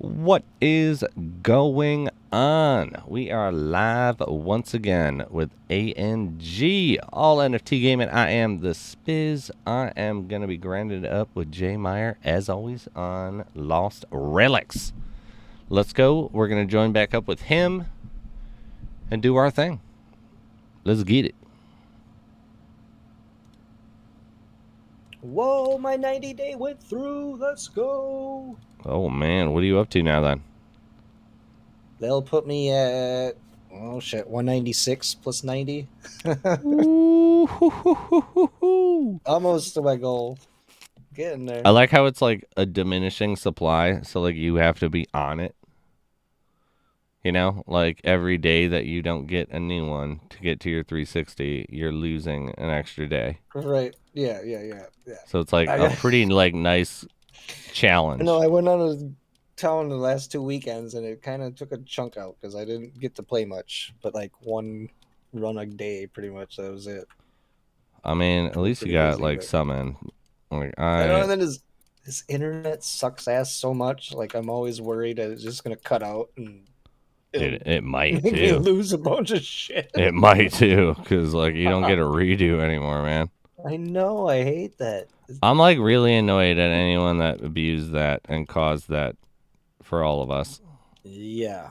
What is going on? We are live once again with ANG, All NFT Gaming. I am TheSpiz. I am going to be grinding up with J Meyer, as always, on Lost Relics. Let's go. We're going to join back up with him and do our thing. Let's get it. Whoa, my 90-day went through. Let's go. Oh, man. What are you up to now, then? They'll put me at, oh, shit, 196 plus 90. Ooh, hoo, hoo, hoo, hoo, hoo. Almost to my goal. Getting there. I like how it's like a diminishing supply, so like you have to be on it. You know, like every day that you don't get a new one to get to your 360, you're losing an extra day. Right. Yeah. So it's like a pretty like nice challenge. No, I went on a town the last 2 weekends, and it kind of took a chunk out because I didn't get to play much, but like one run a day, pretty much. That was it. I mean, at least you got busy, like but... some in. Like I know, and then his internet sucks ass so much. Like I'm always worried that it's just gonna cut out and it might make too. me lose a bunch of shit. It might too, because like you don't get a redo anymore, man. I know, I hate that. I'm like really annoyed at anyone that abused that and caused that for all of us. Yeah.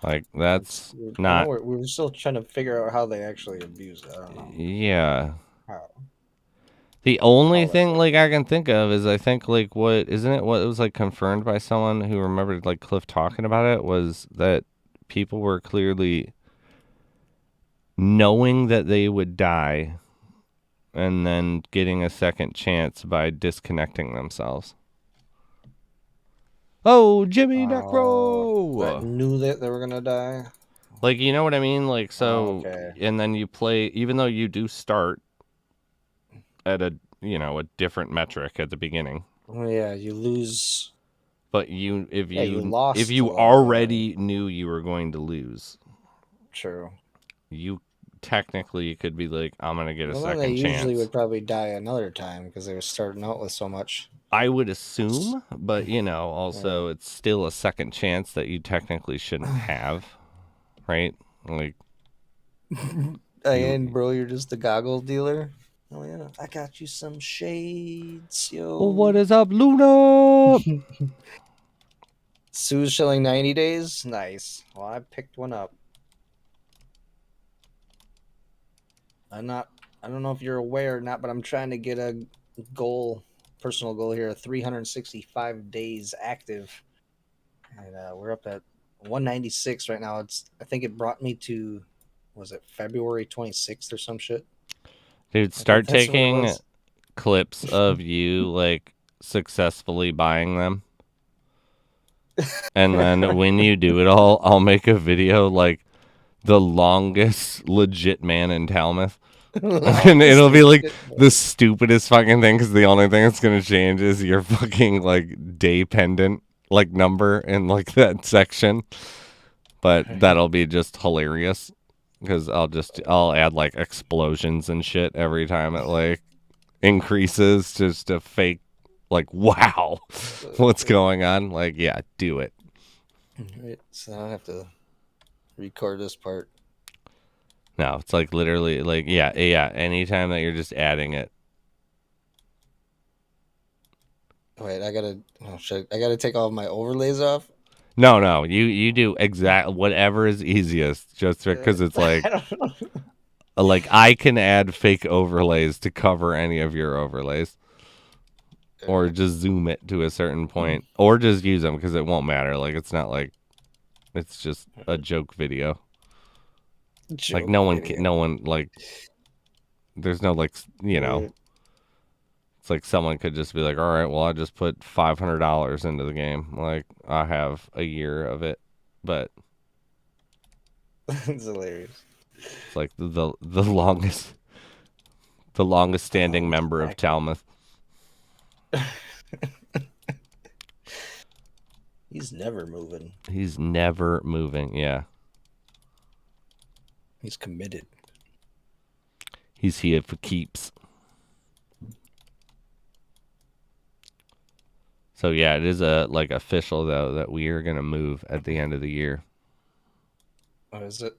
Like that's not. We're still trying to figure out how they actually abuse it. I don't know. Yeah. How? The only thing like I can think of is I think like what it was like confirmed by someone who remembered like Cliff talking about it was that people were clearly knowing that they would die and then getting a second chance by disconnecting themselves. Oh, Jimmy Necro! That knew that they were gonna die. Like, you know what I mean? Like, so, and then you play, even though you do start at a different metric at the beginning. Oh yeah, you lose. But if lost you already knew you were going to lose, true. You technically could be like, I'm gonna get a second they chance. Usually would probably die another time because they were starting out with so much. I would assume, but also it's still a second chance that you technically shouldn't have, right? Like, and bro, you're just a goggle dealer. Oh yeah, I got you some shades, yo. Well, what is up, Luna? Sue's shilling 90 days. Nice. Well, I picked one up. I don't know if you're aware or not, but I'm trying to get a personal goal here, 365 days active, and we're up at 196 right now. I think it brought me to, was it February 26th or some shit? Dude, start taking clips of you like successfully buying them. And then when you do it all, I'll make a video like the longest legit man in Talmouth. And it'll be like the stupidest fucking thing because the only thing that's going to change is your fucking like day pendant like number in like that section. But that'll be just hilarious because I'll add like explosions and shit every time it like increases just to fake like, wow, what's going on? Like, yeah, do it. Right, so I don't have to record this part. No, it's like literally like, yeah. Anytime that you're just adding it. Wait, I gotta take all of my overlays off? No, you do whatever is easiest just because it's like, like I can add fake overlays to cover any of your overlays. Or just zoom it to a certain point, or just use them because it won't matter. Like it's not like it's just a joke video. Like no one like. There's no like It's like someone could just be like, all right, well I just put $500 into the game. Like I have a year of it, but it's hilarious. It's like the longest standing member of Talmouth. He's never moving. He's never moving, yeah. He's committed. He's here for keeps. So yeah, it is like official though that we are gonna move at the end of the year. Oh, is it?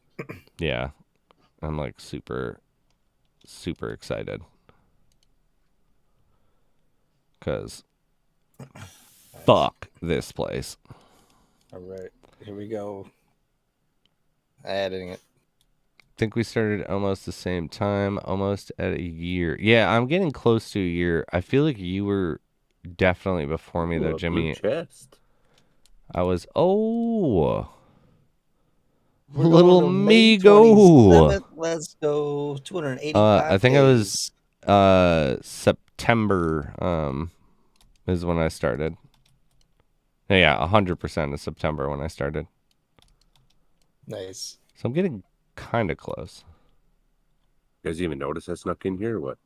Yeah, I'm like super excited because fuck this place. All right, here we go. Adding it. I think we started almost the same time, almost at a year. Yeah, I'm getting close to a year. I feel like you were definitely before me though, Ooh, a blue Jimmy. chest. I was We're little going to May Migo. 27th. Let's go. 285 I think I was days. September is when I started. Yeah, 100% of September when I started. Nice. So I'm getting kind of close. You guys even notice I snuck in here or what?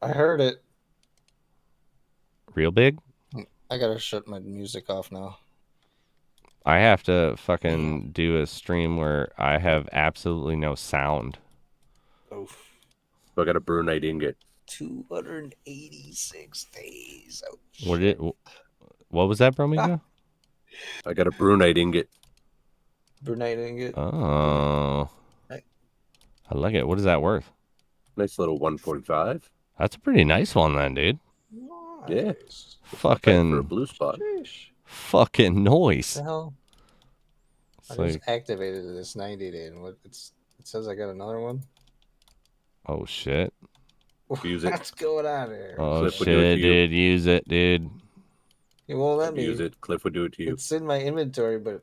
I heard it. Real big? I gotta shut my music off now. I have to fucking do a stream where I have absolutely no sound. Oof. So I got a brunite ingot. 286 days. Oh, What was that, Bromigo? I got a brunite ingot. Brunei ingot. Oh. I like it. What is that worth? Nice little 1.5. That's a pretty nice one then, dude. Nice. Yeah. Fucking for a blue spot. Sheesh. fucking noise. The hell? It's I like, just activated this 90 day and it says I got another one. oh shit. Use it. What's going on here? Oh Cliff would do it shit, to you. dude. Use it, dude. It won't let me Use it. Cliff would do it to you. It's in my inventory, but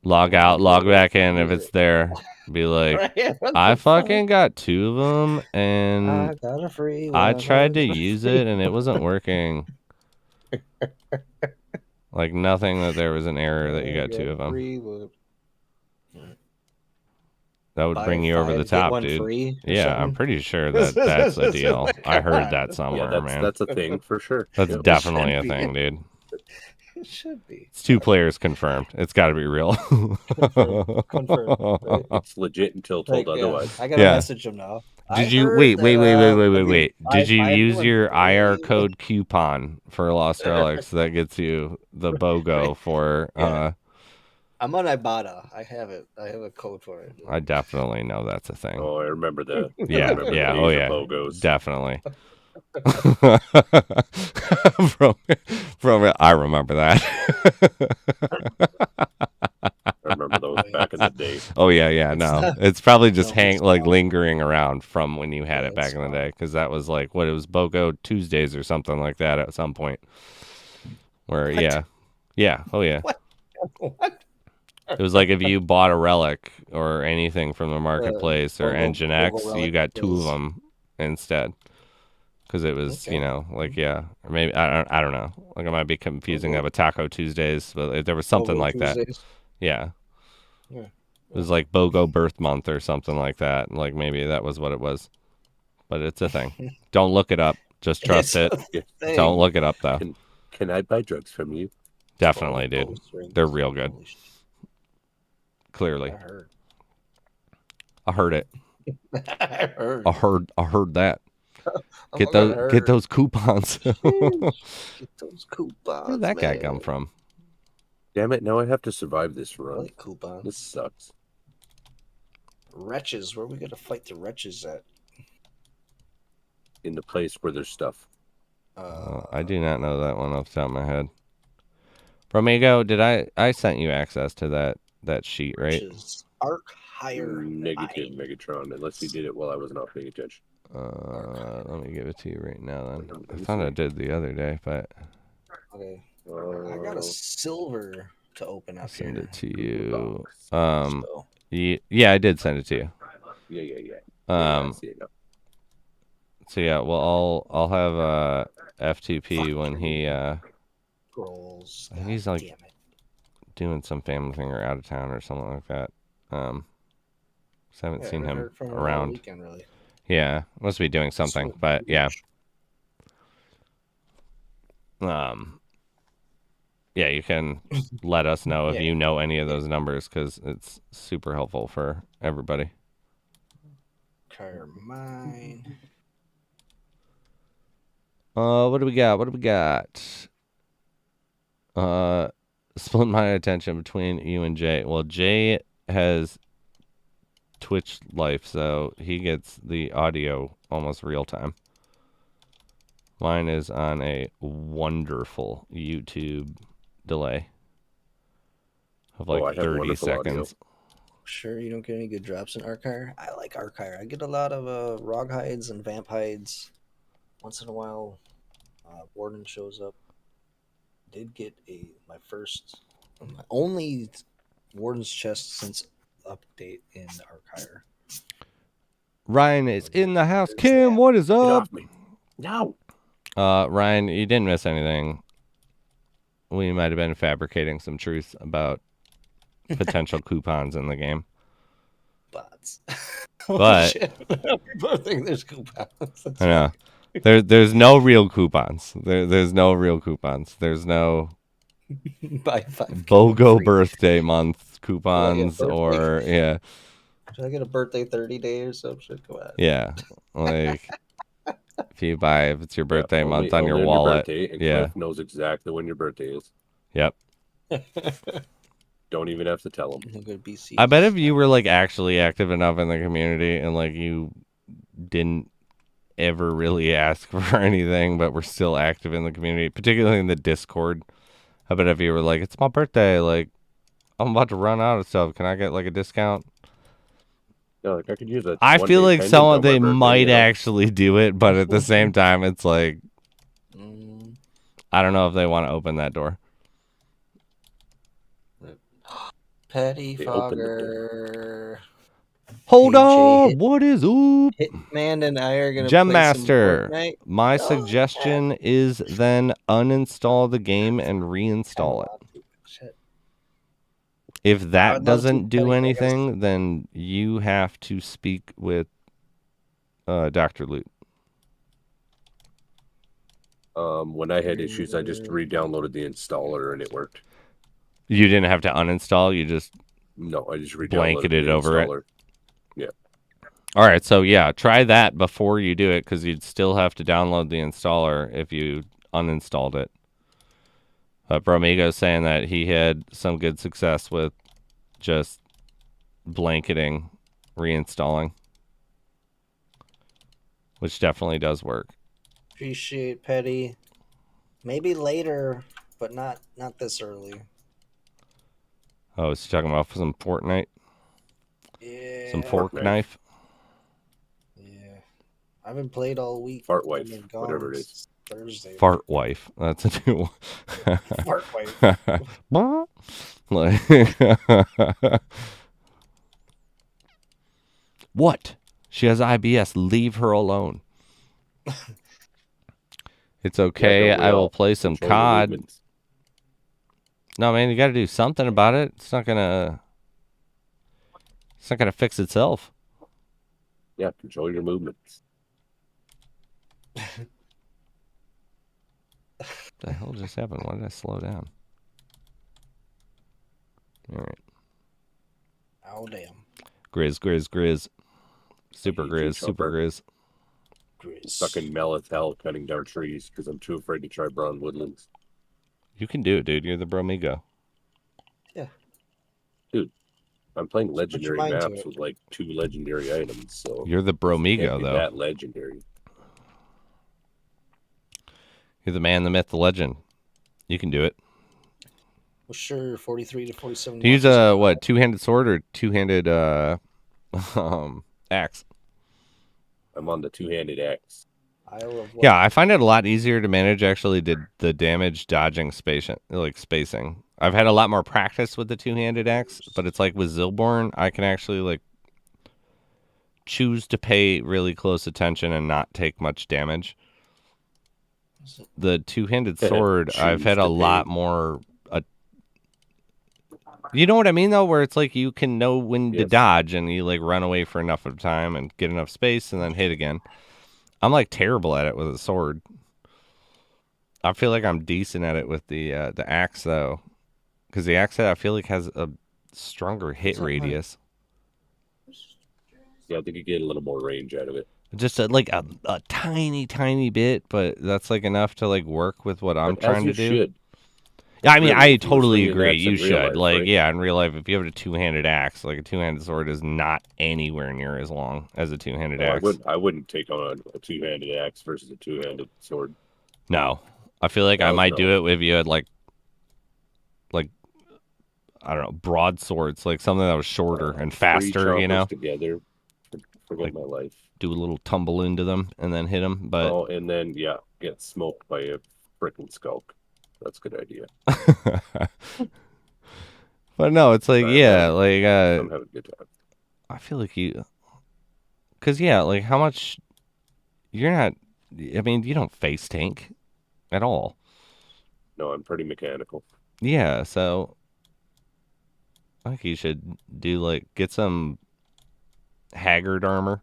Log out, log back in if it's there. Be like, What I the fuck? fucking got 2 of them and I got a free one. I tried to use it and it wasn't working. Like nothing that there was an error that you got 2 of them. Free one. That would Buy bring you over the five, get top, one dude. free or Yeah, I'm something? pretty sure that that's a deal. I heard that Yeah, somewhere, man. that's a thing for sure. That's Yep. definitely a be. thing, dude. It should be. It's 2 players confirmed. It's got to be real. Confirmed, right? It's legit until told Like, otherwise. I gotta Yeah. message him now. Did you wait? Did you use your IR code coupon for Lost Relics that gets you the BOGO for? Yeah. I'm on Ibotta. I have it. I have a code for it. I definitely know that's a thing. Oh, I remember that. Yeah, I remember yeah, the oh days yeah, of BOGOs. definitely. from it, I remember that. I remember those back in the day. Oh yeah, no, it's probably just it's lingering around from when you had Yeah, it back it's in the day, because that was like what it was, BOGO Tuesdays or something like that at some point. Where What? oh yeah, What? it was like if you bought a relic or anything from the marketplace or BOGO Engine X, relic you got 2 of is- them instead. Because it was, Okay. like, yeah, or maybe I don't know. Like, I might be confusing that with Taco Tuesdays, but there was something BOGO like that. Tuesdays. Yeah, Yeah. it was like BOGO birth month or something like that. Like maybe that was what it was. But it's a thing. Don't look it up. Just trust it. Thing. Don't look it up though. Can I buy drugs from you? Definitely, dude. They're real good. Holy shit, Clearly, I heard. I heard it. I heard. I heard that. I'm Get gonna those heard. coupons. Get those coupons. Where'd that guy man. come from? Damn it! Now I have to survive this I run. like coupons. This sucks. Wretches. Where are we gonna fight the wretches at? In the place where there's stuff. I do not know that one off the top of my head. Bromigo, did I sent you access to that sheet, right? Wretches. Arc higher. Negative, Megatron. Unless you did it while I was not paying attention. Let me give it to you right now then. Let I me thought see. I did the other day, but Okay. I got a silver to open I'll up send here. it to you. So, Yeah, I did send it to you. Yeah. Um, I see it now. So yeah, well, I'll have FTP when he scrolls. I think he's like doing some family thing or out of town or something like that. Just haven't seen him around. Weekend, really. Yeah, must be doing something, but yeah. Yeah, you can let us know if you know any of those numbers, because it's super helpful for everybody. Carmine. What do we got? Split my attention between you and Jay. Well, Jay has Twitch life, so he gets the audio almost real time. Mine is on a wonderful YouTube delay of like 30 seconds. Sure, you don't get any good drops in Archire? I like Archire. I get a lot of Rog hides and Vamp hides. Once in a while, Warden shows up. Did get my only Warden's chest since update in Archire. Ryan is in the house. Kim, what is up? Get off me. No. Ryan, you didn't miss anything. We might have been fabricating some truth about potential coupons in the game. Bots. But people think there's coupons. I know. There's no real coupons. There's no real coupons. There's no buy 5 BOGO birthday month coupons or yeah. Should I get a birthday 30 day or some shit? Come on. Yeah. Like if it's your birthday month on your wallet. Yeah. Cliff knows exactly when your birthday is. Yep. Don't even have to tell him. I bet if you were like actually active enough in the community and like you didn't ever really ask for anything, but we're still active in the community, particularly in the Discord. I bet if you were like, it's my birthday, like I'm about to run out of stuff. Can I get like a discount? No, like I could use it. I feel like they might actually do it, but at the same time, it's like I don't know if they want to open that door. PettiFogger. Hold on, what is up? Hitman and I are gonna Gem play Master. Some Fortnite. My suggestion is then uninstall the game and reinstall it. Shit. If that doesn't do anything, then you have to speak with Dr. Loot. When I had issues, I just re-downloaded the installer and it worked. You didn't have to uninstall. You just I just blanketed over it. Yeah. All right. So yeah, try that before you do it because you'd still have to download the installer if you uninstalled it. Bromigo's saying that he had some good success with just blanketing, reinstalling, which definitely does work. Appreciate Petty. Maybe later, but not this early. Oh, is he talking about some Fortnite? Yeah. Some fork knife? Yeah. I haven't played all week. Fart wife, whatever it is. Thursday. Fart wife. That's a new one. Fart wife. What? She has IBS. Leave her alone. It's okay. Yeah, I will play some COD. No, man, you got to do something about it. It's not gonna fix itself. Yeah, control your movements. The hell just happened? Why did I slow down? All right. Oh damn. Grizz. Super Grizz. Fucking mellow hell cutting down trees because I'm too afraid to try brown woodlands. You can do it, dude. You're the Bromigo. Yeah. Dude, I'm playing legendary maps with like 2 legendary items, so you're the Bromigo, though. That legendary. You're the man, the myth, the legend. You can do it. Well, sure, 43 to 47. Do you use a what? 2-handed sword or 2-handed axe? I'm on the 2-handed axe. Yeah, I find it a lot easier to manage actually the damage dodging spacing. I've had a lot more practice with the 2-handed axe, but it's like with Zilborn, I can actually like choose to pay really close attention and not take much damage. The 2-handed sword, I've had a lot more. You know what I mean, though, where it's like you can know when to dodge and you like run away for enough of time and get enough space and then hit again. I'm like terrible at it with a sword. I feel like I'm decent at it with the axe though, because the axe I feel like has a stronger hit radius. Yeah, I think you get a little more range out of it. Just like a tiny bit, but that's like enough to like work with what I'm trying to do. Should. Yeah, I mean, Really, I if you were totally swinging agree. axe in You real should. life, Like, right? yeah, in real life, if you have a two-handed axe, like a two-handed sword is not anywhere near as long as a two-handed No, axe. I wouldn't take on a two-handed axe versus a two-handed sword. No. I feel like I Hell might no. do it if you had like I don't know, broadswords, like something that was shorter and faster, Three you know? choppers together. Forget Like- my life. Do a little tumble into them and then hit them, but Oh, and then yeah, get smoked by a frickin' skulk. That's a good idea. but no, it's like, yeah, like I'm having a good time. I feel like cuz yeah, like how much you're not I mean, you don't face tank at all. No, I'm pretty mechanical. Yeah, so I think you should do like get some haggard armor.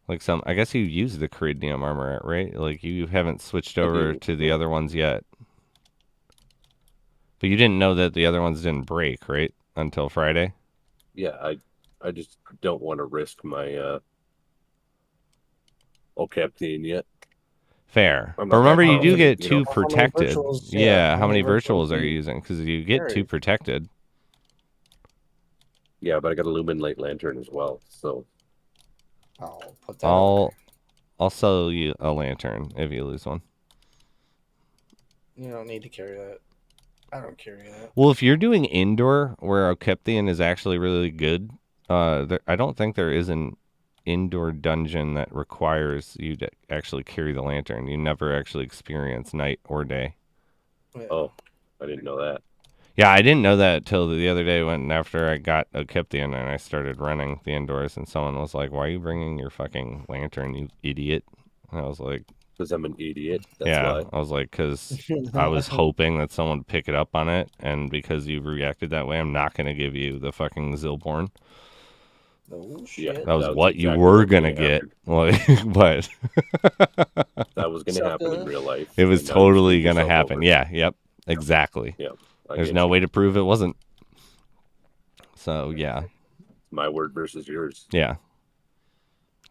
Like I guess you use the Ceridium armor, right? Like you haven't switched over to the other ones yet. But you didn't know that the other ones didn't break, right? Until Friday? Yeah, I just don't want to risk my Okeptian yet. Fair. I'm But not remember, that you do confident, get you two know. How many protected. virtuals- Yeah, how how many many virtuals virtuals are do you you using? Because you get two carry? protected. Yeah, but I got a Luminlight Lantern as well, so I'll put that away. I'll sell you a lantern if you lose one. You don't need to carry that. I don't carry that. Well, if you're doing indoor, where Okeptian is actually really good, I don't think there is an indoor dungeon that requires you to actually carry the lantern. You never actually experience night or day. Yeah. oh, I didn't know that. Yeah, I didn't know that till the other day when after I got Okeptian and I started running the indoors, and someone was like, "Why are you bringing your fucking lantern, you idiot?" And I was like, Because I'm an idiot. That's yeah, why. I was like, because I was hoping that someone would pick it up on it, and because you reacted that way, I'm not going to give you the fucking Zilborn. Oh shit. That was was what you exactly were what going to was get. gonna But That was going to happen in Sucker. real life. it was and now you totally screwed going to yourself happen. over. Yeah, yep, exactly. Yeah. I There's get no you. way to prove it wasn't. So, yeah. My word versus yours. Yeah.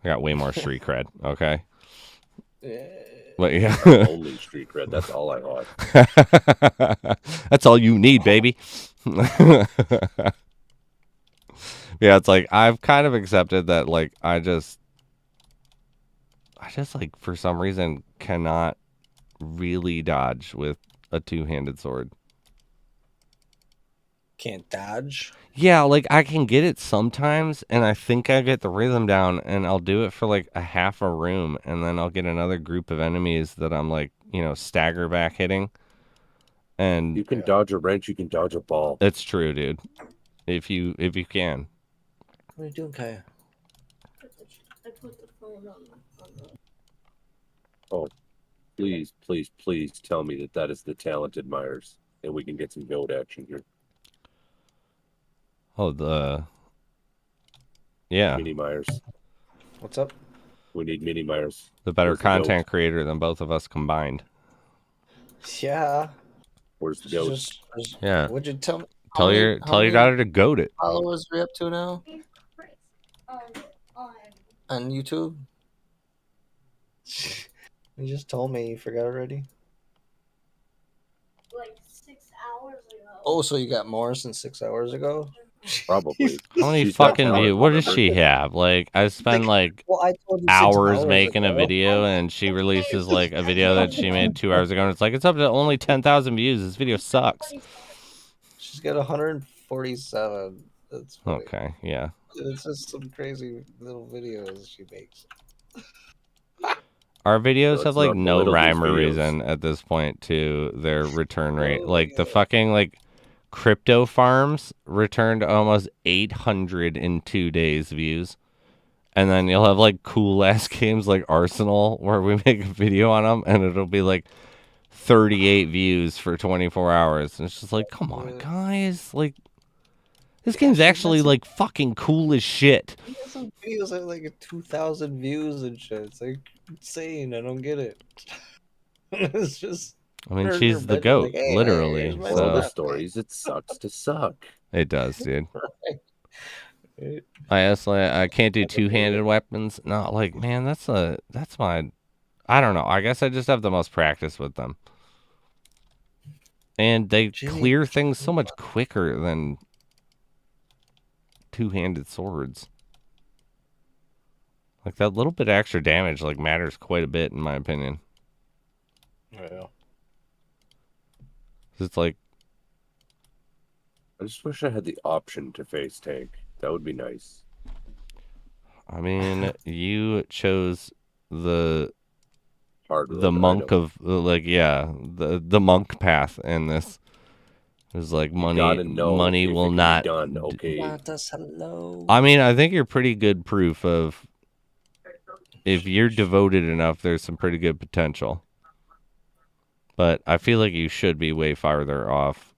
I got way more street cred, okay? Yeah. But yeah. Only street cred. That's all I want. That's all you need, baby. Yeah, it's like I've kind of accepted that like I just like for some reason cannot really dodge with a two-handed sword. Can't dodge. Yeah, like I can get it sometimes, and I think I get the rhythm down, and I'll do it for like a half a room, and then I'll get another group of enemies that I'm like, stagger back hitting. And You can dodge a wrench. You can dodge a ball. it's true, dude. If you can. What are you doing, Kaya? I put the phone on the... Oh, please, please, please tell me that is the talented Myers, and we can get some goat action here. Oh, yeah. Mini Myers. What's up? We need Mini Myers. The better Where's the content goat? creator than both of us combined. Yeah. Where's the goat? Yeah. What'd you tell me? Tell your daughter to goat it. Followers are you up to now on on YouTube? You just told me. You forgot already. like 6 hours ago. Oh, so you got more since 6 hours ago? Probably. How many She's got fucking talent, views? What does remember? she have? Like, I spend like Well, I told you 6 hours making a ago. video, and she releases like a video that she made 2 hours ago, and it's like, it's up to only 10,000 views. This video sucks. She's got 147. That's funny. Okay, yeah. It's just some crazy little videos she makes. Our videos Let's have like not no belittle these rhyme or videos. reason at this point to their return rate. Oh, Like the yeah. fucking like crypto farms returned almost 800 in 2 days views. And then you'll have like cool ass games like Arsenal where we make a video on them and it'll be like 38 views for 24 hours. And it's just like, come on, guys. Like, this game's actually like fucking cool as shit. He has some videos that have like 2,000 views and shit. It's like insane. I don't get it. It's just. I mean, Her- she's her the bed, goat, like, hey, literally. here's my Moral of the So stories, it sucks to suck. it does, dude. Right. I can't do two-handed weapons. No, like, man, that's my. I don't know. I guess I just have the most practice with them. And they Jimmy. clear things so much quicker than two-handed swords. Like, that little bit of extra damage, like, matters quite a bit, in my opinion. Yeah. It's like, I just wish I had the option to face tank. That would be nice. I mean, you chose the Hard monk item. of, like, yeah, the monk path in this. It's like Gotta know money if it will can be not. done. Okay. Hello. I mean, I think you're pretty good proof of if you're devoted enough, there's some pretty good potential. But I feel like you should be way farther off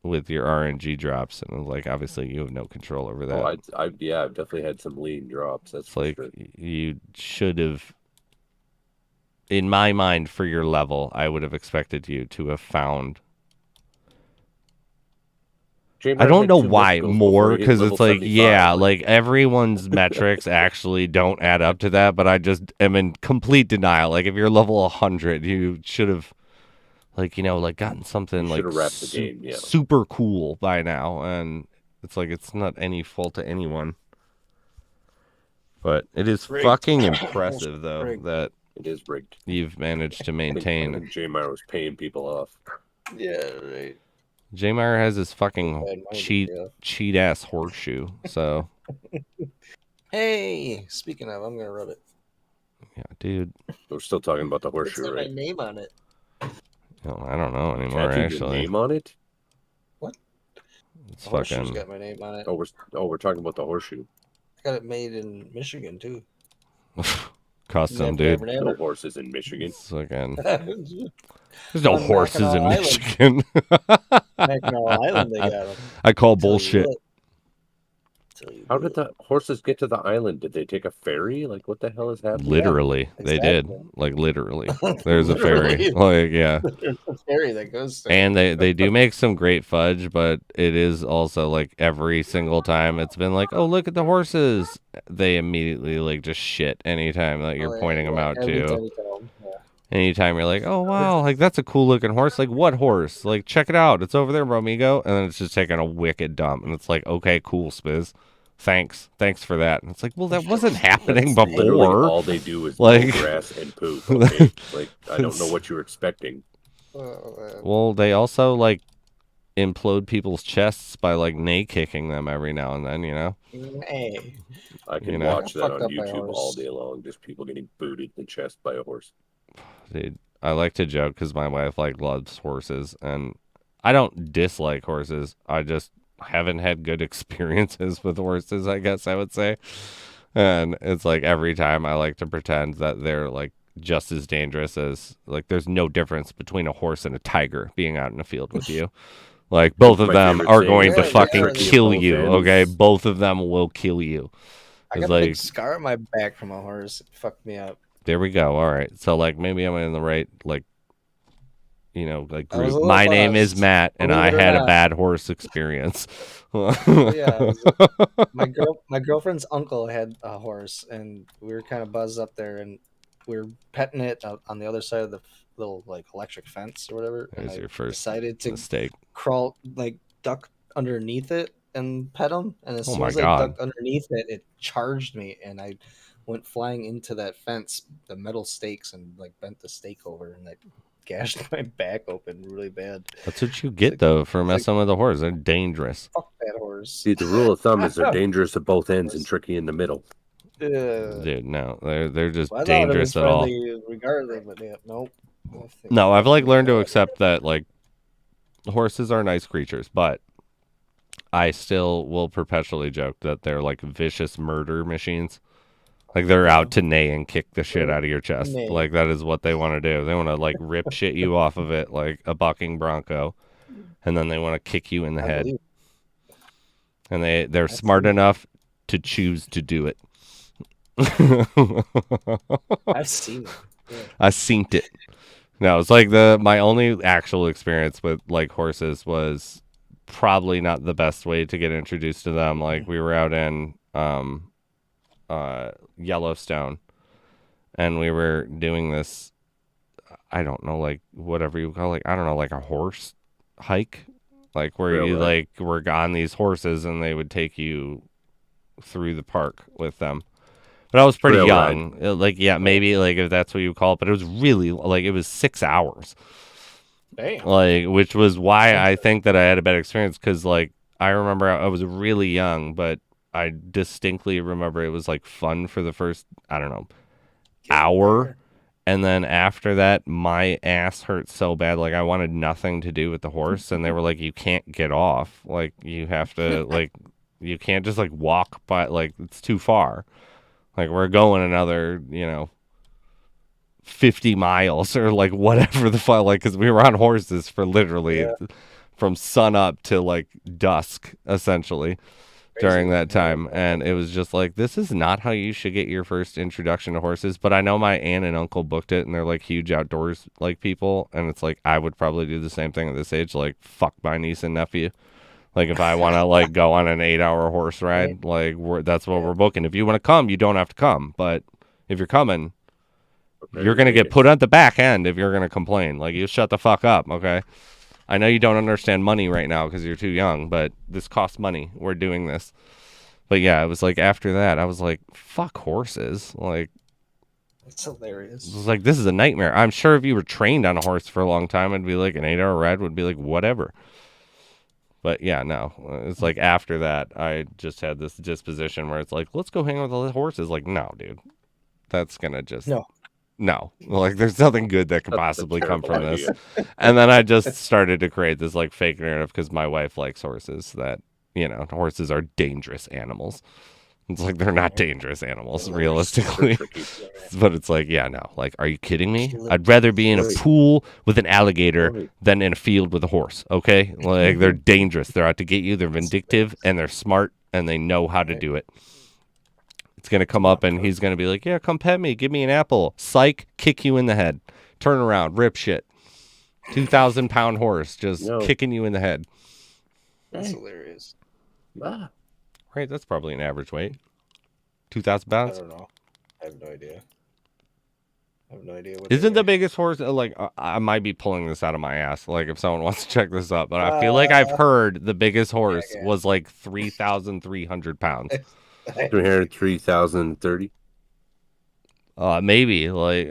with your RNG drops, and like obviously you have no control over that. Oh, I've definitely had some lean drops. That's It's for like sure. you should have. In my mind, for your level, I would have expected you to have found. I don't know why more, because it's like, yeah, like everyone's metrics actually don't add up to that, but I just am in complete denial. Like if you're level 100, you should have, like, you know, like gotten something like wrapped the game, yeah. super cool by now, and it's like it's not any fault to anyone. But it is fucking impressive, though, that it is rigged. You've managed to maintain. I think JMeyer was paying people off. Yeah, right. JMeyer has his fucking cheat ass horseshoe. So. Hey, speaking of, I'm gonna rub it. Yeah, dude. We're still talking about the horseshoe, It's got right? my name on it. No, I don't know anymore. Tattooed Actually, your name on it. What? It's the horseshoe's fucking. got my name on it. Oh, we're talking about the horseshoe. I got it made in Michigan too. Custom, dude. No horses in Michigan. It's fucking. There's no On horses in Mackinac Michigan. Mackinac Island, they got them. I call bullshit. How did the horses get to the island? Did they take a ferry? Like, what the hell is happening? Literally, they did. Like, literally. There's a ferry. Like, yeah. There's a ferry that goes there. And they do make some great fudge, but it is also, like, every single time it's been like, oh, look at the horses. They immediately, like, just shit anytime that you're pointing them out to. Anytime you're like, oh, wow, like, that's a cool looking horse. Like, what horse? Like, check it out. It's over there, bro, amigo. And then it's just taking a wicked dump. And it's like, okay, cool, Spiz. Thanks for that. And it's like, well, that wasn't happening before. Literally all they do is like grass and poop. Okay? Like, I don't know what you're expecting. Well, they also like implode people's chests by like knee kicking them every now and then, you know. Hey. I can watch that on YouTube all day long. Just people getting booted in the chest by a horse. Dude, I like to joke because my wife like loves horses, and I don't dislike horses. I just haven't had good experiences with horses, I guess I would say. And it's like every time I like to pretend that they're like just as dangerous as, like, there's no difference between a horse and a tiger being out in a field with you. Like, both of them are going to fucking kill you, okay? Both of them will kill you. I got a big scar on my back from a horse. It fucked me up. There we go. All right. So, like, maybe I'm in the right, like, you know, like, group. My name is Matt, and I had a bad horse experience. Yeah. My girlfriend's uncle had a horse, and we were kind of buzzed up there, and we were petting it on the other side of the little, like, electric fence or whatever. There's your first decided to mistake. Crawl, like, duck underneath it and pet him. And as soon as I ducked underneath it, it charged me, and I went flying into that fence, the metal stakes, and like bent the stake over, and I gashed my back open really bad. That's what you get, though, for messing with a horse. They're dangerous. Fuck that horse. See, the rule of thumb is they're dangerous at both ends and tricky in the middle. Dude, no, they're just dangerous at all. Regardless, but yeah, nope. No, I've like learned to accept that like horses are nice creatures, but I still will perpetually joke that they're like vicious murder machines. Like, they're out to neigh and kick the shit out of your chest. Like, that is what they want to do. They want to, like, rip shit you off of it like a bucking bronco. And then they want to kick you in the head. And they're smart enough to choose to do it. I've seen it. Yeah. I've seen it. No, it's like my only actual experience with, like, horses was probably not the best way to get introduced to them. Like, we were out in... Yellowstone, and we were doing this. I don't know, like whatever you call, like I don't know, like a horse hike, like where Trail you ride. like were on these horses and they would take you through the park with them. But I was pretty Trail young, like yeah, maybe like if that's what you call it. But it was really like it was 6 hours, Damn. like which was why I think that I had a bad experience because like I remember I was really young, but I distinctly remember it was like fun for the first I don't know hour. And then after that, my ass hurt so bad. Like, I wanted nothing to do with the horse. And they were like, you can't get off. Like, you have to, like, you can't just, like, walk by. Like, it's too far. Like, we're going another, 50 miles or, like, whatever the fuck. Like, because we were on horses for literally from sun up to, like, dusk, essentially. During that time, and it was just like, this is not how you should get your first introduction to horses. But I know my aunt and uncle booked it, and they're like huge outdoors like people, and it's like I would probably do the same thing at this age, like fuck my niece and nephew. Like if I want to like go on an 8-hour horse ride, like that's what we're booking. If you want to come, you don't have to come, but if you're coming, you're gonna get put on the back end if you're gonna complain. Like you shut the fuck up, okay? I know you don't understand money right now because you're too young, but this costs money. We're doing this. But yeah, it was like after that, I was like, fuck horses. Like, It's hilarious. it was like, this is a nightmare. I'm sure if you were trained on a horse for a long time, it'd be like an 8-hour ride would be like whatever. But yeah, no. It's like after that, I just had this disposition where it's like, let's go hang out with the horses. Like, no, dude. That's going to just... No, like there's nothing good that could possibly come from this. And then I just started to create this like fake narrative because my wife likes horses that, horses are dangerous animals. It's like they're not dangerous animals realistically. But it's like, yeah, no. Like, are you kidding me? I'd rather be in a pool with an alligator than in a field with a horse, okay? Like they're dangerous. They're out to get you. They're vindictive and they're smart and they know how to do it. It's going to come up and he's going to be like, yeah, come pet me. Give me an apple. Psych, kick you in the head. Turn around, rip shit. 2,000-pound horse just kicking you in the head. That's hilarious. Right, that's probably an average weight. 2,000 pounds? I don't know. I have no idea. Isn't the biggest horse, like, I might be pulling this out of my ass, like, if someone wants to check this up, but I feel like I've heard the biggest horse was like 3,300 pounds. 3,030. Maybe like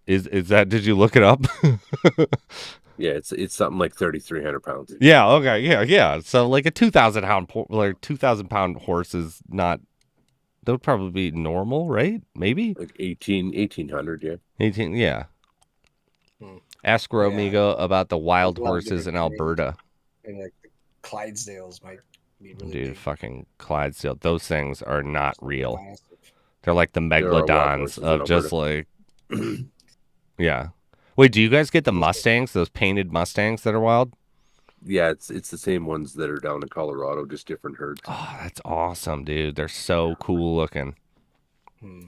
is that? Did you look it up? Yeah, it's something like 3,300 pounds. Yeah. Okay. Yeah. So like a 2,000 pound horse is not. That would probably be normal, right? Maybe like 1,800. Yeah. 18. Yeah. Ask Romigo about the wild horses in Alberta. And like the Clydesdales might. Really Dude, big. fucking Clydesdale. Those things are not real. They're like the megalodons of just like, yeah. Wait, do you guys get the Mustangs? Those painted Mustangs that are wild? Yeah, it's the same ones that are down in Colorado, just different herds. Oh, that's awesome, dude. They're so cool looking. Do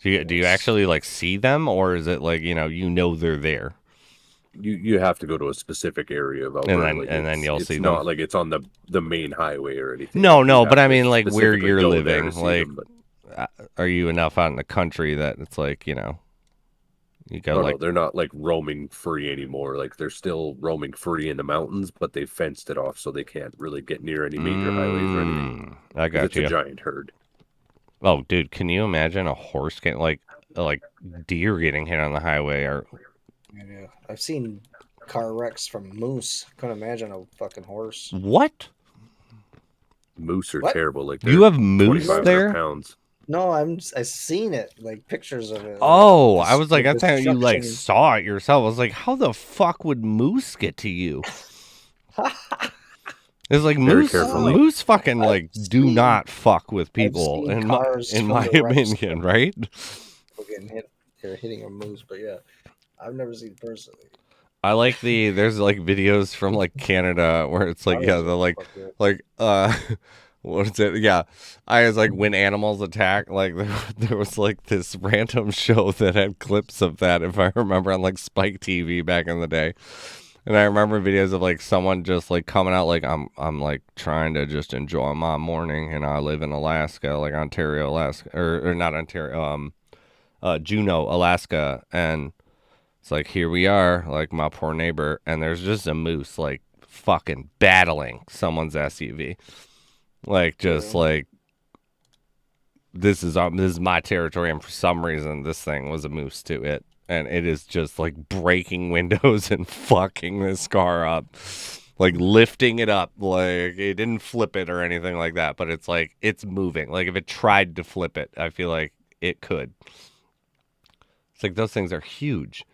you actually like see them, or is it like they're there? You have to go to a specific area of Alberta, and then you'll see them. It's not like it's on the main highway or anything. No, but I mean like where you're living. Like, them, are you enough out in the country that it's like you go no, they're not like roaming free anymore. Like they're still roaming free in the mountains, but they fenced it off so they can't really get near any major highways or anything. I got you. It's a giant herd. Oh, dude, can you imagine a horse getting like deer getting hit on the highway or? Yeah, I've seen car wrecks from moose. Couldn't imagine a fucking horse. What? Moose are terrible. Like you have moose there? Pounds. No, I've seen it, like pictures of it. Oh, I was like, I thought you like saw it yourself. I was like, how the fuck would moose get to you? It's like moose fucking like do not fuck with people in my opinion, right? They're hitting a moose, but yeah, I've never seen it personally. I like there's like videos from like Canada where it's like what is it? Yeah, I was like when animals attack. Like there was like this random show that had clips of that, if I remember, on like Spike TV back in the day. And I remember videos of like someone just like coming out like I'm like trying to just enjoy my morning, and I live in Alaska, like Ontario, Alaska, or not Ontario, Juneau, Alaska, and it's like here we are, like my poor neighbor, and there's just a moose like fucking battling someone's SUV, like just like this is my territory, and for some reason this thing was a moose to it, and it is just like breaking windows and fucking this car up, like lifting it up, like it didn't flip it or anything like that, but it's like it's moving. Like if it tried to flip it, I feel like it could. It's like those things are huge.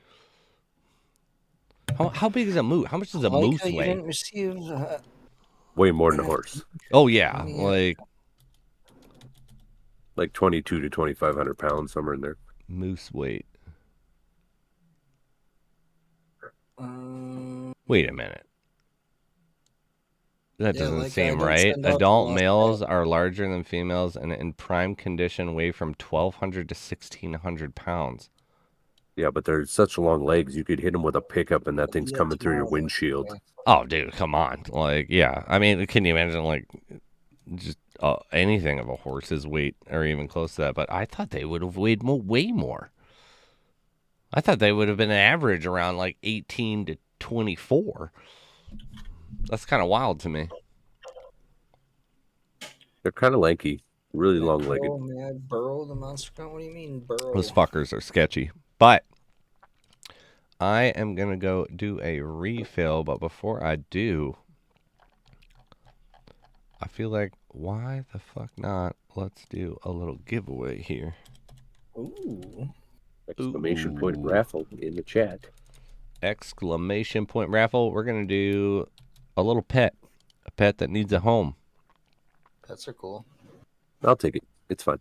How big is a moose? How much does a moose You weigh? didn't receive. Way more than a horse. Oh yeah, like 22 to 2,500 pounds, somewhere in there. Moose weight. Wait a minute. That doesn't seem right. Adult males are larger than females and in prime condition weigh from 1,200 to 1,600 pounds. Yeah, but they're such long legs, you could hit them with a pickup and that thing's coming through your windshield. Oh, dude, come on. Like, yeah. I mean, can you imagine, like, just anything of a horse's weight or even close to that? But I thought they would have weighed way more. I thought they would have been average around, like, 18 to 24. That's kind of wild to me. They're kind of lanky. Really long-legged. May I burrow the monster count? What do you mean burrow? Those fuckers are sketchy. But I am going to go do a refill. But before I do, I feel like, why the fuck not? Let's do a little giveaway here. Ooh. Exclamation point raffle in the chat. Exclamation point raffle. We're going to do a little pet. A pet that needs a home. Pets are cool. I'll take it. It's fun.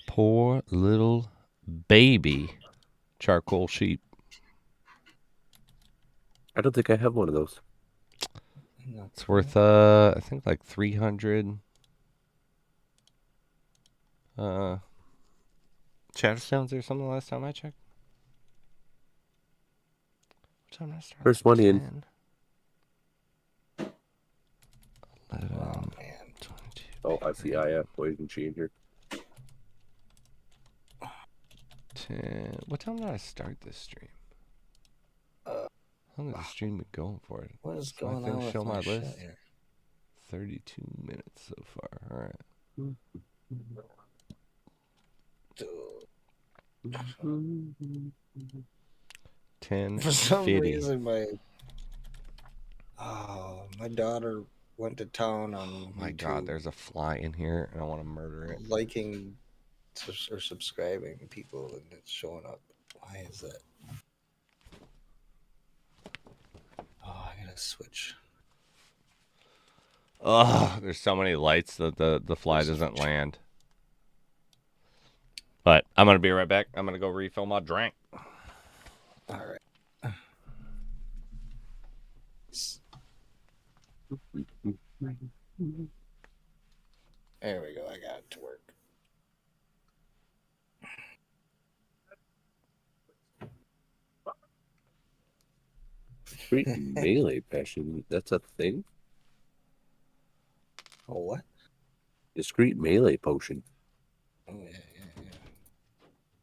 Poor little baby charcoal sheep. I don't think I have one of those. It's worth I think like 300 Chatterstones or something last time I checked. What time did I start? First one in. 11, Oh, man. 22. Oh, I see IF Boys and She in here. 10. What time did I start this stream? How long has the stream been going for? What is So going I on can with show my shit list. here? 32 minutes so far. All right. Dude. 10. For some 50. reason, my daughter went to town on Oh my God, YouTube there's a fly in here, and I want to murder it. liking or subscribing to people, and it's showing up. Why is that? Oh, I gotta switch. Oh, there's so many lights that the fly doesn't land. But I'm going to be right back. I'm going to go refill my drink. All right. There we go. I got it to work. Discreet melee passion. That's a thing? Oh, what? Discreet melee potion. Oh, yeah.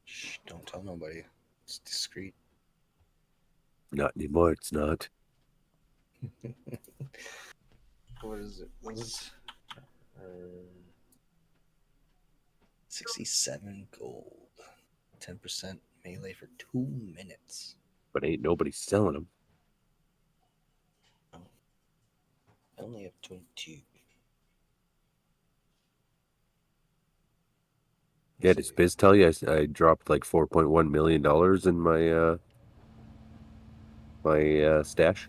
Shh, don't tell nobody. It's discreet. Not anymore, it's not. What is it? What is 67 gold. 10% melee for 2 minutes. But ain't nobody selling them. I only have 22. Yeah, did Spiz tell you I dropped like $4.1 million in my stash?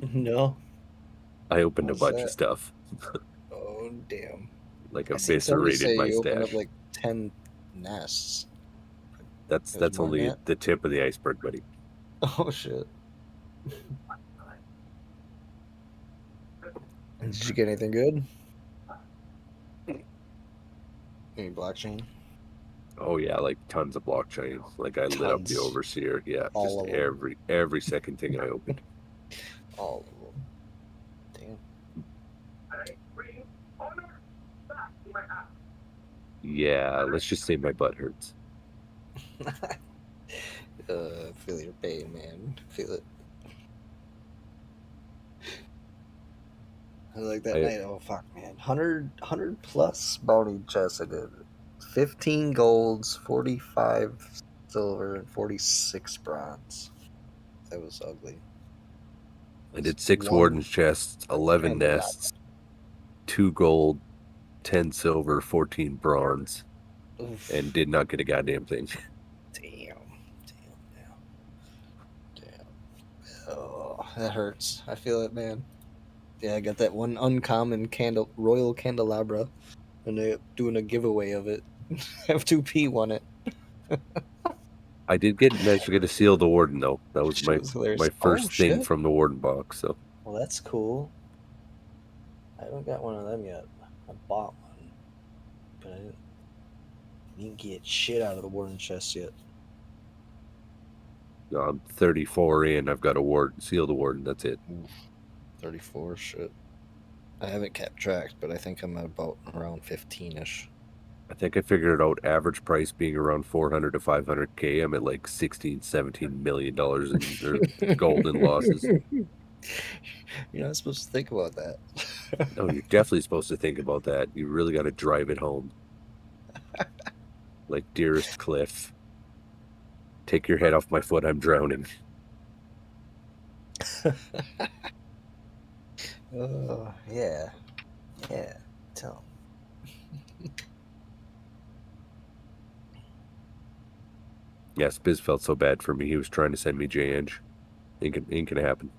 No. I opened What's a bunch that? of stuff. Oh, damn. Like I seen somebody eviscerated say my you opened stash. up like 10 nests. That's more than only that? the tip of the iceberg, buddy. Oh, shit. Did you get anything good? Any blockchain? Oh yeah, like tons of blockchains. Like I lit up the Tons. overseer. Yeah, All just of them. every second thing I opened. All of them. Damn. Yeah, let's just say my butt hurts. Feel your pain, man. Feel it. I like that night. Oh fuck, man. 100 plus bounty chests I did. 15 golds, 45 silver, and 46 bronze. That was ugly. I did 6 warden's chests, 11 nests, 2 gold, 10 silver, 14 bronze, Oof. and did not get a goddamn thing. Damn. Oh, that hurts. I feel it, man. Yeah, I got that one uncommon royal candelabra, and they're doing a giveaway of it. F2P won it. I did manage to get a seal of the warden though. That was my first thing from the warden box. So well, that's cool. I haven't got one of them yet. I bought one, but I didn't get shit out of the warden chest yet. I'm 34 in. I've got a seal of the warden. That's it. 34, shit. I haven't kept track, but I think I'm at about around 15-ish. I think I figured it out. Average price being around 400 to 500K. I'm at like $16-17 million in golden losses. You're not supposed to think about that. No, you're definitely supposed to think about that. You really got to drive it home. Like Dearest Cliff. Take your head off my foot. I'm drowning. Oh, yeah. Yeah. Tell him. Yeah, Spiz felt so bad for me. He was trying to send me J-Eng. Ain't gonna happen.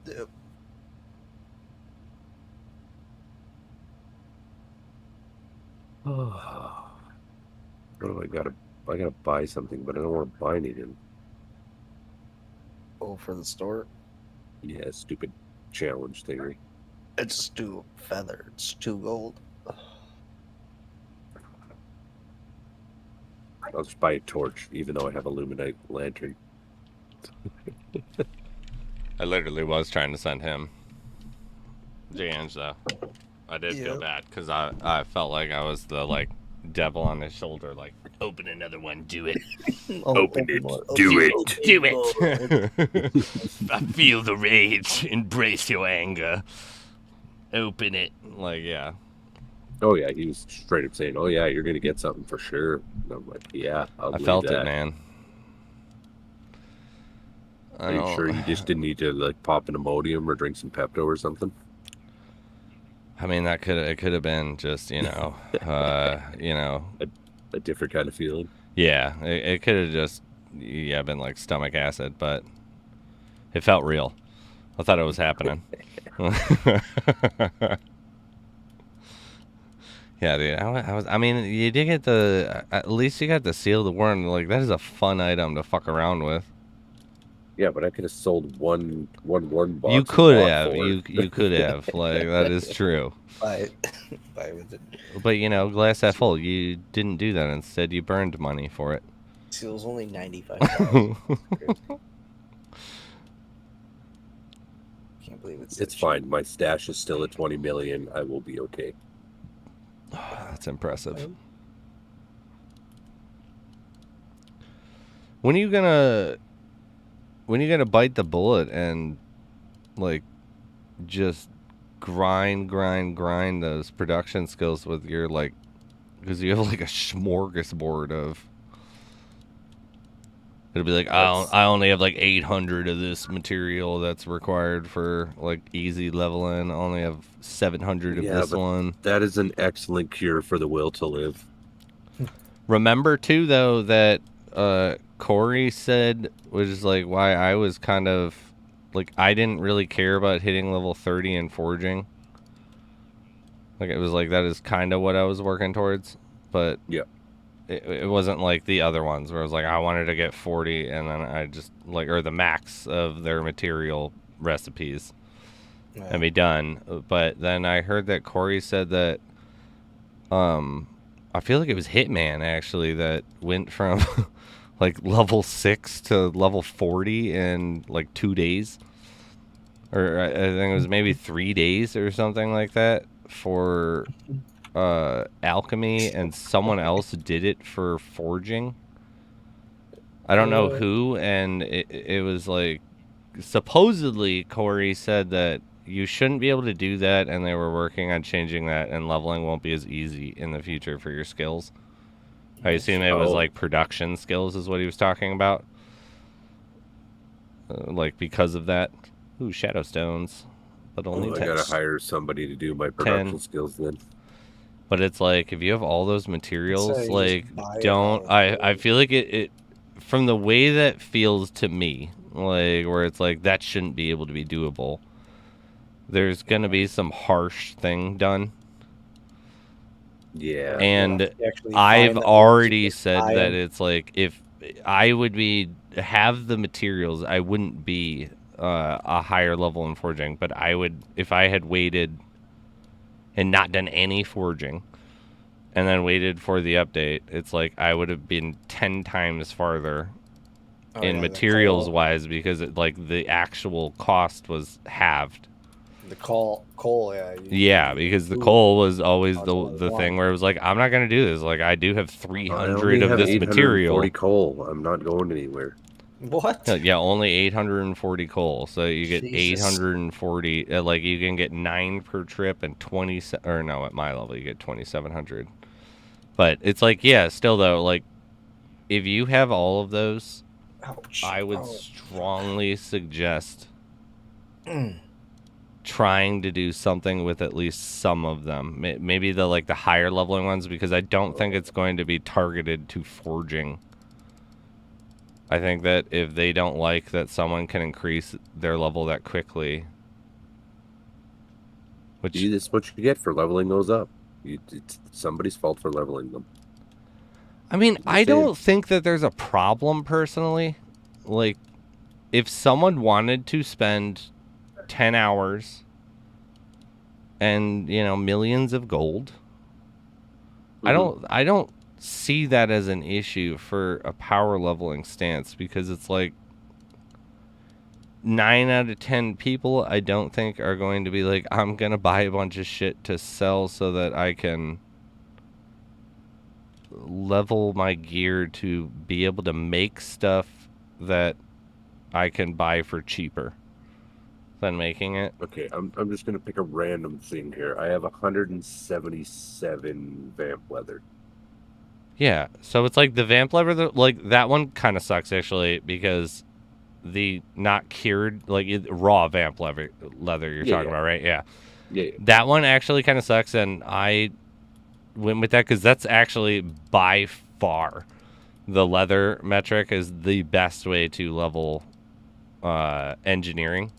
Yep. What do I gotta buy something, but I don't want to buy anything. Oh, for the store? Yeah, stupid challenge thingy. It's too feathered. It's too gold. I'll just buy a torch, even though I have a luminite lantern. I literally was trying to send him J-Eng, though. I did feel bad, because I felt like I was the, like, devil on his shoulder, like, open another one, do it. Open it, do it. Do it. I feel the rage, embrace your anger. Open it. Like, yeah. Oh, yeah, he was straight up saying, oh, yeah, you're going to get something for sure. And I'm like, yeah, I felt it, man. Are you sure you just didn't need to, like, pop an Imodium or drink some Pepto or something? I mean, it could have been just, you know, a different kind of feeling. Yeah, it could have just, been like stomach acid, but it felt real. I thought it was happening. Yeah, dude. I mean, you did get at least you got the seal of the warden. Like, that is a fun item to fuck around with. Yeah, but I could have sold one warden box. You could have. You could have. Like, that is true. Buy with it. But, you know, glass half full. You didn't do that. Instead, you burned money for it. Seal's only $95. Can't believe it's fine. My stash is still at 20 million. I will be okay. That's impressive. When are you gonna bite the bullet and, like, just grind those production skills with your, like, because you have like a smorgasbord of. It'll be like, I only have like 800 of this material that's required for, like, easy leveling. I only have 700 of this one. That is an excellent cure for the will to live. Remember, too, though, that Corey said, which is like why I was kind of, like, I didn't really care about hitting level 30 and forging. Like, it was like, that is kind of what I was working towards. But yeah. It wasn't like the other ones where I was like, I wanted to get 40 and then I just, like, or the max of their material recipes and be done. But then I heard that Corey said that, I feel like it was Hitman, actually, that went from, like, level 6 to level 40 in, like, 2 days. Or I think it was maybe 3 days or something like that for alchemy and someone else did it for forging. I don't know who, and it was like supposedly Corey said that you shouldn't be able to do that, and they were working on changing that, and leveling won't be as easy in the future for your skills. I assume it was like production skills is what he was talking about. Like because of that. Ooh, shadow stones. But only 10. I gotta hire somebody to do my production skills then. But it's like if you have all those materials, So like don't I feel like it from the way that feels to me, like where it's like that shouldn't be able to be doable. There's gonna be some harsh thing done. Yeah. And I've already said that it's like if I would have the materials, I wouldn't be a higher level in forging, but I would if I had waited and not done any forging and then waited for the update, it's like I would have been 10 times farther in materials wise because like the actual cost was halved. The coal, yeah. Yeah, because the coal was always the thing where it was like, I'm not going to do this. Like, I do have 300 of this material. 840 coal. I'm not going anywhere. What? Yeah, only 840 coal. So you get 840. Like, you can get 9 per trip and 20. Or no, at my level, you get 2,700. But it's like, yeah, still though, like, if you have all of those, I would strongly suggest trying to do something with at least some of them. Maybe the like the higher leveling ones, because I don't think it's going to be targeted to forging. I think that if they don't like that someone can increase their level that quickly, which this is what you get for leveling those up. It's somebody's fault for leveling them. I mean, I don't think that there's a problem personally. Like, if someone wanted to spend 10 hours and, you know, millions of gold, I don't see that as an issue for a power leveling stance, because it's like 9 out of 10 people I don't think are going to be like, I'm going to buy a bunch of shit to sell so that I can level my gear to be able to make stuff that I can buy for cheaper than making it. Okay, I'm just gonna pick a random thing here. I have 177 vamp leather. Yeah, so it's like the vamp leather, like that one kind of sucks actually, because the not cured, like raw vamp leather you're talking about, right? Yeah. That one actually kind of sucks, and I went with that because that's actually by far the leather metric is the best way to level engineering.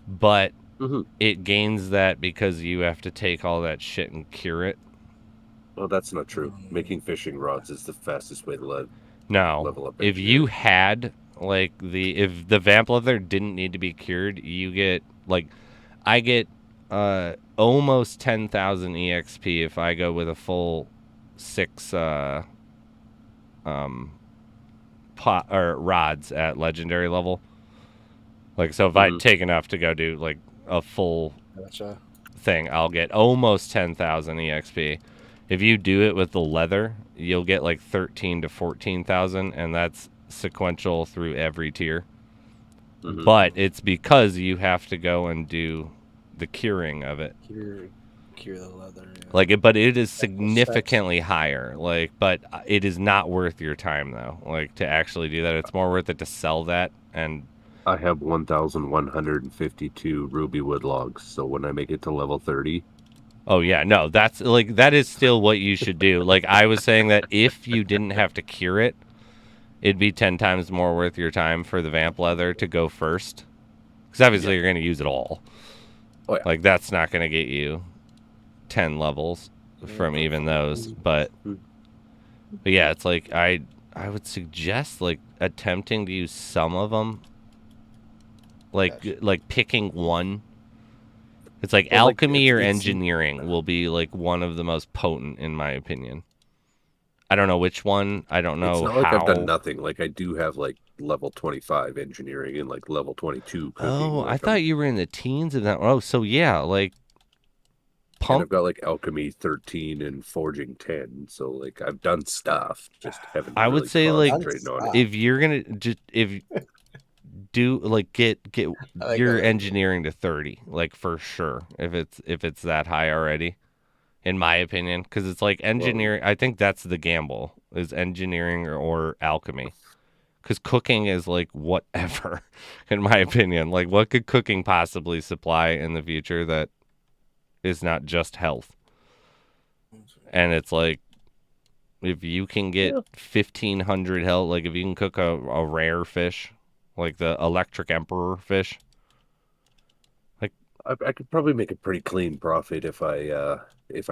But it gains that because you have to take all that shit and cure it. Well, that's not true. Making fishing rods is the fastest way to level up. If you had like if the vamp leather didn't need to be cured, you get like I get almost 10,000 EXP if I go with a full 6 rods at legendary level. Like, so if I take enough to go do like a full thing, I'll get almost 10,000 EXP. If you do it with the leather, you'll get like 13 to 14,000, and that's sequential through every tier. But it's because you have to go and do the curing of it. Cure the leather. Yeah. Like, but it is significantly higher. Like, but it is not worth your time though. Like, to actually do that, it's more worth it to sell that. And I have 1,152 ruby wood logs, so when I make it to level 30. Oh yeah, no, that's like that is still what you should do. Like, I was saying that if you didn't have to cure it, it'd be 10 times more worth your time for the vamp leather to go first, because obviously you're going to use it all. Oh, yeah. Like, that's not going to get you 10 levels from even those. But yeah, it's like I would suggest like attempting to use some of them. Like picking one. It's like alchemy or engineering will be like one of the most potent in my opinion. I don't know which one. I don't know it's not how. Like I've done nothing. Like, I do have like level 25 engineering and like level 22 cooking. Oh, like I thought you were in the teens of that. Oh, so yeah, like And I've got like alchemy 13 and forging 10. So like I've done stuff, just haven't I would really say, like, concentrated on it. if you're gonna just do like get I like your that. engineering to 30, like, for sure, if it's that high already, in my opinion, because it's like engineering. I think that's the gamble, is engineering or alchemy, because cooking is like whatever, in my opinion. Like, what could cooking possibly supply in the future that is not just health? And it's like, if you can get 1,500 health, like if you can cook a rare fish, like the electric emperor fish. I could probably make a pretty clean profit if I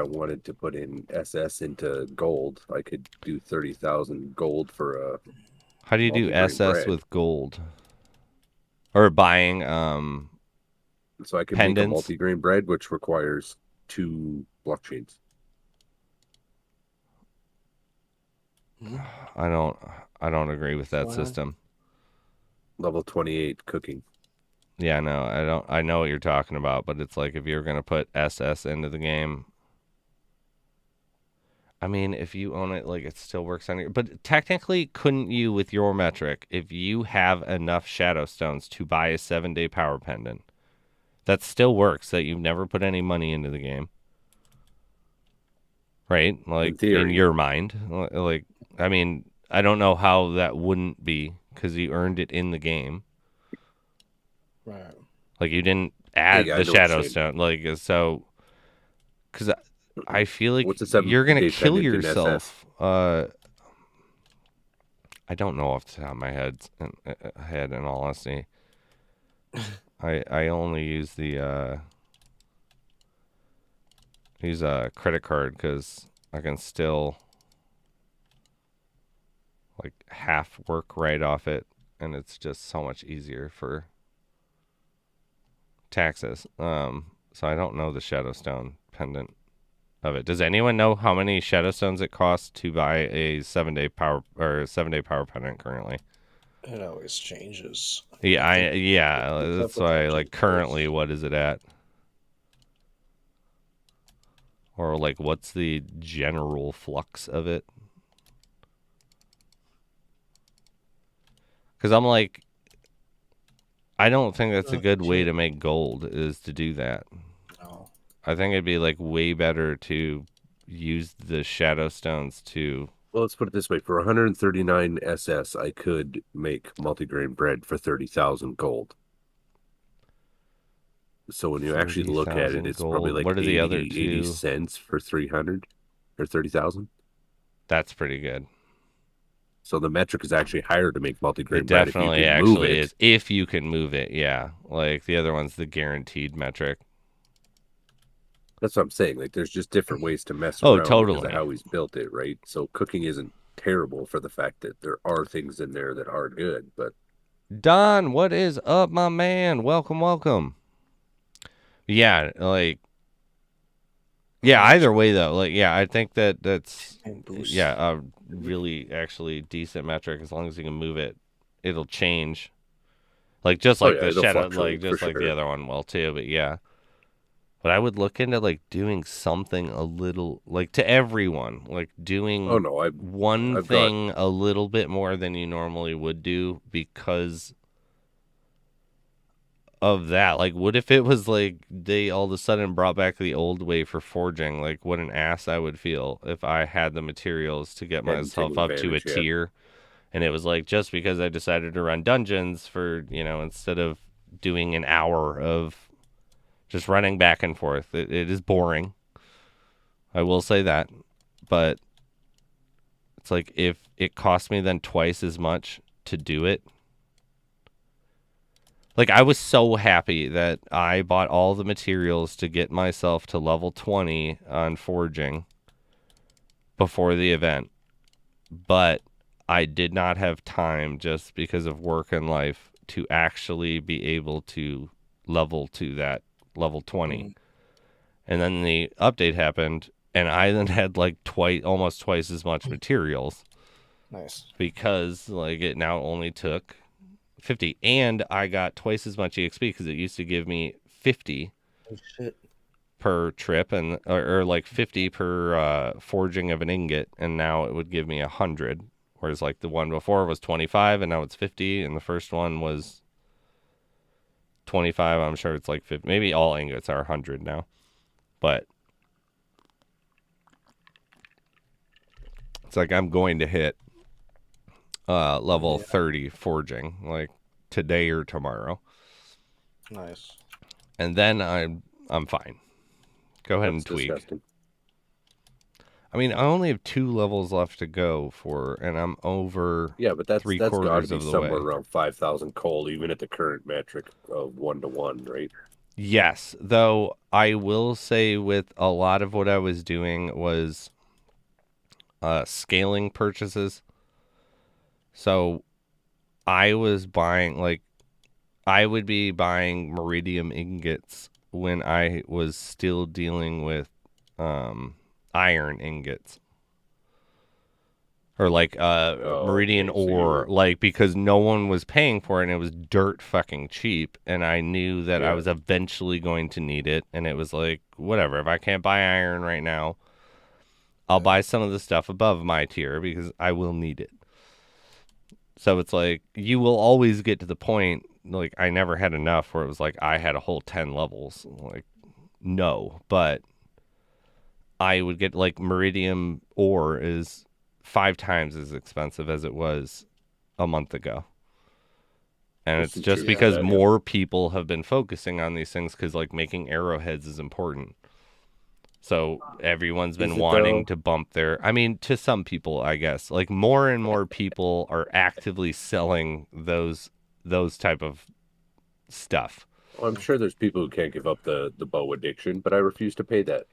wanted to put in SS into gold. I could do 30,000 gold for a. How do you do multi-grain SS bread. with gold? Or buying So I could make a pendants? multi-grain bread, which requires 2 blockchains. I don't agree with that Why? system. Level 28 cooking. Yeah, no, I know what you're talking about, but it's like, if you're gonna put SS into the game, I mean, if you own it, like, it still works on your. But technically, couldn't you, with your metric, if you have enough shadow stones to buy a 7-day power pendant, that still works, that you've never put any money into the game, right? Like, in theory. your mind, like, I mean, I don't know how that wouldn't be, because you earned it in the game. Right. Like, you didn't add Yeah, I the know what you're shadow saying. stone, like, because I feel like What's a you're gonna 7-day kill pendant in yourself. I don't know off the top of my head. In all honesty, I only use the use a credit card, because I can still, like, half work right off it, and it's just so much easier for taxes. So I don't know the Shadowstone pendant of it. Does anyone know how many Shadowstones it costs to buy a 7-day power pendant currently? It always changes. Yeah, It's that's up with why, that like, too. currently, what is it at? Or, like, what's the general flux of it? Because I'm like, I don't think that's a good way to make gold, is to do that. No. I think it'd be, like, way better to use the shadow stones to. Well, let's put it this way: for 139 SS, I could make multigrain bread for 30,000 gold. So when you actually look at it, 30,000 it's gold. probably like What are 80, the other 80 two? cents for 300 or 30,000. That's pretty good. So the metric is actually higher to make multigrain It bread if you definitely can move actually it. is, if you can move it. Yeah, like, the other one's the guaranteed metric. That's what I'm saying. Like, there's just different ways to mess Oh, around because totally. of how he's built it, right? So cooking isn't terrible for the fact that there are things in there that are good, but Don, what is up, my man? Welcome. Yeah, like, yeah, either way, though, like, yeah, I think that's, And boost. yeah, a really actually decent metric. As long as you can move it, it'll change. Like, just like the it'll shadow, fluctuate like, just for like the sure. other one will too, but yeah. But I would look into, like, doing something a little, like, to everyone, like, doing Oh no, one I've thing a little bit more than you normally would do, because of that. Like, what if it was like they all of a sudden brought back the old way for forging? Like, what an ass I would feel if I had the materials to get Hadn't myself taken up to a advantage yet. tier, and it was like, just because I decided to run dungeons for, instead of doing an hour of just running back and forth, it is boring. I will say that, but it's like, if it cost me then twice as much to do it. Like, I was so happy that I bought all the materials to get myself to level 20 on forging before the event, but I did not have time, just because of work and life, to actually be able to level to that level 20. And then the update happened, and I then had like almost twice as much materials. Nice. Because, like, it now only took 50, and I got twice as much EXP, because it used to give me 50. Oh, shit. per trip, and or like 50 per forging of an ingot, and now it would give me 100. Whereas like the one before was 25, and now it's 50, and the first one was 25. I'm sure it's like 50. Maybe all ingots are 100 now, but it's like I'm going to hit level 30 forging like today or tomorrow. Nice. And then I'm fine. Go ahead and tweak. Disgusting. I mean, I only have 2 levels left to go and I'm over. Yeah, but that's got to three-quarters be of the somewhere way. around 5,000 coal, even at the current metric of 1-to-1, right? Yes, though I will say with a lot of what I was doing was scaling purchases. So I was buying, like, I would be buying meridium ingots when I was still dealing with iron ingots. Or like meridian okay, so ore, like, because no one was paying for it and it was dirt fucking cheap, and I knew that I was eventually going to need it, and it was like, whatever, if I can't buy iron right now, I'll buy some of the stuff above my tier because I will need it. So it's like, you will always get to the point, like, I never had enough where it was like I had a whole 10 levels. Like, no, but I would get, like, meridium ore is 5 times as expensive as it was a month ago. And it's just because more people have been focusing on these things because, like, making arrowheads is important. So everyone's been wanting to bump their... I mean, to some people, I guess. Like, more and more people are actively selling those type of stuff. Well, I'm sure there's people who can't give up the bow addiction, but I refuse to pay that.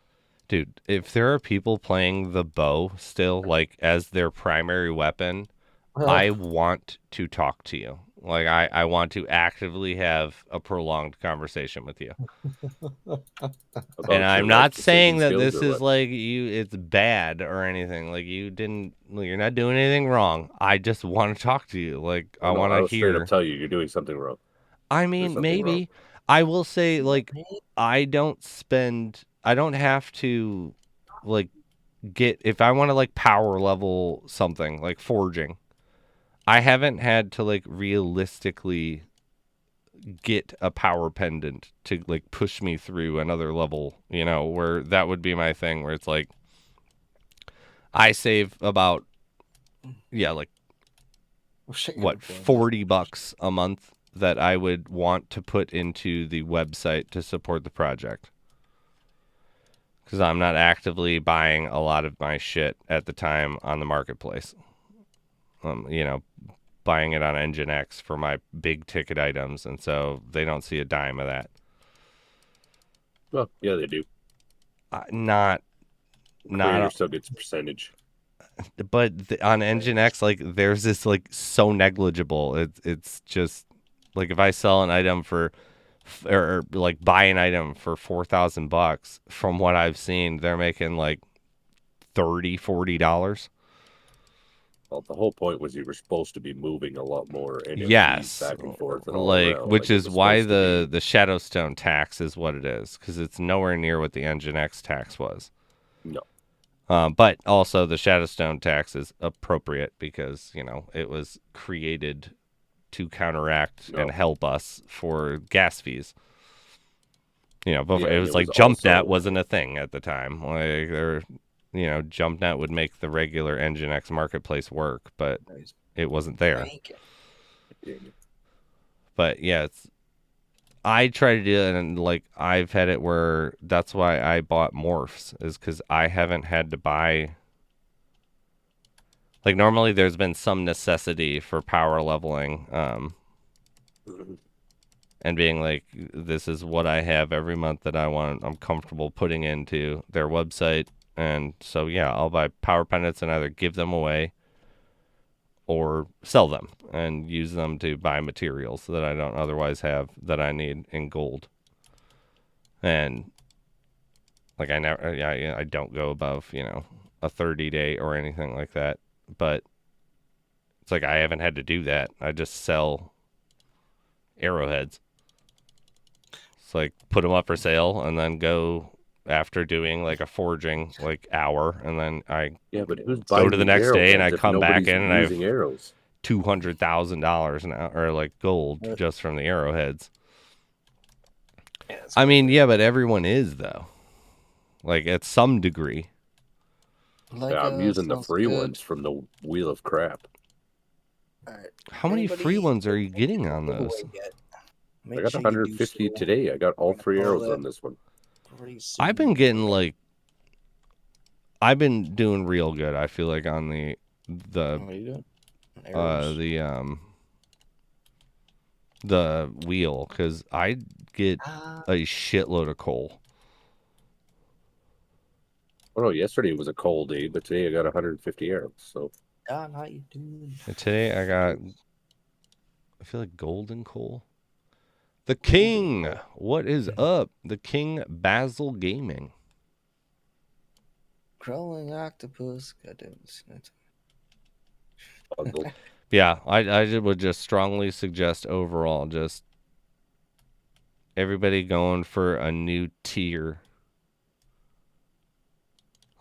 Dude, if there are people playing the bow still, like, as their primary weapon, I want to talk to you. Like, I want to actively have a prolonged conversation with you. And I'm not saying that this is like it's bad or anything. Like, you're not doing anything wrong. I just want to talk to you. Like, I want to hear. Straight up tell you you're doing something wrong. I mean, maybe. I will say, like, I don't have to, like, if I want to, like, power level something, like forging, I haven't had to, like, realistically get a power pendant to, like, push me through another level, you know, where that would be my thing, where it's like, I save about, like, what, $40 a month that I would want to put into the website to support the project. Because I'm not actively buying a lot of my shit at the time on the marketplace. You know, buying it on Engine X for my big ticket items, and so they don't see a dime of that. Well, yeah, they do. Not Creator still gets a percentage. But on Engine X, like, there's this, like, so negligible. It's just like, if I sell an item or like buy an item for $4,000, from what I've seen, they're making like $30-$40. Well, the whole point was you were supposed to be moving a lot more NFTs back and forth, and like, around, which is why the Shadowstone tax is what it is, because it's nowhere near what the Engine X tax was. No. But also the Shadowstone tax is appropriate because, you know, it was created to counteract and help us for gas fees. You know, before, it was like JumpNet wasn't a thing at the time. Like, you know, JumpNet would make the regular Engine X marketplace work, but it wasn't there. But yeah, I try to do it, and like, I've had it where that's why I bought morphs, is because I haven't had to buy. Like, normally there's been some necessity for power leveling, and being like, this is what I have every month that I'm comfortable putting into their website. And so, yeah, I'll buy power pendants and either give them away or sell them and use them to buy materials that I don't otherwise have that I need in gold. And like, I don't go above, you know, a 30-day or anything like that. But it's like, I haven't had to do that. I just sell arrowheads. It's like, put them up for sale and then go after doing like a foraging like hour, and then I Yeah, but who's go buying to the these next day and I arrowheads if come back nobody's in and I have using arrows? $200,000 now, or like gold just from the arrowheads. Yeah, it's I mean, crazy. yeah, but everyone is though, like at some degree. Like, Yeah, I'm using the sounds free good. ones from the Wheel of Crap. All right. How many free Anybody ones are you getting on giveaway those? yet? I Make got sure you do 150 so. today. I got all We're gonna 3 call arrows that on this one. pretty soon. I've been getting like, I've been doing real good. I feel like on the What are you doing? Arrows? the wheel, because I get Ah, a shitload of coal. Oh no, yesterday was a cold day, but today I got 150 arrows. So Don, how you doing? And today I got, I feel like golden coal. The Golden King, coal. what is up? The King Basil Gaming. Crawling octopus. Goddamn. puzzle. Yeah, I would just strongly suggest overall just everybody going for a new tier.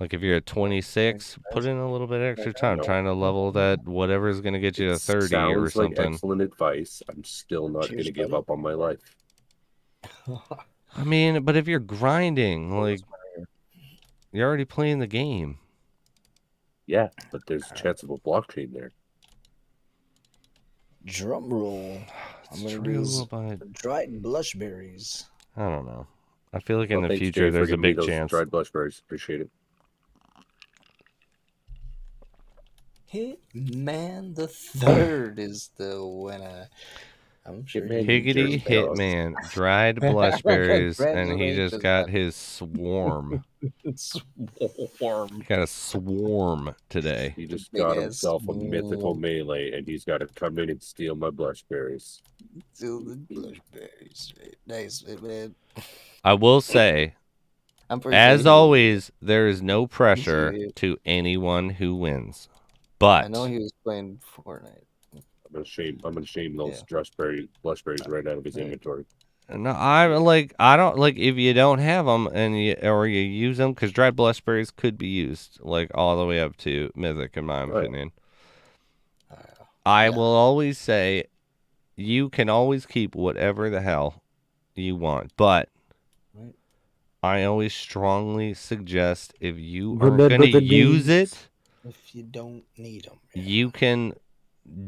Like if you're at 26, put in a little bit extra time trying to level that whatever is going to get you to 30 or Sounds like something. excellent advice. I'm still not going Cheers, to give buddy. up on my life. I mean, but if you're grinding, like you're already playing the game. Yeah, but there's a chance of a blockchain there. Drum roll. I'm It's gonna do true, this but dried blushberries. I don't know. I feel like in Well, the thanks, future Jay, for there's a giving me big those chance. dried blushberries. Appreciate it. Hitman the Third is the winner. I'm sure Hitman, he you Higgity jerk off. Hitman, dried blushberries, and he just Congratulations, got bud. his swarm. Swarm. Got a swarm today. He just Big got ass himself a mythical swarm. melee, and he's got to come in and steal my blushberries. Still the blushberries. Nice, man. I will say, I'm pretty as sure he- always, there is no pressure it. to anyone who wins. I know But he was playing Fortnite. I'm gonna shame those Yeah. blushberries right out of his Right. inventory. no, I don't like if you don't have them and or you use them, because dried blushberries could be used like all the way up to mythic in my Right. opinion. I will always say you can always keep whatever the hell you want, but Right. I always strongly suggest if you Remember aren't going to the use names. it, If you don't need them, you can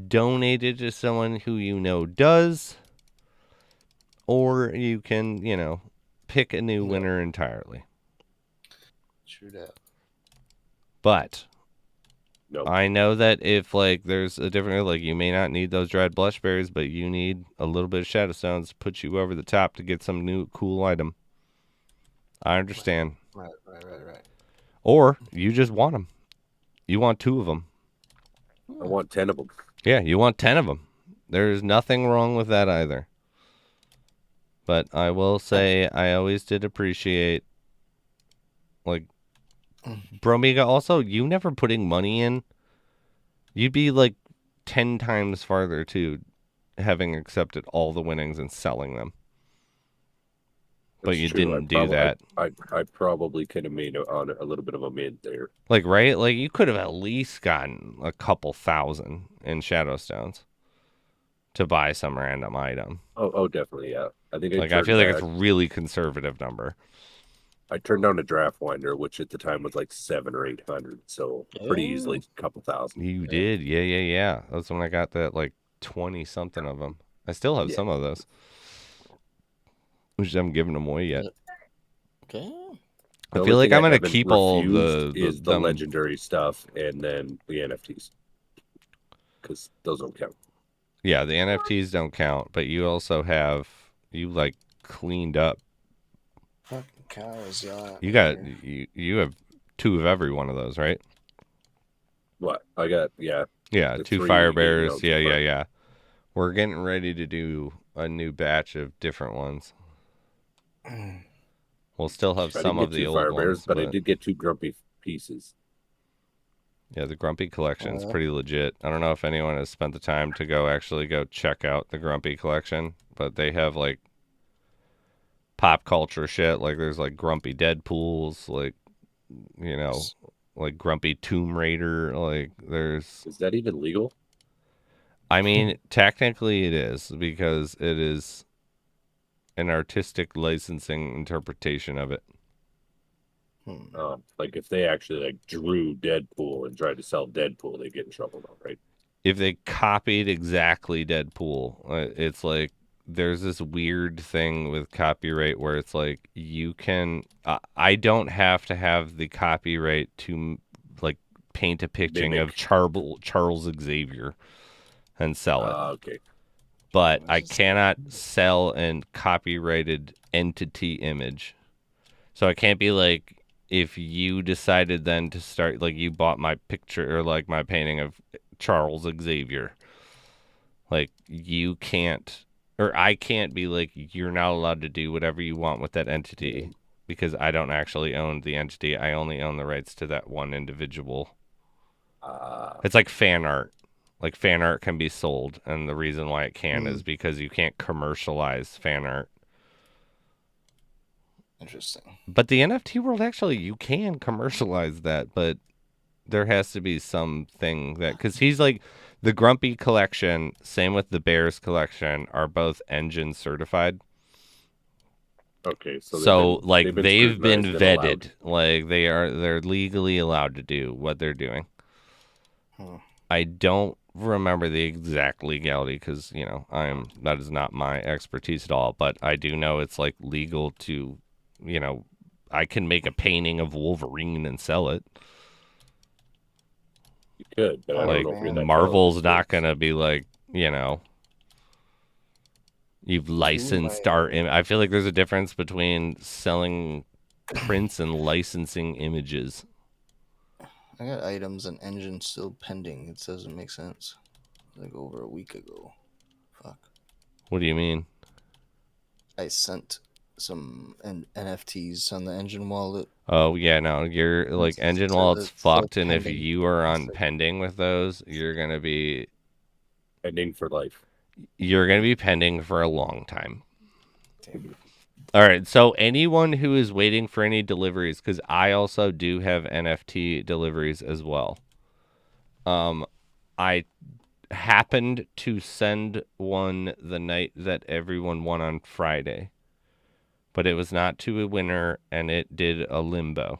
donate it to someone who you know does, or you can, pick a new winner entirely. True that. But No, I know that if like there's a different, like you may not need those dried blushberries, but you need a little bit of shadow stones to put you over the top to get some new cool item. I understand. Right. Or you just want them. You want 2 of them. I want 10 of them. Yeah, you want 10 of them. There's nothing wrong with that either. But I will say I always did appreciate, like, Bromiga, also, you never putting money in. You'd be like 10 times farther to having accepted all the winnings and selling them. But That's you true. didn't do that. I probably could have made a little bit of a mid there. Like, right? Like, you could have at least gotten a couple thousand in shadow stones to buy some random item. Oh, definitely, yeah. I think I feel like it's a really conservative number. I turned down a draft winder, which at the time was like 700 or 800, so pretty easily a couple thousand. You did, yeah. That's when I got that like 20 something of them. I still have some of those. We just haven't given them away yet. Okay. I feel like I'm gonna keep all the them. legendary stuff and then the NFTs, because those don't count. Yeah, the NFTs don't count, but you also have like cleaned up. Fucking cows, yeah. You have 2 of every one of those, right? What I got? Yeah, Yeah, the 2 three fire game bears. rounds, Yeah. but- We're getting ready to do a new batch of different ones. We'll still have I some didn't of get the 2 old fire bears, ones, but I did get 2 grumpy pieces. Yeah, the Grumpy collection's pretty legit. I don't know if anyone has spent the time to go check out the Grumpy collection, but they have like pop culture shit. Like there's like grumpy Deadpools, like like grumpy Tomb Raider. Like there's. Is that even legal? I mean, technically it is because it is an artistic licensing interpretation of it. Like if they actually like drew Deadpool and tried to sell Deadpool, they get in trouble though, right? If they copied exactly Deadpool, it's like there's this weird thing with copyright where it's like you can. I don't have to have the copyright to like paint a picture of Charles Xavier and sell it. Okay. But I cannot sell a copyrighted entity image. So it can't be like if you decided then to start, like you bought my picture or like my painting of Charles Xavier. Like you can't, or I can't be like, you're not allowed to do whatever you want with that entity because I don't actually own the entity. I only own the rights to that one individual. It's like fan art. Like fan art can be sold, and the reason why it can is because you can't commercialize fan art. Interesting. But the NFT world, actually, you can commercialize that, but there has to be something that, because he's like, the Grumpy collection, same with the Bears collection, are both engine certified. Okay, so they've been vetted. Allowed. Like they're legally allowed to do what they're doing. I don't remember the exact legality because that is not my expertise at all. But I do know it's like legal to, I can make a painting of Wolverine and sell it. You could, but I like don't know if you're that Marvel's not gonna be like, you've licensed our. I feel like there's a difference between selling prints and licensing images. I got items and engine still pending. It doesn't make sense. Like over a week ago. Fuck. What do you mean? I sent some NFTs on the engine wallet. Oh yeah, no, you're like engine wallet's fucked, and if you are on pending with those, you're gonna be pending for life. You're gonna be pending for a long time. Damn. All right, so anyone who is waiting for any deliveries, because I also do have NFT deliveries as well. I happened to send one the night that everyone won on Friday, but it was not to a winner, and it did a limbo.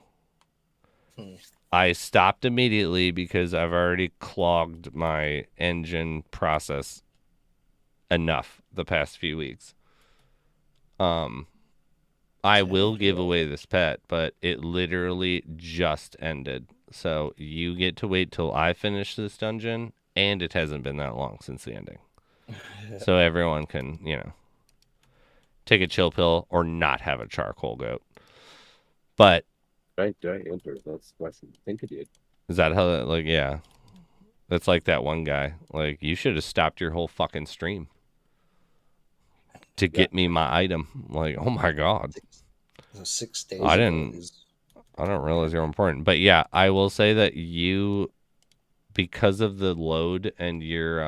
I stopped immediately because I've already clogged my engine process enough the past few weeks. I will give away this pet, but it literally just ended. So you get to wait till I finish this dungeon, and it hasn't been that long since the ending. So everyone can, take a chill pill or not have a charcoal goat. But did I enter? That's the question. I think it did. Is that how that, like, yeah. That's like that one guy. Like, you should have stopped your whole fucking stream to get me my item. Like, oh my god. 6 days. I don't realize you're important. But yeah, I will say that you, because of the load and your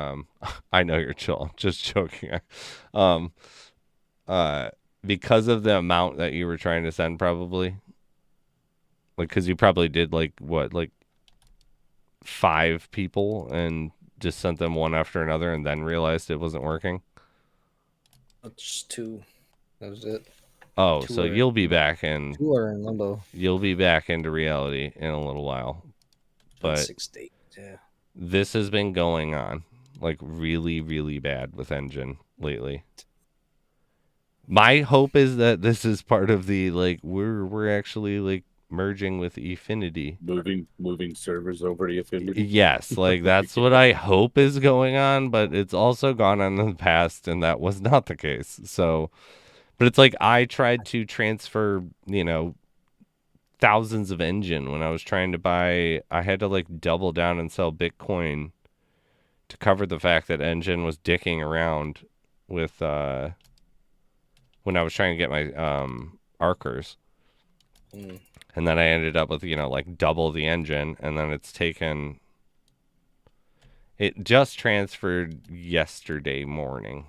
I know you're chill. I'm just joking. Because of the amount that you were trying to send, probably. Like, because you probably did like 5 people and just sent them one after another and then realized it wasn't working. Just 2. That was it. Oh, so you'll be back in. 2 are in limbo. You'll be back into reality in a little while. But 6 days, yeah. This has been going on like really, really bad with engine lately. My hope is that this is part of the like we're actually like merging with Efinity. Moving servers over to Efinity. Yes, like that's what I hope is going on, but it's also gone on in the past and that was not the case. So, but it's like I tried to transfer, thousands of engine when I was trying to buy. I had to like double down and sell Bitcoin to cover the fact that engine was dicking around with when I was trying to get my Arkers. And then I ended up with, like double the engine, and then it just transferred yesterday morning.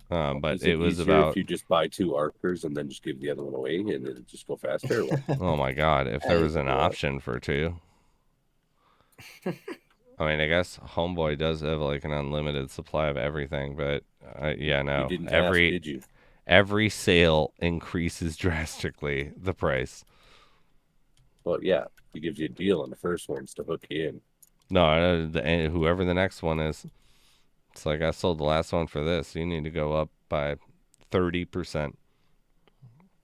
But Is it was easier about. if you just buy 2 archers and then just give the other one away and it'll just go faster. Or what? Oh my god! If there was an Yeah. option for 2. I mean, I guess Homeboy does have like an unlimited supply of everything, but yeah, no. You didn't ask, did you? Every sale increases drastically the price. Well, yeah, he gives you a deal on the first ones to hook you in. No, whoever the next one is, it's like I sold the last one for this. You need to go up by 30%,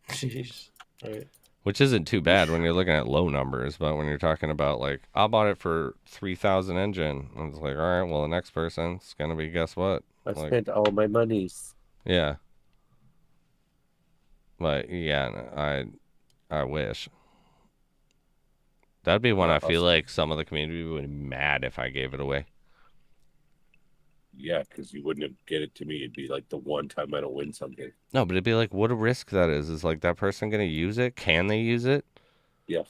Jeez. Right. which isn't too bad when you're looking at low numbers. But when you're talking about like, I bought it for 3,000 engine, I was like, all right, well, the next person's gonna be, guess what? I Like, spent all my monies. yeah. But yeah, I wish. That'd be when I feel like some of the community would be mad if I gave it away. Yeah, because you wouldn't get it to me. It'd be like the one time I don't win something. No, but it'd be like, what a risk that is. Is like that person gonna use it? Can they use it? Yeah.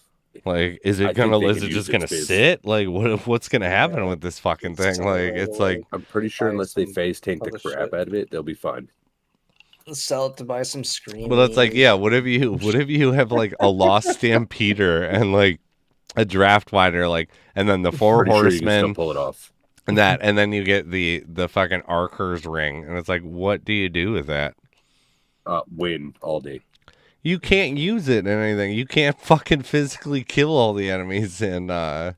Like, is I it think gonna? they Is can it use just gonna TheSpiz. sit? Like, what's gonna happen with this fucking thing? Sell Like, it right it's away. like, I'm pretty sure Buy unless they some phase tank the other crap shit. out of it, they'll be fine. Sell it to buy some screen. well, that's like, yeah. What if you have like a lost stampeder and like a draft wider, like, and then the 4 Pretty sure you can horsemen still pull it off. and that, and then you get the fucking Archer's ring, and it's like, what do you do with that? Win all day. You can't use it in anything. You can't fucking physically kill all the enemies, and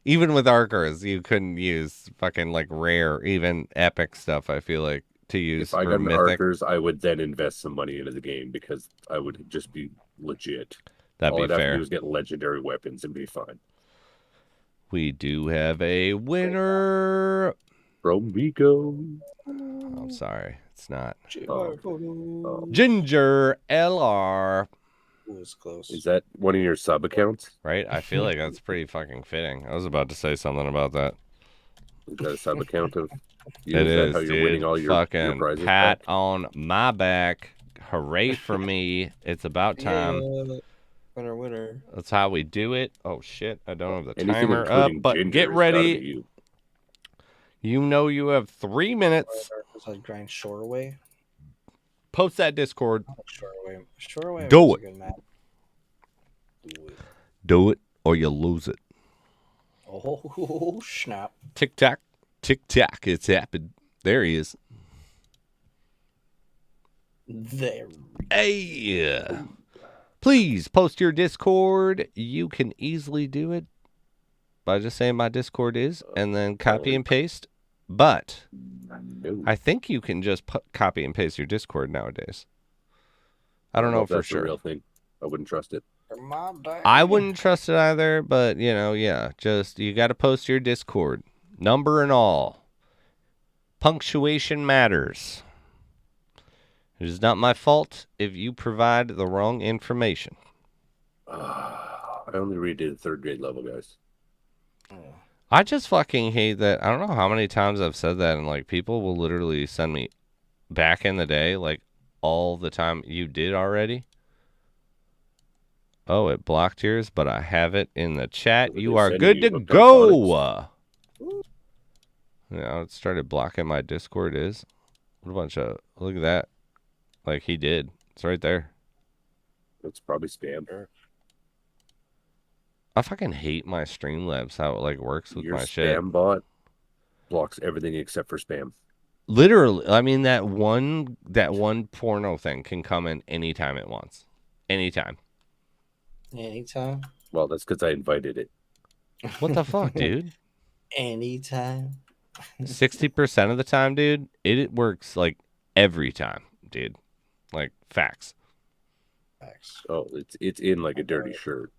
even with Archers, you couldn't use fucking like rare, even epic stuff. I feel like to use If I for got an mythic. archers, I would then invest some money into the game because I would just be legit. That'd All be I'd have to fair. do is get legendary weapons and be fine. We do have a winner. From Vigo. I'm sorry, it's not JMeyerPhotos. Ginger LR. Ooh, it's close. Is that one of your sub accounts? Right? I feel like that's pretty fucking fitting. I was about to say something about that. Is that a sub account of you? It that is, how you're dude. winning all your Fucking prizes pat back? on my back. Hooray for me. It's about time. Yeah. Winner. That's how we do it. Oh shit, I don't have the Anything timer up, including but ginger get has gotta be ready. you. You know you have 3 minutes. It's like grind shore away. Post that Discord. Shore away. Shore away. Do was it. a good map. Do it. Do it or you lose it. Oh snap! Tick tock, it's happened. There he is. There. Hey, please post your Discord. You can easily do it by just saying my Discord is, and then copy and paste. But No. I think you can just copy and paste your Discord nowadays. I don't know if for that's the sure. real thing. I wouldn't trust it. I wouldn't trust it either, but yeah, just you got to post your Discord number and all. Punctuation matters. It is not my fault if you provide the wrong information. I only redid 3rd grade level, guys. I just fucking hate that. I don't know how many times I've said that, and like people will literally send me back in the day, like all the time. You did already? Oh, it blocked yours, but I have it in the chat. You are good to go. Yeah, it started blocking my Discord. What a bunch of, look at that. Like he did. It's right there. It's probably spam. I fucking hate my Streamlabs, how it like works with Your my shit. spam bot blocks everything except for spam. Literally, I mean that one porno thing can come in anytime it wants. Anytime. Anytime. Well, that's because I invited it. What the fuck, dude? Anytime. 60% of the time, dude, it works like every time, dude. Like facts. Oh, it's in like a dirty shirt.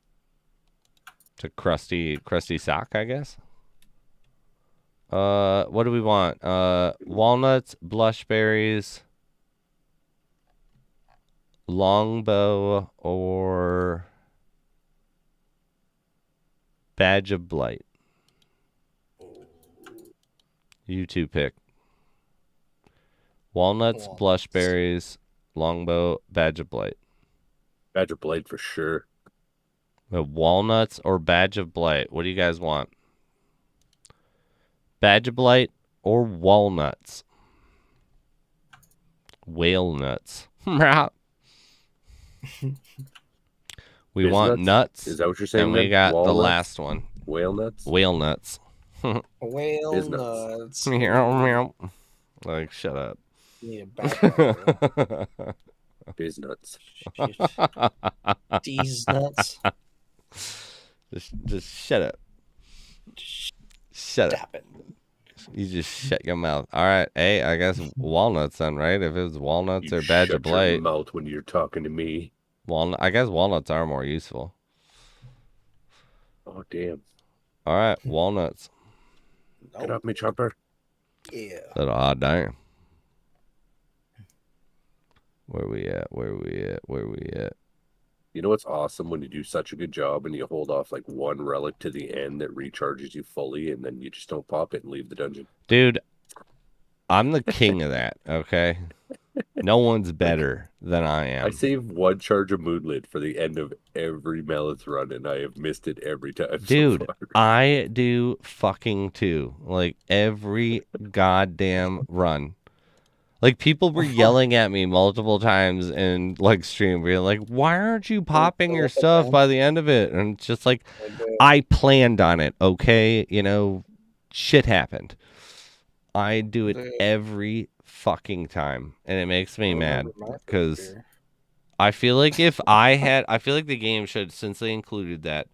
It's a crusty sock, I guess. What do we want? Walnuts, blushberries, longbow, or badge of blight. You two pick. Walnuts, blushberries, longbow, badge of blight. Badge of blight for sure. Walnuts or badge of blight? What do you guys want? Badge of blight or walnuts? Whale nuts. We Biz want nuts. Is that what you're saying? And we then? got the Walnuts? last one. Whale nuts? Whale nuts. Whale Biz nuts. nuts. Meow, meow. Like, shut up. Need a background. Biz nuts. These nuts. Just shut up. Shut up. Stop it. You just shut your mouth. All right. Hey, I guess walnuts then, right? If it was walnuts You or badge of shut your blight. mouth when you're talking to me. I guess walnuts are more useful. Oh, damn. All right. Walnuts. Get off me, chopper. Yeah. Little hot damn. Where we at? You know what's awesome when you do such a good job and you hold off like one relic to the end that recharges you fully and then you just don't pop it and leave the dungeon? Dude, I'm the king of that, okay? No one's better than I am. I save one charge of Moonlit for the end of every Melith run and I have missed it every time. Dude, so far. I do fucking too. Like every goddamn run. Like people were yelling at me multiple times in like stream, being like, "Why aren't you popping your stuff by the end of it?" And it's just like, I planned on it, okay? You know, shit happened. I do it every fucking time, and it makes me mad because I feel like I feel like the game should, since they included that,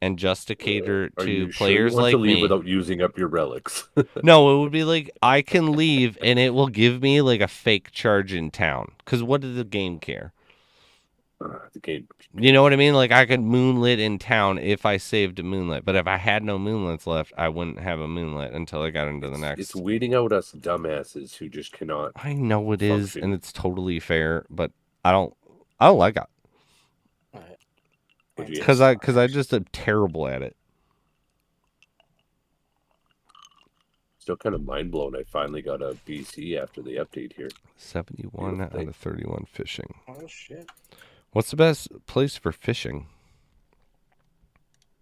and just to cater to players like to leave me. without using up your relics. No, it would be like I can leave and it will give me like a fake charge in town. Because what does the game care? The game. You know what I mean? Like I could moonlit in town if I saved a moonlit. But if I had no moonlits left, I wouldn't have a moonlit until I got into the next. It's weeding out us dumbasses who just cannot. I know it is, function. and it's totally fair, but I don't like it. Because I just am terrible at it. Still kind of mind blown. I finally got a BC after the update here. 71 out of 31 fishing. Oh shit! What's the best place for fishing?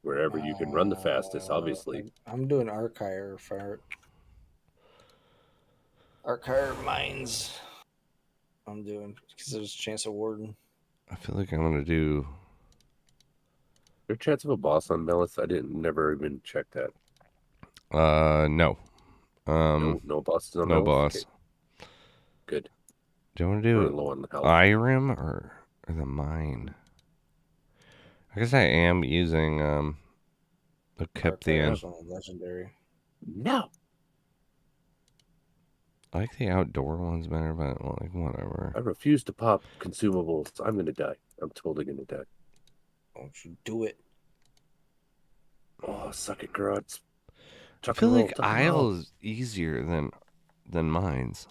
Wherever you can run the fastest, obviously. I'm doing Archive for Archive mines. I'm doing because there's a chance of warden. I feel like I'm gonna do. Is there a chance of a boss on Melith? I never even check that. No. No bosses on no Melith? boss. Okay. Good. Do you want to We're do low on health. Irem or the mine? I guess I am using the Kepthian. Legendary. No. I like the outdoor ones better, but like whatever. I refuse to pop consumables. I'm gonna die. I'm totally gonna die. Don't you do it? Oh, suck it, Grots. I feel like Isle is easier than mines.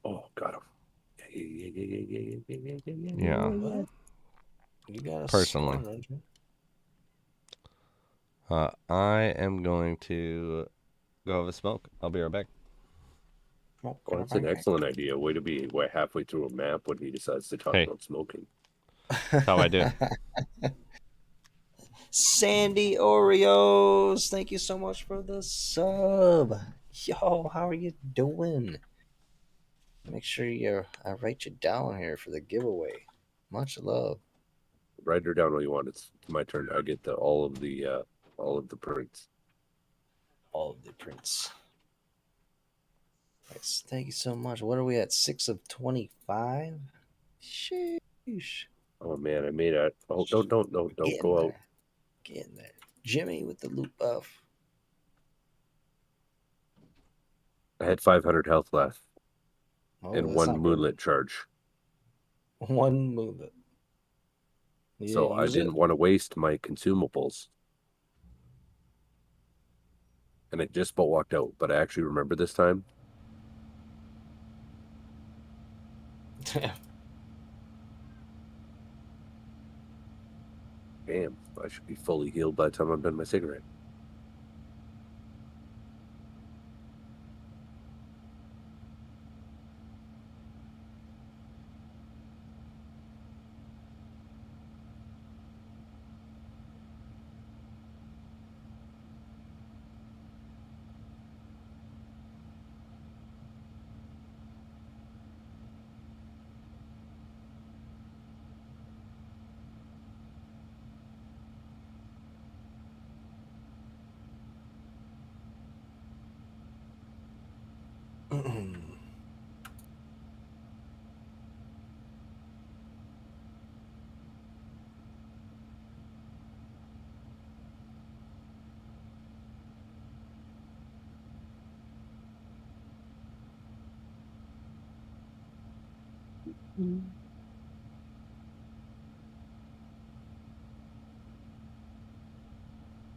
Oh, got him. Yeah. You got personally. I am going to go have a smoke. I'll be right back. Oh, that's an excellent idea. Way to be halfway through a map when he decides to talk about smoking. That's how I do. Sandy Oreos, thank you so much for the sub. Yo, how are you doing? Make sure I write you down here for the giveaway. Much love. Write her down all you want. It's my turn. I get all of the prints. All of the prints. Nice. Thank you so much. What are we at? 6 of 25? Sheesh. Oh man, I made it. Oh, don't go out. Get in there. Jimmy with the loot buff. I had 500 health left. Oh, and one moonlit charge. One moonlit. So I didn't want to waste my consumables. And I just about walked out, but I actually remember this time. Damn, I should be fully healed by the time I'm done my cigarette.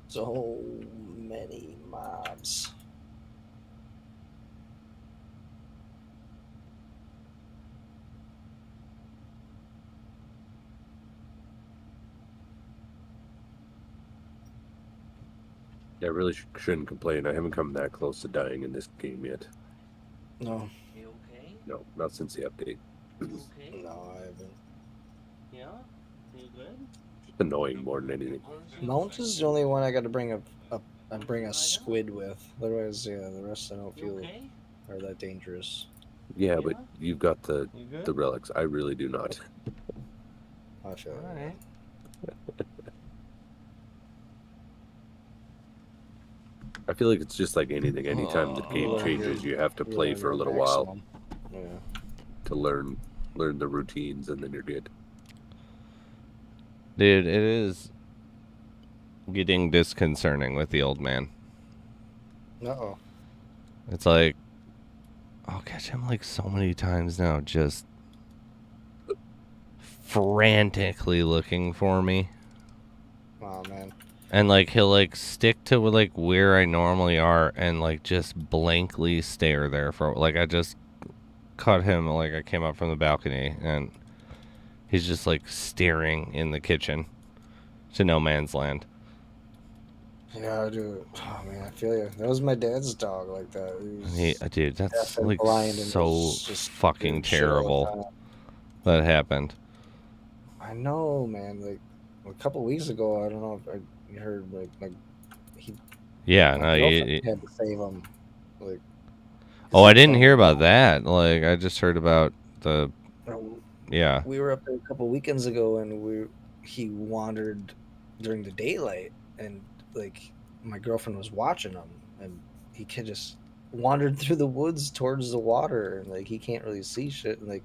So many mobs. I really shouldn't complain. I haven't come that close to dying in this game yet. No, You okay? No, not since the update. You okay? no, I haven't. Yeah? You good? It's annoying more than anything. Mount is the only one I got to bring a squid with. Otherwise, yeah, the rest I don't You feel okay? are that dangerous. Yeah, but you've got the You good? the relics. I really do not. I feel All like right. I feel like it's just like anything. Anytime the game Oh. changes, you have to you play learn for a your little while maximum. Yeah. to learn the routines, and then you're good. Dude, it is getting disconcerting with the old man. Uh-oh. It's like, I'll catch him like so many times now, just frantically looking for me. Oh, man. And like he'll like stick to like where I normally are and like just blankly stare there for like I just caught him like I came up from the balcony and he's just like staring in the kitchen to no man's land. Yeah, dude. Oh, man, I feel you. That was my dad's dog like that. Dude, that's deaf and like blind and so was just fucking doing shit all the terrible time. that happened. I know, man. Like a couple weeks ago, I don't know if you heard like Yeah, my no, girlfriend had to save him. Like, oh, I didn't hear about that. Like, I just heard about the, yeah. We were up there a couple weekends ago, and he wandered during the daylight, and like my girlfriend was watching him, and he could just wandered through the woods towards the water, and like he can't really see shit, and like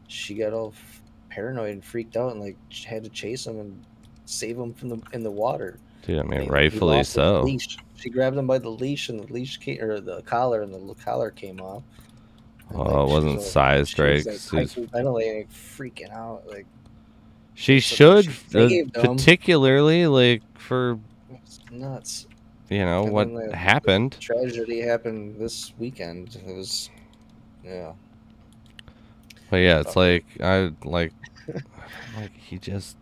she got all paranoid and freaked out, and like had to chase him and save him from in the water. Dude, I mean, He rightfully lost his so. leash. She grabbed him by the leash, and the leash came, or the collar, and the collar came off. And, Oh, it wasn't sized right. She was like hyperventilating, freaking out. Like she so should, she saved him. particularly like for It's nuts. you know And what then the happened. tragedy happened this weekend. It was, yeah. But yeah, it's like like he just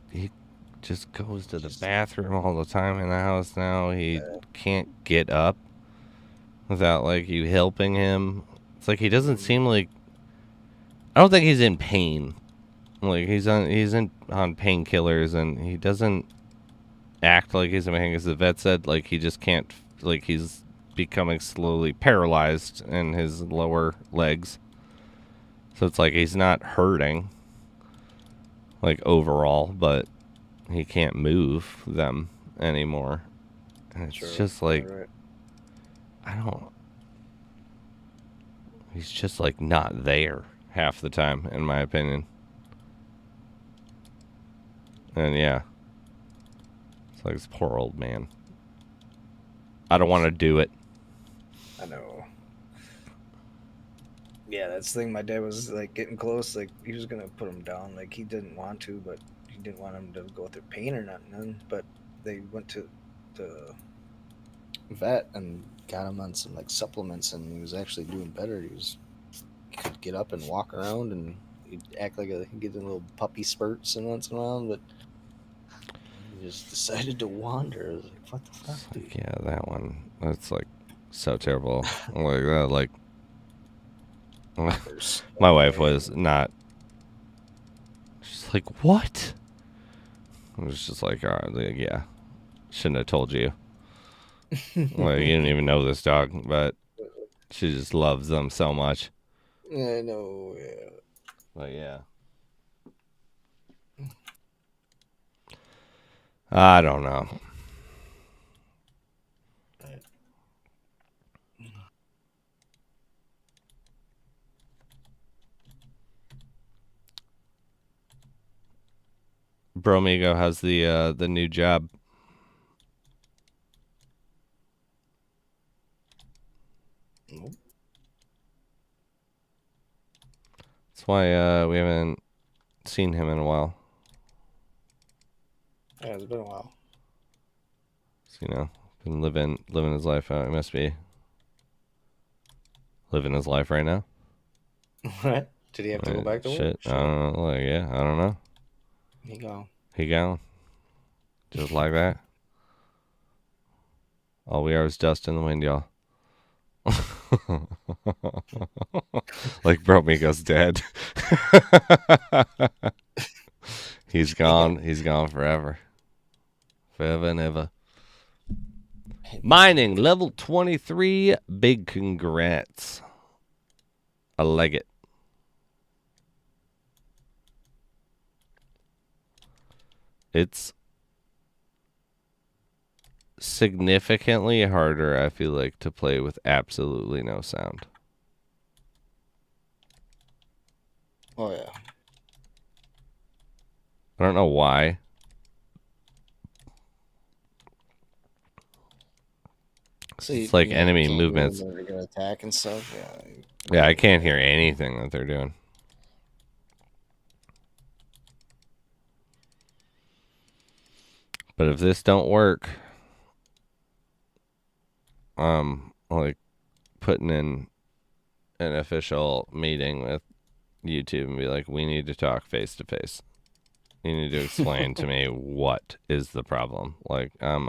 goes to the bathroom all the time in the house now. He can't get up without like you helping him. It's like he doesn't seem like, I don't think he's in pain. Like he's on painkillers and he doesn't act like he's in pain because the vet said like he just can't, like he's becoming slowly paralyzed in his lower legs. So it's like he's not hurting, like overall, but he can't move them anymore. And it's just like, he's just like not there half the time, in my opinion. And yeah, it's like this poor old man. I don't want to do it. I know. Yeah, that's the thing. My dad was like getting close. Like he was gonna put him down. Like he didn't want to, but he didn't want him to go through pain or nothing. But they went to the vet and got him on some like supplements, and he was actually doing better. He could get up and walk around, and he'd act like he'd get in little puppy spurts and once in a while, but he just decided to wander. I was like, what the fuck? Like, yeah, that one. That's like so terrible. Like that, like. My wife was not. She's like, what? I was just like, all right, like, yeah, shouldn't have told you. Well, you didn't even know this dog, but she just loves them so much. I know, yeah. But yeah. I don't know. Bromigo, how's the new job? Nope. That's why we haven't seen him in a while. Yeah, it's been a while. So, you know, been living his life out. He must be living his life right now. Right? Did he have to go back to Shit. work? I don't know. Like, yeah, I don't know. He gone. Just like that. All we are is dust in the wind, y'all. Like Bro Migo's dead. He's gone. He's gone forever. Forever and ever. Mining level 23. Big congrats. I like it. It's significantly harder, I feel like, to play with absolutely no sound. Oh, yeah. I don't know why. So It's like enemy movements. They're gonna attack and stuff. Yeah. Yeah, I can't hear anything that they're doing. But if this don't work, like putting in an official meeting with YouTube and be like, we need to talk face to face. You need to explain to me what is the problem. Like I'm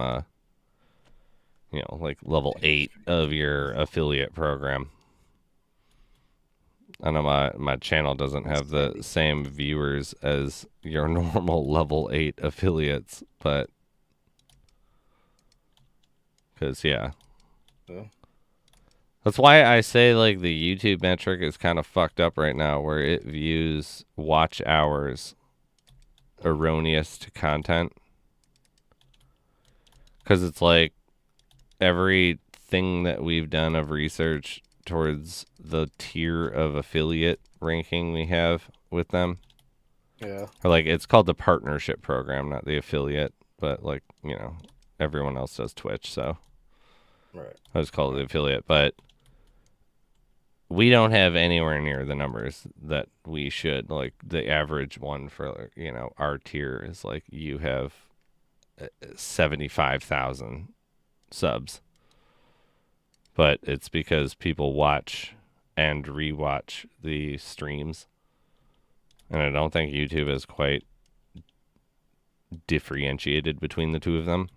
like level 8 of your affiliate program. I know my channel doesn't have the same viewers as your normal level 8 affiliates, but because yeah. That's why I say like the YouTube metric is kind of fucked up right now, where it views watch hours erroneous to content. Because it's like everything that we've done of research towards the tier of affiliate ranking we have with them. Yeah. Or like it's called the partnership program, not the affiliate, but like, you know, everyone else does Twitch, so Right. I just call it the affiliate, but we don't have anywhere near the numbers that we should. Like the average one for, you know, our tier is like you have 75,000 subs. But it's because people watch and rewatch the streams. And I don't think YouTube is quite differentiated between the two of them.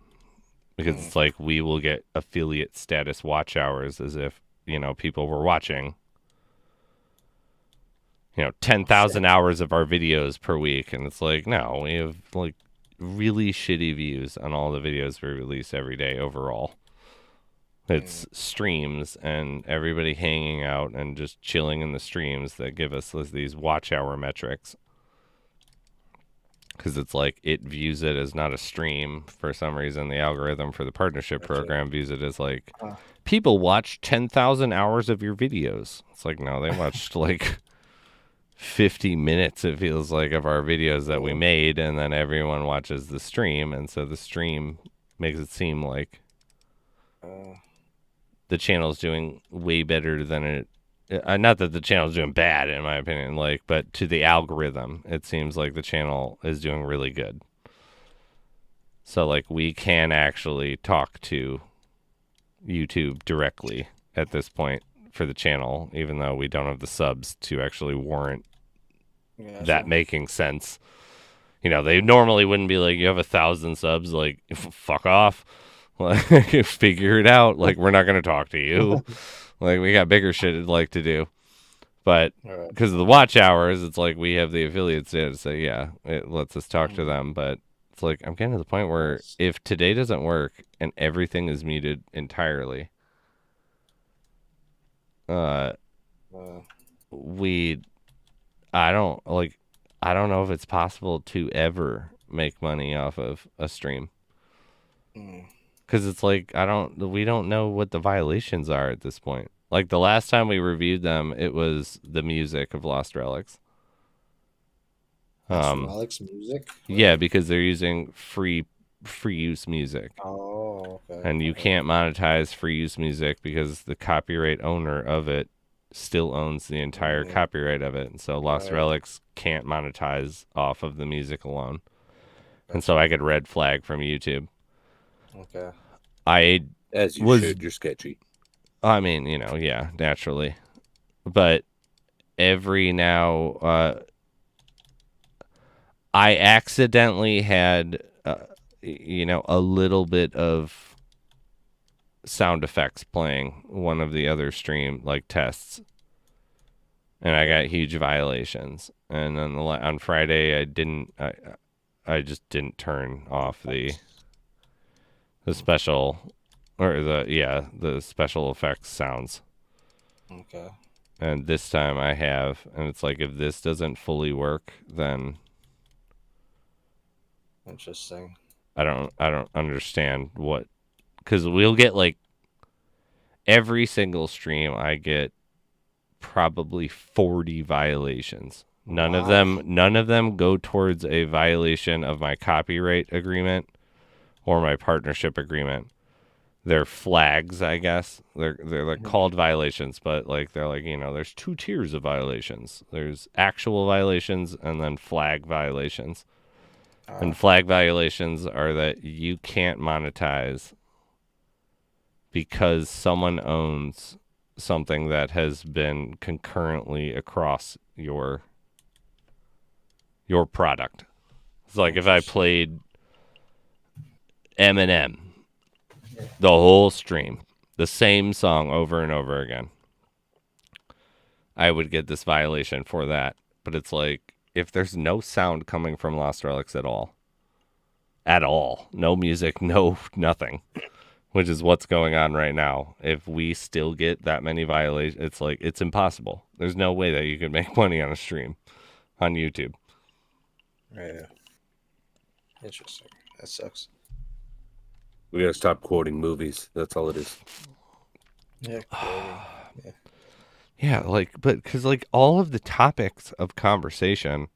Because it's like we will get affiliate status watch hours as if, you know, people were watching, you know, 10,000 hours of our videos per week. And it's like, no, we have like really shitty views on all the videos we release every day overall. It's streams and everybody hanging out and just chilling in the streams that give us these watch hour metrics. Because it's like it views it as not a stream for some reason. The algorithm for the partnership program views it as like people watch 10,000 hours of your videos. It's like, no, they watched like 50 minutes, it feels like, of our videos that we made, and then everyone watches the stream, and so the stream makes it seem like the channel's doing way better than it. Not that the channel's doing bad, in my opinion, like, but to the algorithm, it seems like the channel is doing really good. So, like, we can actually talk to YouTube directly at this point for the channel, even though we don't have the subs to actually warrant that making sense. You know, they normally wouldn't be like, you have 1,000 subs, like, fuck off. Like, figure it out. Like, we're not going to talk to you. Like, we got bigger shit I'd like to do. But because of the watch hours, it's like we have the affiliates there to say, yeah, it lets us talk to them. But it's like, I'm getting to the point where if today doesn't work and everything is muted entirely, I don't know if it's possible to ever make money off of a stream. Because it's like, we don't know what the violations are at this point. Like the last time we reviewed them, it was the music of Lost Relics. Relics music? Yeah, because they're using free use music. Oh, okay. And you can't monetize free use music because the copyright owner of it still owns the entire copyright of it. And so Lost Right. Relics can't monetize off of the music alone. And so I get red flag from YouTube. Okay. As you was- should. You're sketchy. I mean, yeah, naturally. But every now, I accidentally had, a little bit of sound effects playing one of the other stream, like, tests. And I got huge violations. And then on Friday, I just didn't turn off the special, or the special effects sounds. Okay. And this time I have, and it's like, if this doesn't fully work, then Interesting. I don't understand what, because we'll get like every single stream I get probably 40 violations. None of them go towards a violation of my copyright agreement or my partnership agreement. They're flags, I guess. They're like called violations, but like they're like, there's 2 tiers of violations. There's actual violations and then flag violations. And flag violations are that you can't monetize because someone owns something that has been concurrently across your product. It's like if I played Eminem the whole stream, the same song over and over again, I would get this violation for that. But it's like, if there's no sound coming from Lost Relics at all, no music, no nothing, which is what's going on right now. If we still get that many violations, it's like, it's impossible. There's no way that you could make money on a stream on YouTube. Yeah. Interesting. That sucks. We gotta stop quoting movies. That's all it is. Yeah. Yeah, like, but because like all of the topics of conversation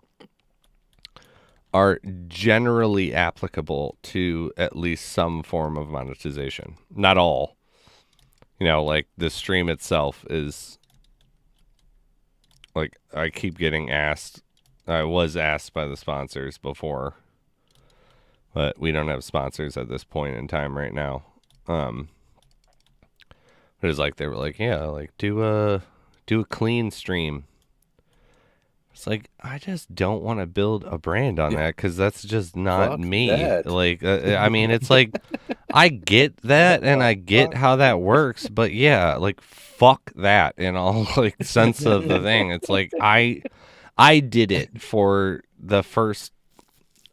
are generally applicable to at least some form of monetization. Not all. Like the stream itself is like, I keep getting asked. I was asked by the sponsors before, but we don't have sponsors at this point in time right now. But it's like, they were like, yeah, like do a clean stream. It's like, I just don't want to build a brand on that, because that's just not Fuck me. that. Like, I mean, it's like, I get that and I get how that works, but yeah, like, fuck that in all like sense of the thing. It's like, I did it for the first,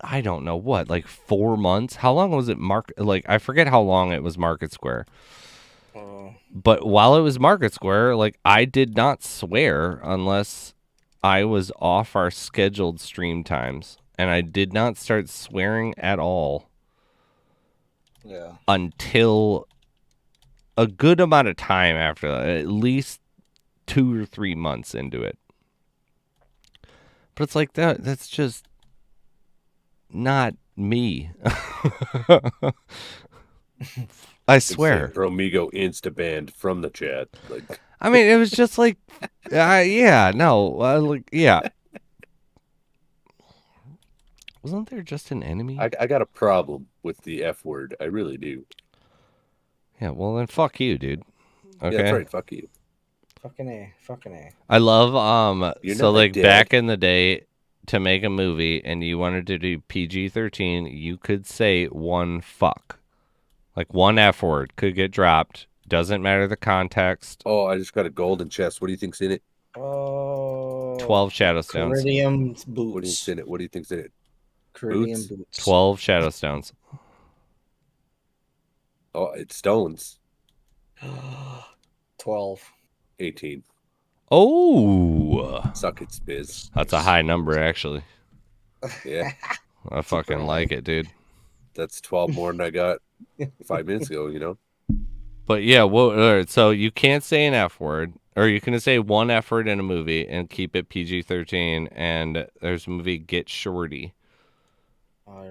I don't know what, like 4 months. How long was it? Like, I forget how long it was Market Square. But while it was Market Square, like, I did not swear unless I was off our scheduled stream times, and I did not start swearing at all until a good amount of time after that, at least 2 or 3 months into it. But it's like, that's just not me. I swear. Romigo insta-banned from the chat. Like, I mean, it was just like, yeah, no, like, yeah. Wasn't there just an enemy? I got a problem with the F word. I really do. Yeah, well then fuck you, dude. Okay. Yeah, that's right. Fuck you. Fucking A. I love You're so not like dead. back in the day, to make a movie and you wanted to do PG-13, you could say one fuck. Like one F word could get dropped. Doesn't matter the context. Oh, I just got a golden chest. What do you think's in it? Oh. 12 shadow stones. Ceridium What do you boots. think's in it? What do you think's in it? Ceridium boots. 12 shadow stones. Oh, it's stones. 12. 18. Oh, Suck it, Spiz. that's a high number, actually. Yeah, I fucking like it, dude. that's 12 more than I got 5 minutes ago, But yeah, well, all right, so you can't say an F word, or you can say one F word in a movie and keep it PG-13. And there's a movie Get Shorty,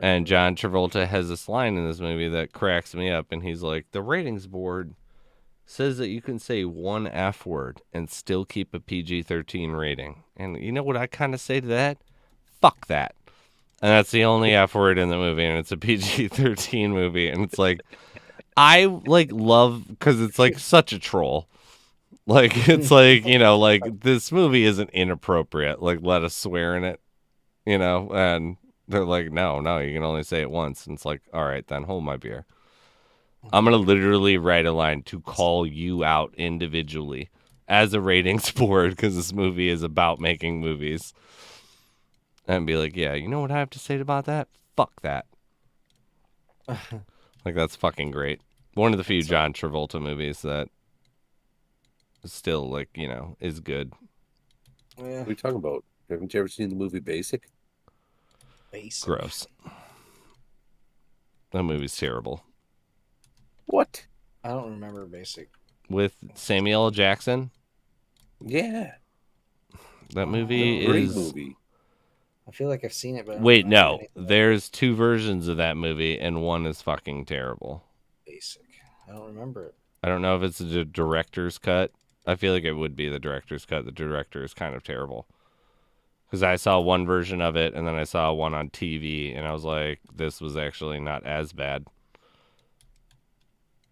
and John Travolta has this line in this movie that cracks me up, and he's like, the ratings board says that you can say one F word and still keep a PG-13 rating. And you know what I kind of say to that? Fuck that. And that's the only F word in the movie, and it's a PG-13 movie. And it's like, I like love, because it's like such a troll. Like, it's like, you know, like this movie isn't inappropriate. Like, let us swear in it, you know? And they're like, no, you can only say it once. And it's like, all right, then hold my beer. I'm going to literally write a line to call you out individually as a ratings board, because this movie is about making movies. And be like, yeah, you know what I have to say about that? Fuck that. Like, that's fucking great. One of the few John Travolta movies that still, like, you know, is good. Yeah. What are you talking about? Haven't you ever seen the movie Basic? Basic. Gross. That movie's terrible. What? I don't remember Basic. With Samuel L. Jackson, Yeah. that movie Great is... movie. I feel like I've seen it, but I don't Wait, remember no. anything about There's two versions of that movie, and one is fucking terrible. Basic. I don't remember it. I don't know if it's the director's cut. I feel like it would be the director's cut. The director is kind of terrible. Because I saw one version of it, and then I saw one on TV, and I was like, this was actually not as bad.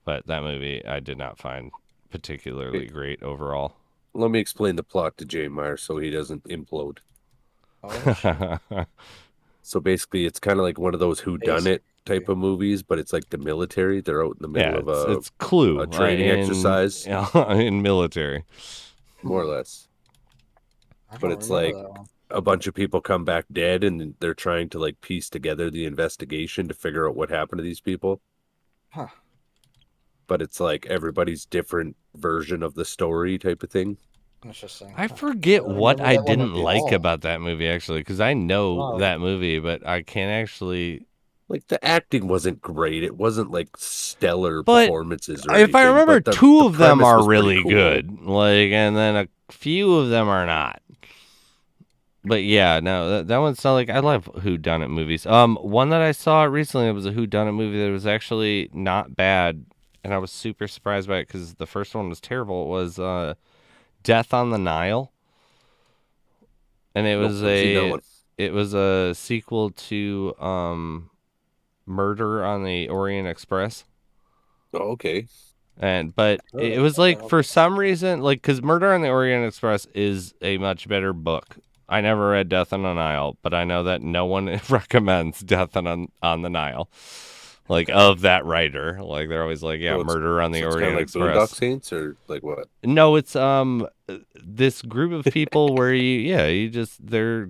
But that movie I did not find particularly great overall. Let me explain the plot to Jay Meyer so he doesn't implode. Oh, shit. So basically, it's kind of like one of those whodunit type of movies, but it's like the military. They're out in the middle of it's Clue. a training exercise. In military. More or less. I But don't it's remember like that one. a bunch of people come back dead, and they're trying to like piece together the investigation to figure out what happened to these people. Huh. But it's like everybody's different version of the story type of thing. Interesting. I forget don't what remember I that one didn't at like all. about that movie, actually, because I know Wow. that movie, but I can't actually... Like the acting wasn't great. It wasn't like stellar But performances or if I anything, remember, but two the of them premise are was pretty really cool. good. Like, and then a few of them are not. But yeah, no, that one's not like... I love whodunit movies. One that I saw recently, it was a whodunit movie that was actually not bad, and I was super surprised by it because the first one was terrible. It was Death on the Nile. And it was a sequel to Murder on the Orient Express. Oh, okay. But it was like, for some reason, like, because Murder on the Orient Express is a much better book. I never read Death on the Nile, but I know that no one recommends Death on the Nile, like, of that writer. Like, they're always like, yeah, Murder on the it's Orient kind of like Express. Boondock Saints, or like what? No, it's this group of people where they're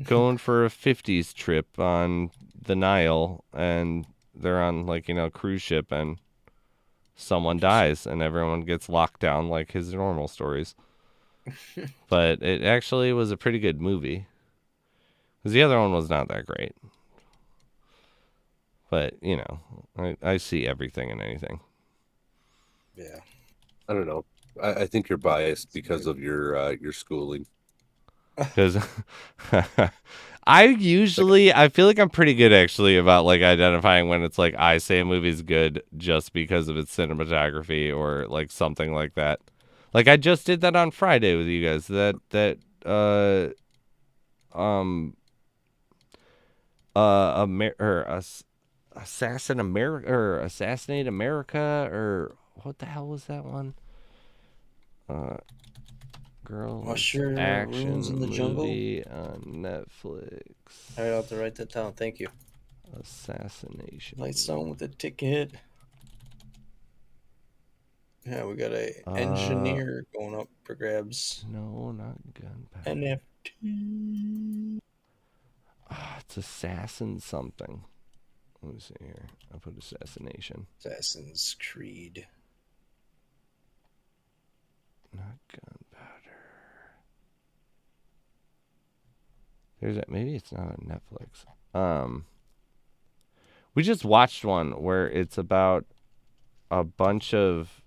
going for a 50s trip on the Nile, and they're on, like, you know, a cruise ship, and someone dies and everyone gets locked down like his normal stories. But it actually was a pretty good movie, because the other one was not that great. But, you know, I see everything and anything. Yeah. I don't know. I think you're biased because of your schooling. Because I feel like I'm pretty good, actually, about, like, identifying when it's like I say a movie's good just because of its cinematography or like something like that. Like, I just did that on Friday with you guys. Assassinate America, or what the hell was that one? Girl Usher, action Ruins in the Jungle? movie on Netflix. All right, I'll have to write that down. Thank you. Assassination. Lights on with the ticket. Yeah, we got a engineer going up for grabs. No, not Gunpowder. NFT. It's Assassin something. Let me see here. I'll put Assassination. Assassin's Creed. Not Gunpowder. There's that. Maybe it's not on Netflix. We just watched one where it's about a bunch of,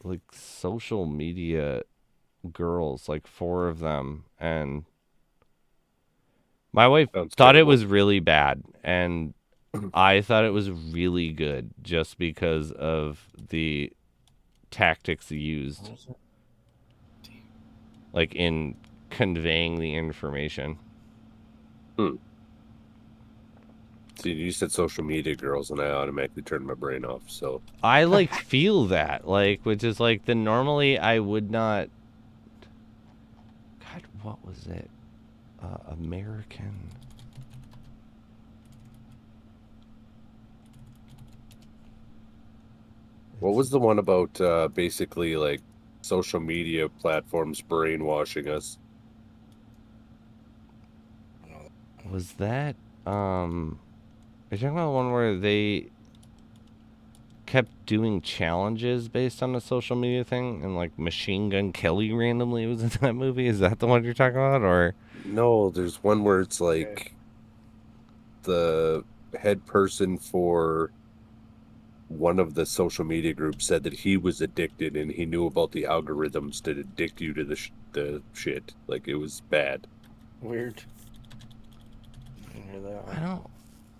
like, social media girls, like 4 of them, and my wife thought it was really bad, and I thought it was really good just because of the tactics used, like in conveying the information. See, you said social media girls, and I automatically turned my brain off. So I like feel that, like, which is like the normally I would not. God, what was it? American. what was the one about basically like social media platforms brainwashing us? Was that are you talking about one where they kept doing challenges based on a social media thing and like Machine Gun Kelly randomly was in that movie? Is that the one you're talking about? Or No, there's one where it's like the head person for one of the social media groups said that he was addicted and he knew about the algorithms that addict you to the shit. Like, it was bad. Weird. Hear that one. I don't.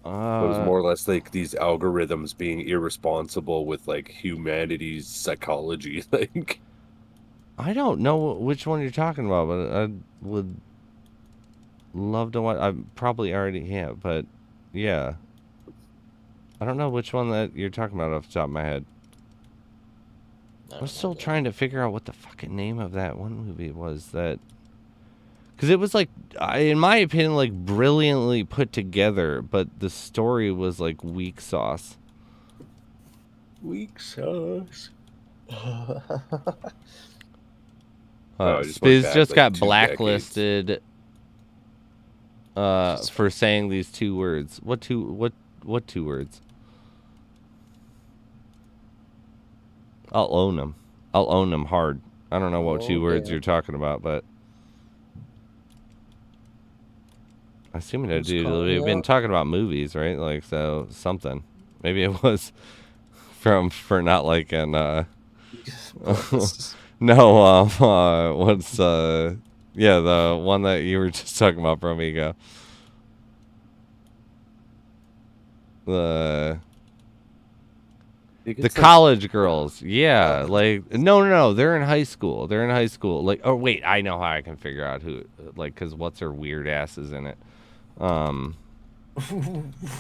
It was more or less like these algorithms being irresponsible with like humanity's psychology. Like, I don't know which one you're talking about, but I would love to watch. I probably already have, but yeah. I don't know which one that you're talking about off the top of my head. I'm still trying to figure out what the fucking name of that one movie was that. Because it was like, in my opinion, like brilliantly put together, but the story was like weak sauce. Weak sauce. Spiz just got blacklisted for saying these two words. What two words? I'll own them. I'll own them hard. I don't know what two words you're talking about, but I assume it had to do. We've been talking about movies, right? Like, so something. Maybe it was for not liking. No. What's yeah, the one that you were just talking about from Ego. The college girls, yeah, like no, they're in high school. Like, oh wait, I know how I can figure out who, like, because what's her weird ass is in it.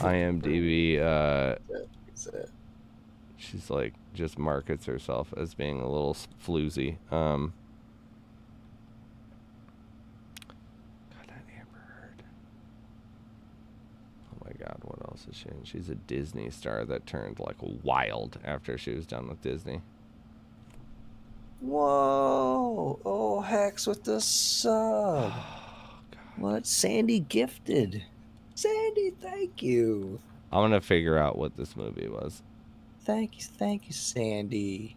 IMDb. She's like just markets herself as being a little floozy. God, that Amber Heard. Oh my God, what else is she in? She's a Disney star that turned like wild after she was done with Disney. Whoa! Oh, Hex with the sub. What? Sandy gifted. Sandy, thank you. I'm gonna figure out what this movie was. Thank you, Sandy.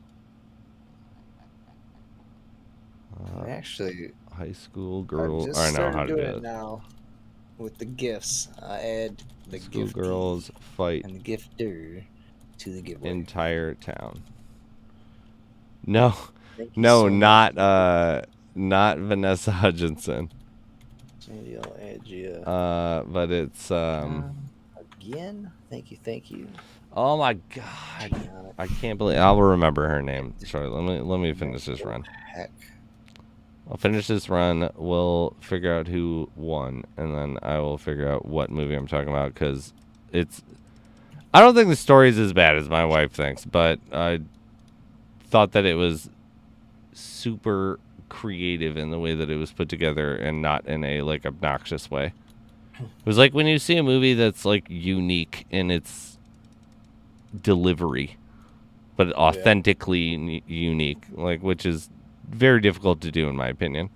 Actually, high school girl. I know how to do it now. With the gifts, I add the school giftee girls fight and the gifter to the giveaway. Entire town. No, so not Vanessa Hudgenson. Sandy, I'll add you. But it's again. Thank you. Oh my God, I can't believe I'll remember her name. Sorry, let me finish this run. Heck. I'll finish this run. We'll figure out who won, and then I will figure out what movie I'm talking about. Because I don't think the story is as bad as my wife thinks, but I thought that it was super creative in the way that it was put together, and not in a like obnoxious way. It was like when you see a movie that's like unique in its delivery, but authentically unique, like, which is very difficult to do in my opinion.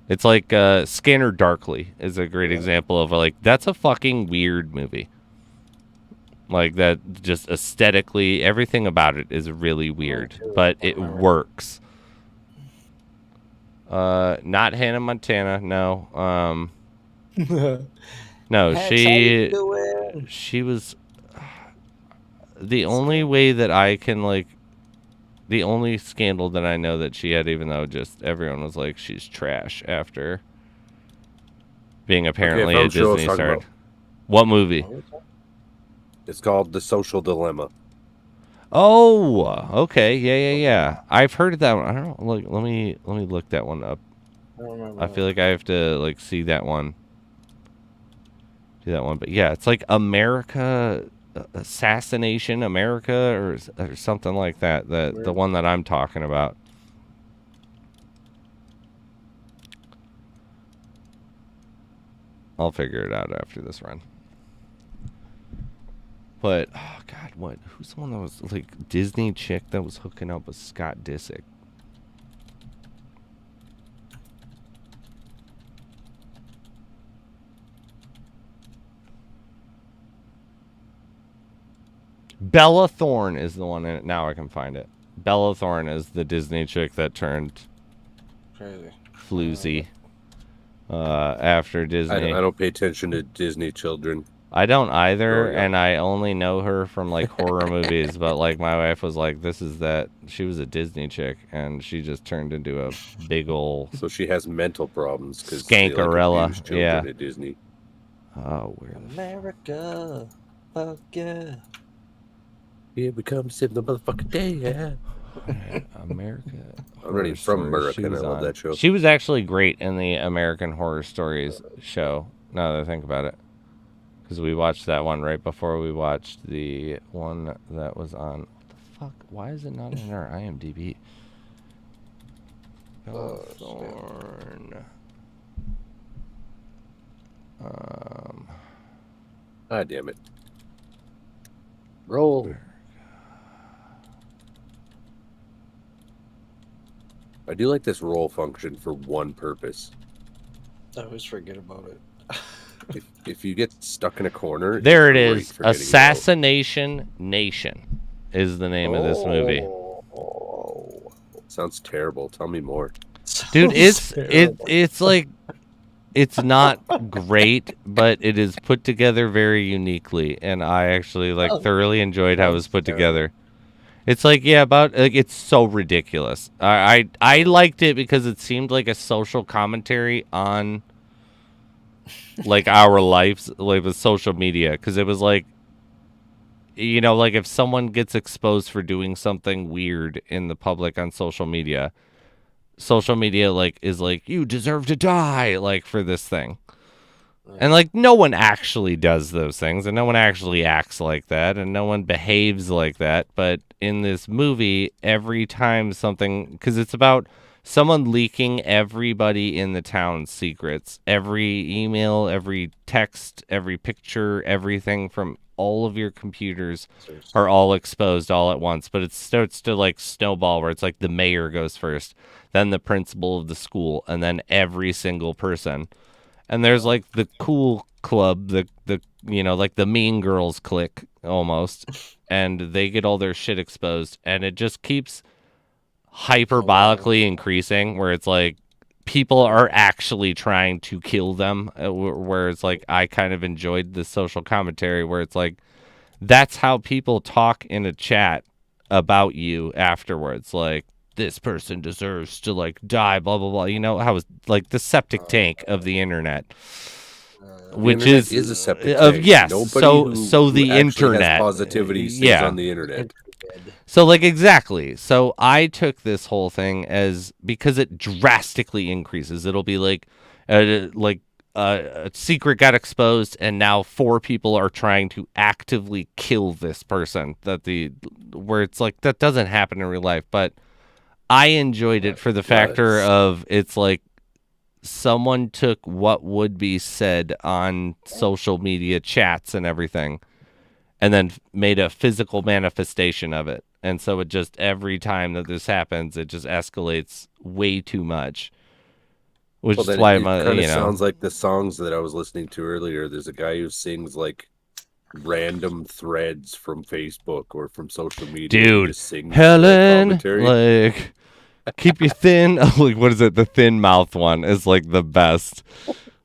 It's like Scanner Darkly is a great example of like, that's a fucking weird movie. Like, that just aesthetically, everything about it is really weird, but it works. Not Hannah Montana, no. No, she was the only way that I can like. The only scandal that I know that she had, even though just everyone was like, she's trash after being apparently a Disney star. What movie? It's called The Social Dilemma. Oh, okay. Yeah. I've heard of that one. I don't know. Look, let me look that one up. I don't remember. I feel like I have to like see that one. Do that one, but yeah, it's like America Assassination America or something like that. The one that I'm talking about. I'll figure it out after this run. But oh god, who's the one that was like Disney chick that was hooking up with Scott Disick? Bella Thorne is the one in it. Now I can find it. Bella Thorne is the Disney chick that turned Crazy. floozy after Disney. I don't pay attention to Disney children. I don't either, Oh, yeah. and I only know her from like horror movies. But like my wife was like, "This is that." She was a Disney chick, and she just turned into a big ol' So she has mental problems because Skankarella, yeah. At Disney. Oh, where the America, fuck yeah. Here we come to save the motherfucking day, yeah. America. I'm already Horror from Stories America, she and I was love on. that show. She was actually great in the American Horror Stories show. Now that I think about it, because we watched that one right before we watched the one that was on. What the fuck? Why is it not in our IMDb? Bella Thorne. Ah, damn it. Roll. I do like this roll function for one purpose. I always forget about it. If you get stuck in a corner, There it it's great is. for getting Assassination Nation is the name of this movie. Oh. out. Sounds terrible. Tell me more. Dude, it's like it's not great, but it is put together very uniquely, and I actually thoroughly enjoyed how it was put together. It's like it's so ridiculous. I liked it because it seemed like a social commentary on like our lives, like with social media, because it was like, you know, like if someone gets exposed for doing something weird in the public on social media like is like, you deserve to die, like for this thing. And like no one actually does those things, and no one actually acts like that, and no one behaves like that. But in this movie, every time something, because it's about someone leaking everybody in the town's secrets, every email, every text, every picture, everything from all of your computers are all exposed all at once. But it starts to like snowball, where it's like the mayor goes first, then the principal of the school, and then every single person. And there's like the cool club, the you know, like the Mean Girls clique almost, and they get all their shit exposed, and it just keeps hyperbolically increasing, where it's like people are actually trying to kill them, where it's like I kind of enjoyed the social commentary where it's like that's how people talk in a chat about you afterwards, like this person deserves to like die, blah blah blah. You know how it's like the septic tank of the internet, which is is a septic tank. yes. Nobody So the who actually internet, has positivity stays yeah, on the internet. So like exactly. So I took this whole thing as, because it drastically increases. It'll be like a secret got exposed, and now 4 people are trying to actively kill this person. Where it's like that doesn't happen in real life, but I enjoyed it for the factor of it's like someone took what would be said on social media chats and everything, and then made a physical manifestation of it. And so it just, every time that this happens, it just escalates way too much. Which is why it kind of sounds like the songs that I was listening to earlier. There's a guy who sings like random threads from Facebook or from social media. Dude, just sings Helen, commentary. like, keep you thin. Like, what is it? The thin mouth one is like the best.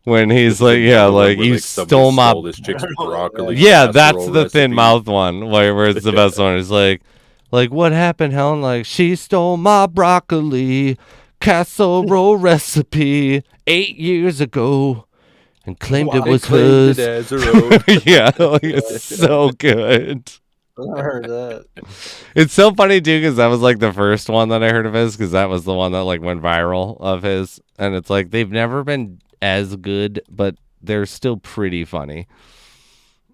When he's like, yeah, like, you stole my... this chick's broccoli yeah, that's casserole the thin recipe. mouth one, where it's the best one. It's like, what happened, Helen? Like, she stole my broccoli casserole recipe 8 years ago and claimed it was hers. As her own. Yeah, like, it's so good. never heard that. It's so funny too because that was like the first one that I heard of his because that was the one that like went viral of his, and it's like they've never been as good, but they're still pretty funny.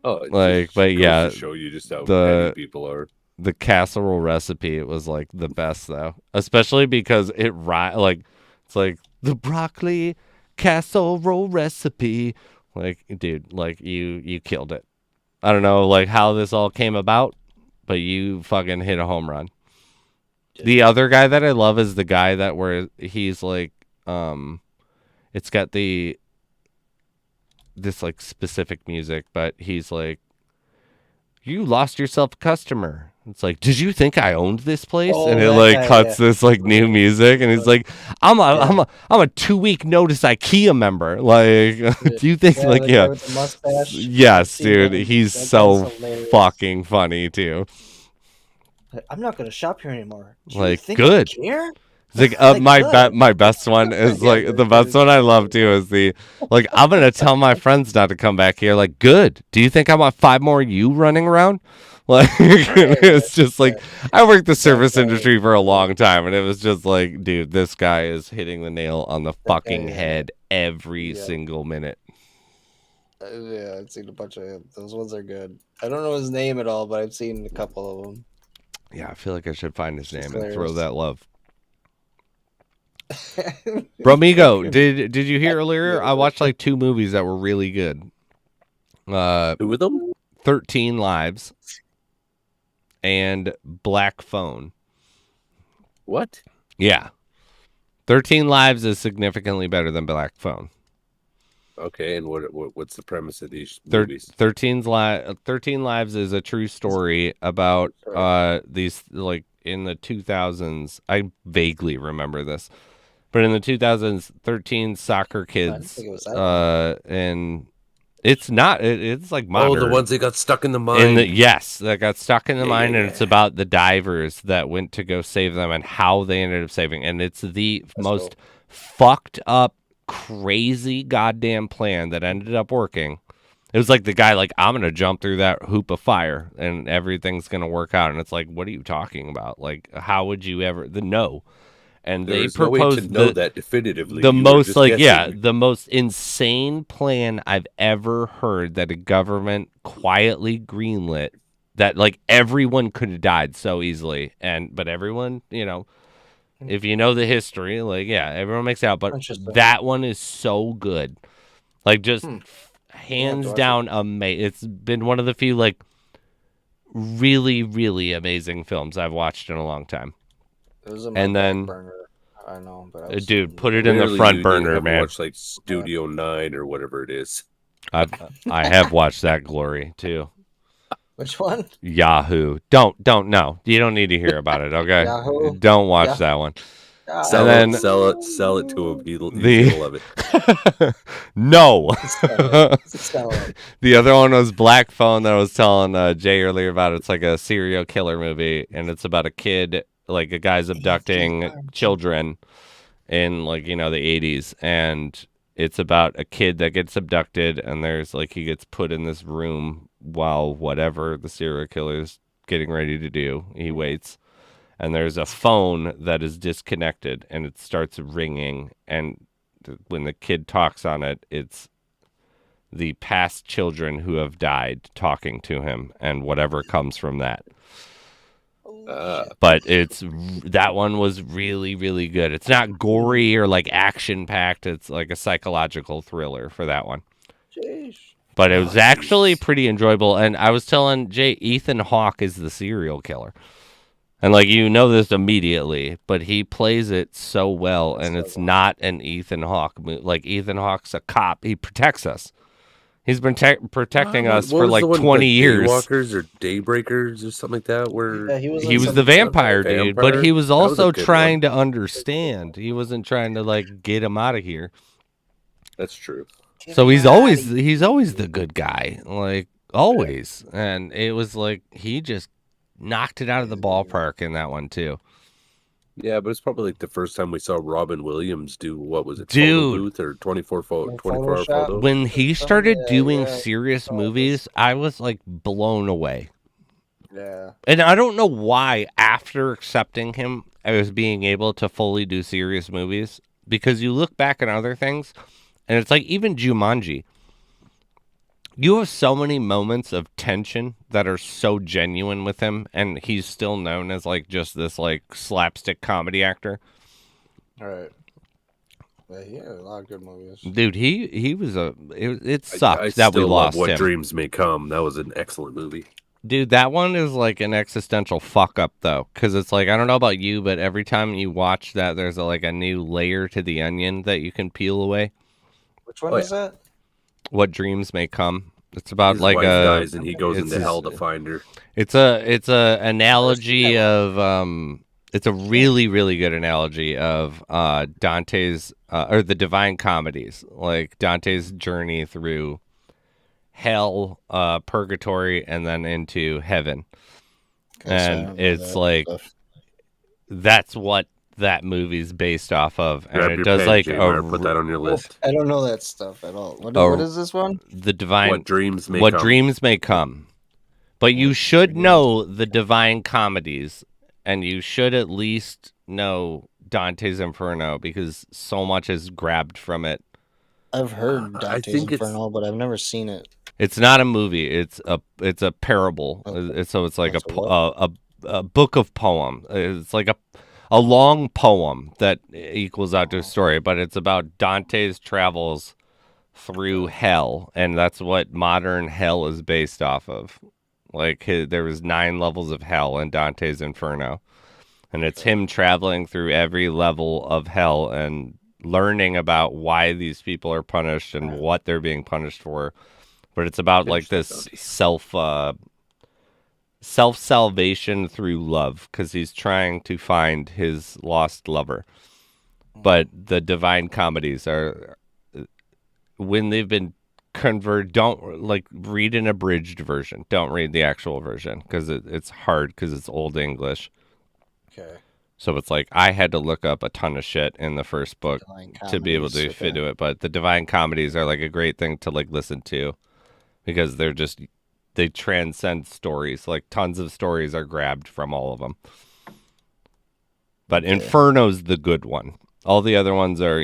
Oh, it Like, just but goes yeah, to show you just how the- petty people are. The casserole recipe, it was like the best though, especially because like it's like the broccoli casserole recipe. Like, dude, like you killed it. I don't know like how this all came about, but you fucking hit a home run. The other guy that I love is the guy that where he's like, it's got this like specific music, but he's like, you lost yourself a customer. It's like, did you think I owned this place? Oh, and it that like guy, cuts this like new music, and he's like, I'm a 2-week notice IKEA member. Like, do you think like the guy yeah? with the mustache. Yes, See dude. him? He's That so guy's hilarious. fucking funny too. I'm not gonna shop here anymore. Do Like, you think good. I care? It's like Like, good. my best one is Yeah, like the good. best one I love too is the like I'm gonna tell my friends not to come back here. Like, good. Do you think I want 5 more you running around? Like it's just like I worked the service industry for a long time, and it was just like, dude, this guy is hitting the nail on the fucking head every single minute. Yeah, I've seen a bunch of those ones are good. I don't know his name at all, but I've seen a couple of them. Yeah, I feel like I should find his Just name and throw hilarious. that love. Bromigo, did you hear earlier? I watched like 2 movies that were really good. 2 of them? 13 Lives and Black Phone. What? Yeah. 13 Lives is significantly better than Black Phone. Okay, and what's the premise of these movies? 13 Lives is a true story about these like in the 2000s. I vaguely remember this. But in the 2000s, 13 soccer kids think it was that and it's not it's like modern. Oh, the ones that got stuck in the mine. Yes, that got stuck in the mine, and yeah. it's about the divers that went to go save them and how they ended up saving. And it's the most fucked up, crazy goddamn plan that ended up working. It was like the guy, like, I'm gonna jump through that hoop of fire and everything's gonna work out. And it's like, what are you talking about? Like, how would you ever? No. And they There's no way proposed to know that definitively. the You were most just like guessing. the most insane plan I've ever heard that a government quietly greenlit that like everyone could have died so easily, but everyone, you know, if you know the history, like everyone makes out, but Interesting. that one is so good, like just hands watch down amazing. It's been one of the few like really really amazing films I've watched in a long time. It was in my And then- back burner. I know, but I was, Dude, put it in the Clearly front you burner, haven't man. Watched like Studio 9 or whatever it is. I have watched that glory too. Which one? Yahoo. Don't no. You don't need to hear about it, okay? Yahoo? Don't watch Yeah. that one. Sell And it, then- sell it to him. He's The- gonna love it. No. Sell it. The other one was Black Phone that I was telling Jay earlier about. It's like a serial killer movie, and it's about a kid, like a guy's abducting children in like, you know, the 80s, and it's about a kid that gets abducted, and there's like he gets put in this room while whatever the serial killer's getting ready to do, he waits. And there's a phone that is disconnected, and it starts ringing. And when the kid talks on it, it's the past children who have died talking to him, and whatever comes from that. But that one was really, really good. It's not gory or like action packed. It's like a psychological thriller for that one. Jeez. But it was actually pretty enjoyable. And I was telling Jay, Ethan Hawke is the serial killer. And, like, you know this immediately, but he plays it so well, and it's not an Ethan Hawke movie. Like, Ethan Hawke's a cop. He protects us. He's been protecting us What for, was like, the one, 20 the years. Daywalkers or Daybreakers or something like that? Where Yeah, he was, He in was some- the vampire dude, but Vampire? he was That was a also good trying one. to understand. He wasn't trying to, like, get him out of here. That's true. So he's always the good guy, like, always. And it was like he just knocked it out of the ballpark in that one, too. Yeah, but it's probably like the first time we saw Robin Williams do, what was it, Dude. Photo Booth or 24 hour Photoshop? photo? When he started Yeah, doing yeah. serious Oh, movies, I was like blown away. Yeah. And I don't know why, after accepting him as being able to fully do serious movies, because you look back at other things, and it's like even Jumanji. You have so many moments of tension that are so genuine with him, and he's still known as like just this like slapstick comedy actor. All right. Yeah, he had a lot of good movies. Dude, he was it I sucks that we still lost love What him. Dreams May Come. That was an excellent movie. Dude, that one is like an existential fuck up though, because it's like I don't know about you, but every time you watch that, there's like a new layer to the onion that you can peel away. Which one is that? What Dreams May Come. It's about His like wife dies and he goes it's into hell to find her. It's a analogy of it's a really really good analogy of Dante's or the Divine Comedies, like Dante's journey through hell, purgatory, and then into heaven. Okay, so I And don't know it's that like stuff. that's what that movie's based off of, and Grab it your does pen, like J-Meyer, put that on your list. I don't know that stuff at all. What Oh. is this one? the divine What Dreams May what Come. dreams may come. But you should know the Divine Comedies, and you should at least know Dante's Inferno because so much is grabbed from it. I've heard I Dante's think it's- Inferno, but I've never seen it. It's not a movie. It's a parable. Okay. So it's like That's a what? a book of poem. It's like a long poem that equals out to a story, but it's about Dante's travels through hell, and that's what modern hell is based off of. Like there was 9 levels of hell in Dante's Inferno, and it's him traveling through every level of hell and learning about why these people are punished and what they're being punished for. But it's about like this self-salvation through love, because he's trying to find his lost lover. But the Divine Comedies are, when they've been converted, don't like read an abridged version. Don't read the actual version because it's hard because it's Old English. Okay. So it's like I had to look up a ton of shit in the first book Divine to be able Comedies, to fit okay. to it. But the Divine Comedies are like a great thing to like listen to because they transcend stories. Like tons of stories are grabbed from all of them. But Okay. Inferno's the good one. All the other ones are,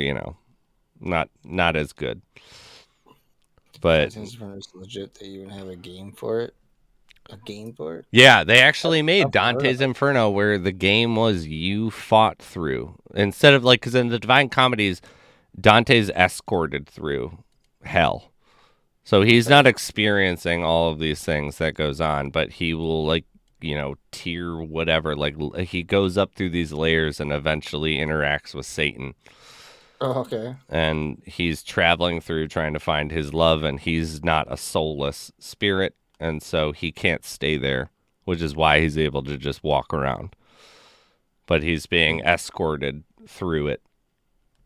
not as good. But Dante's Inferno is legit. They even have a game for it. A game for it? yeah, they actually made I've heard Dante's of it. Inferno where the game was you fought through. Instead of like, because in the Divine Comedies, Dante's escorted through hell. So he's not experiencing all of these things that goes on, but he will like, tier whatever. Like he goes up through these layers and eventually interacts with Satan. Oh, okay. And he's traveling through trying to find his love, and he's not a soulless spirit, and so he can't stay there, which is why he's able to just walk around. But he's being escorted through it,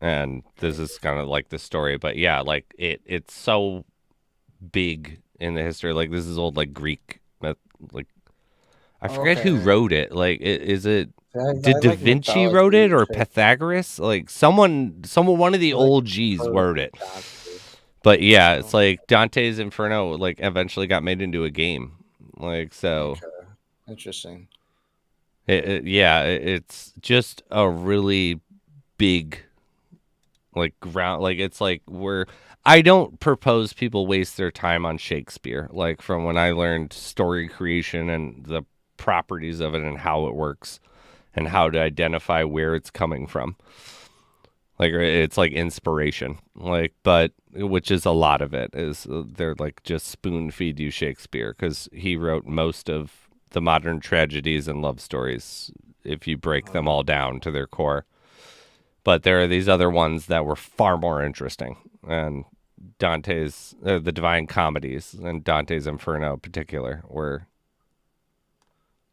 and this is kind of like the story. But yeah, like it's so big in the history. Like this is old like Greek myth. Like I forget who Okay. wrote it. Like is it? I Did Da like Vinci mythology wrote it or and shit. Pythagoras? Like one of the I like old G's Or wrote it. Dante. But yeah, it's like Dante's Inferno like eventually got made into a game. Like so Okay. Interesting. it's just a really big like ground, like it's like where I don't propose people waste their time on Shakespeare. Like from when I learned story creation and the properties of it and how it works and how to identify where it's coming from. Like it's like inspiration, like, but which is a lot of it is they're like just spoon feed you Shakespeare because he wrote most of the modern tragedies and love stories if you break them all down to their core. But there are these other ones that were far more interesting, and Dante's the Divine Comedies and Dante's Inferno in particular were,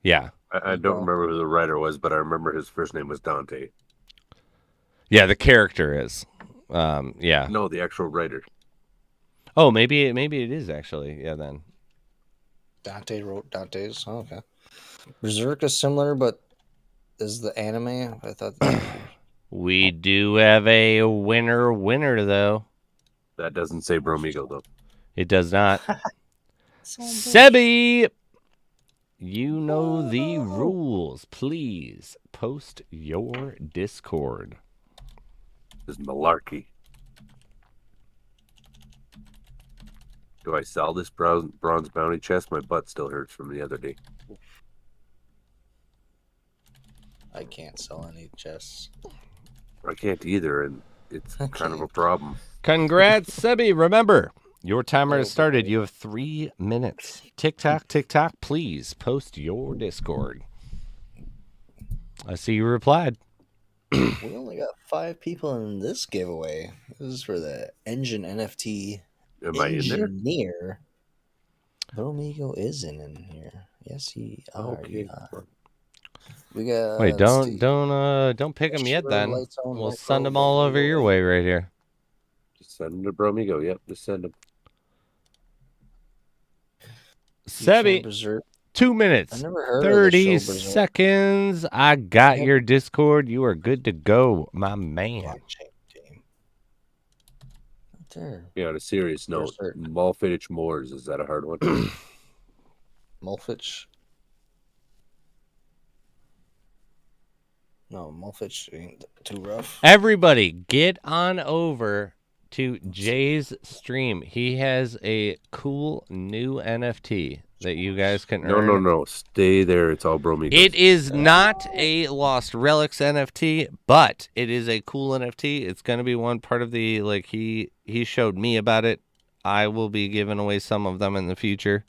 yeah. I don't remember who the writer was, but I remember his first name was Dante. Yeah, the character is. Yeah. No, the actual writer. Oh, maybe it is actually. Yeah, then. Dante wrote Dante's. Oh, okay. Berserk is similar, but is the anime? I thought. We do have a winner though. That doesn't say Bromigo, though. It does not. Sebi. you know the rules. Please post your Discord. This is malarkey. Do I sell this bronze bounty chest? My butt still hurts from the other day. I can't sell any chests. I can't either, and it's kind of a problem. Congrats, Sebi. Remember, your timer has started. You have 3 minutes. Tick-tock, tick-tock. Please post your Discord. I see you replied. We only got 5 people in this giveaway. This is for the engine NFT Am I in there? engineer. Bromigo is in here. Yes, he are. Okay. We got. Wait, let's see. don't pick them yet. Then we'll send them all over your way right here. Just send them to Bromigo. Yep, just send them. Sebi, 2 minutes, I never heard 30 of the show Berserk. seconds. I got Yep. your Discord. You are good to go, my man. Blockchain game. Right there. Yeah, on a serious note, Berserk. Malfitch Moors, is that a hard one? Mulfitch. No, Mulfitch ain't too rough. Everybody, get on over to Jay's stream. He has a cool new NFT that you guys can earn. No. Stay there. It's all Bromigo. It is not a Lost Relics NFT, but it is a cool NFT. It's going to be one part of the, like, he showed me about it. I will be giving away some of them in the future.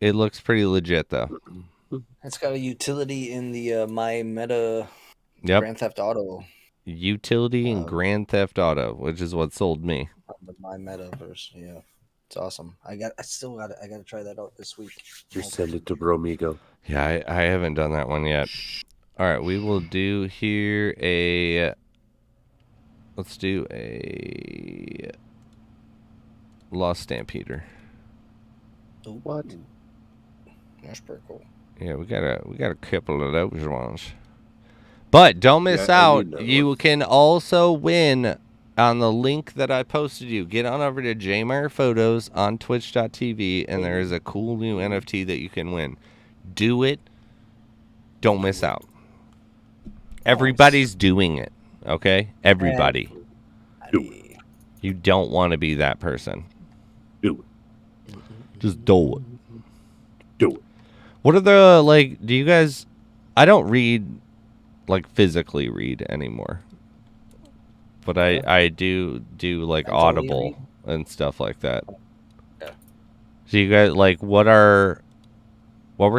It looks pretty legit, though. It's got a utility in the My Meta Yep. Grand Theft Auto. Utility and Grand Theft Auto, which is what sold me. The My Metaverse. Yeah. It's awesome. I gotta try that out this week. Just send it to Bromigo. Yeah, I haven't done that one yet. All right, we will do here a... Let's do a... Lost Stampeder. What? That's pretty cool. Yeah, we got a couple of those ones. But don't miss out. You can also win on the link that I posted you. Get on over to JMeyerPhotos on twitch.tv, and there is a cool new NFT that you can win. Do it. Don't miss out. Everybody's doing it, okay? Everybody. Do it. You don't want to be that person. Do it. Just do it. Do it. What are the, like, do you guys... I don't read, like, physically read anymore. But I do like Audible and stuff like that. Yeah. So you guys, like, what were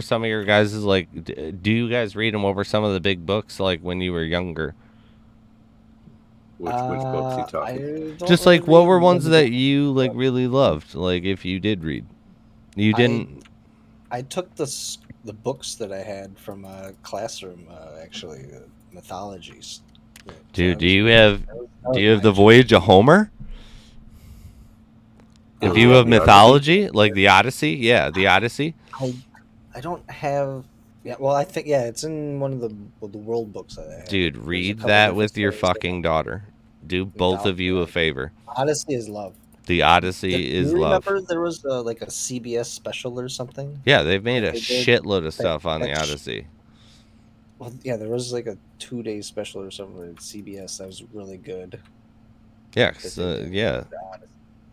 some of your guys' like, do you guys read, and what were some of the big books like when you were younger? Which books you talking? Just like, what were ones that you like really loved? Like, if you did read, you didn't. I took the books that I had from a classroom, actually, mythologies. Dude, do you have the Voyage of Homer? If you have mythology, like the Odyssey, yeah, the Odyssey. I don't have. Yeah, well, I think it's in one of the world books that I have. Dude, read that with your fucking daughter. Do both of you a favor. Odyssey is love. The Odyssey is love. Remember there was like a CBS special or something? Yeah, they've made a shitload of stuff on the Odyssey. Well, yeah, there was like a 2-day special or something at CBS that was really good. Yeah, yeah.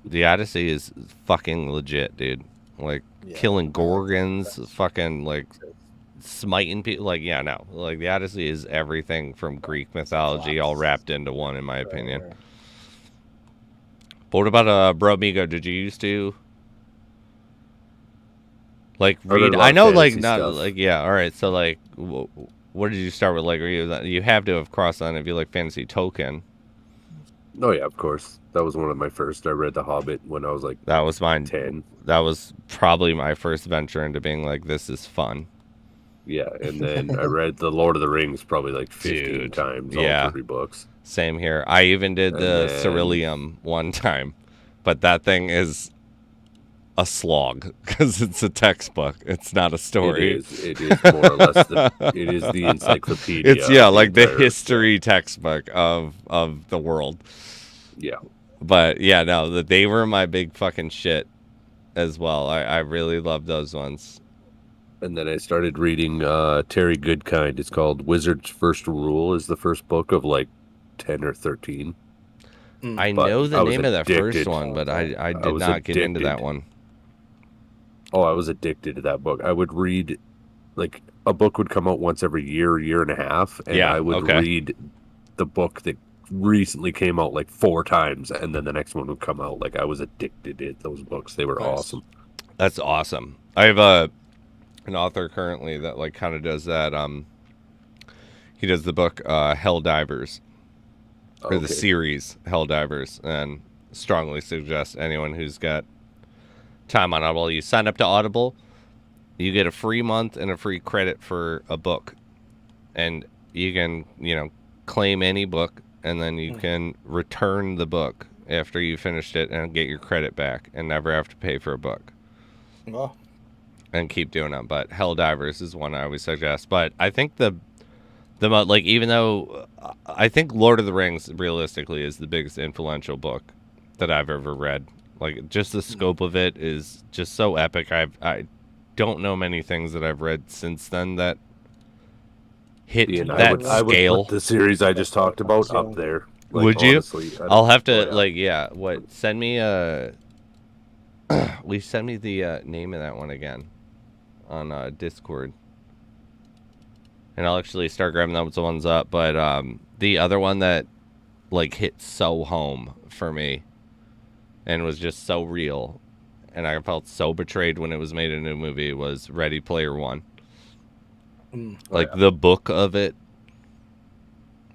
The Odyssey is fucking legit, dude. Like, killing Gorgons, fucking, like, smiting people. Like, yeah, no. Like, the Odyssey is everything from Greek mythology all wrapped into one, in my opinion. But what about Bromigo? Did you used to, like, read? I know, like, not, stuff. Like, yeah, all right. So, like, what did you start with? Like, you have to have crossed on if you like Fantasy Token. Oh, yeah, of course. That was one of my first. I read The Hobbit when I was like that was mine. 10. That was probably my first venture into being like, this is fun. Yeah, and then I read The Lord of the Rings probably like 15 times, all 3 books. Same here. I even did the Ceruleum one time, but that thing is a slog because it's a textbook. It's not a story. It is more or less it is the encyclopedia. It's like the history textbook of the world. Yeah. But yeah, no, they were my big fucking shit as well. I really loved those ones. And then I started reading Terry Goodkind. It's called Wizard's First Rule. Is the first book of like 10 or 13. I But know the I was name of that first addicted. one, but I I did was not get into that addicted. one. Oh, I was addicted to that book. I would read, like, a book would come out once every year and a half, and Yeah, I would okay. read the book that recently came out like 4 times, and then the next one would come out. Like, I was addicted to those books. They were Nice. awesome. That's awesome. I have an author currently that like kind of does that. He does the book Helldivers, or the Okay. series Helldivers, and strongly suggest anyone who's got time on Audible, you sign up to Audible, you get a free month and a free credit for a book, and you can claim any book, and then you can return the book after you finished it and get your credit back and never have to pay for a book. Well, And keep doing it. But Helldivers is one I always suggest. But I think like, even though I think Lord of the Rings realistically is the biggest influential book that I've ever read. Like, just the scope of it is just so epic. I don't know many things that I've read since then that hit Yeah, that I would scale. put the series I just talked about up there. Like, Would you? honestly, I'll have to oh, yeah. send me will you send me the name of that one again on Discord? And I'll actually start grabbing those ones up. But the other one that like hit so home for me and was just so real, and I felt so betrayed when it was made into a movie, was Ready Player One. Like, the book of it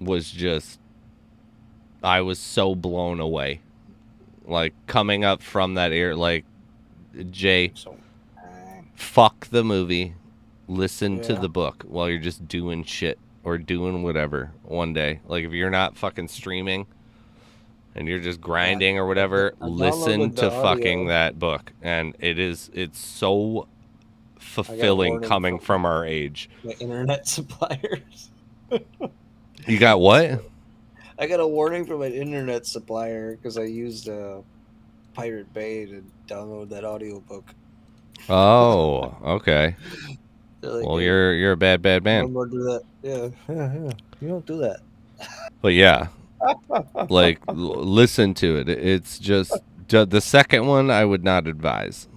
was just, I was so blown away. Like, coming up from that era, like, Jay, fuck the movie, listen to the book while you're just doing shit or doing whatever one day. Like, if you're not fucking streaming and you're just grinding or whatever, listen to fucking that book. And it's so fulfilling coming from our age. The internet suppliers. You got what? I got a warning from an internet supplier because I used Pirate Bay to download that audiobook. Oh, okay. Like, Well, you're a bad man. Don't do that. Yeah. You don't do that. But yeah, like, listen to it. It's just the second one I would not advise.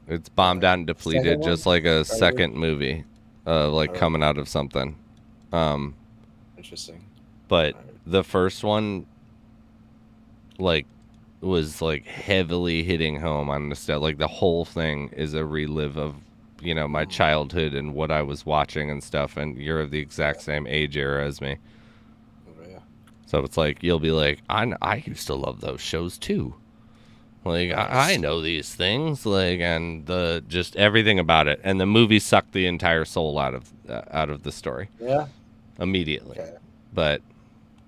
It's bombed out and depleted, just like a second movie, like coming out of something. Interesting. But the first one, like, was like heavily hitting home on nostalgia. Like, the whole thing is a relive of my childhood and what I was watching and stuff. And you're of the exact same age era as me. So it's like, you'll be like, I used to love those shows too. Like, I know these things, like, and just everything about it. And the movie sucked the entire soul out of the story. Yeah. Immediately. Okay. But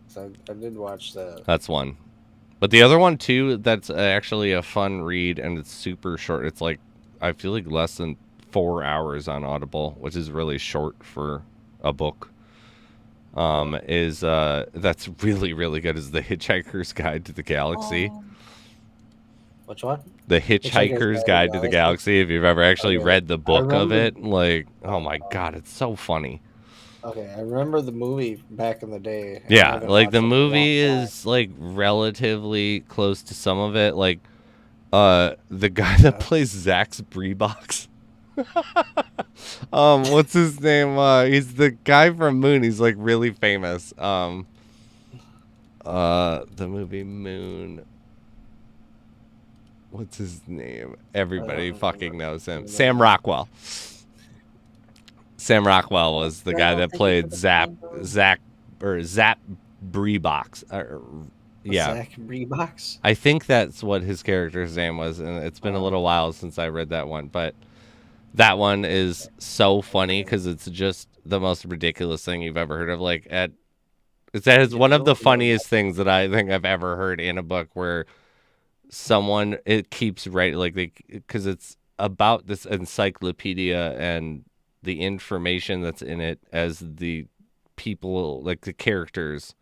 So I did watch that. that's one. But the other one too, that's actually a fun read, and it's super short. It's like, I feel like less than 4 hours on Audible, which is really short for a book. That's really, really good, is The Hitchhiker's Guide to the Galaxy. Which one? The Hitchhiker's Guide to the Galaxy. If you've ever actually read the book of it, like, oh my god, it's so funny. Okay, I remember the movie back in the day. Yeah, like, the movie is like relatively close to some of it. Like, the guy that plays Zach's Breebox. What's his name? He's the guy from Moon. He's like really famous. The movie Moon. What's his name? Everybody fucking knows him. Sam Rockwell. Sam Rockwell was the guy that played Zap Breebox. Yeah. Zach Breebox? I think that's what his character's name was, and it's been a little while since I read that one, but that one is so funny because it's just the most ridiculous thing you've ever heard of. Like, it's one of the funniest things that I think I've ever heard in a book, where it keeps writing, like, because it's about this encyclopedia and the information that's in it, as the people, like the characters,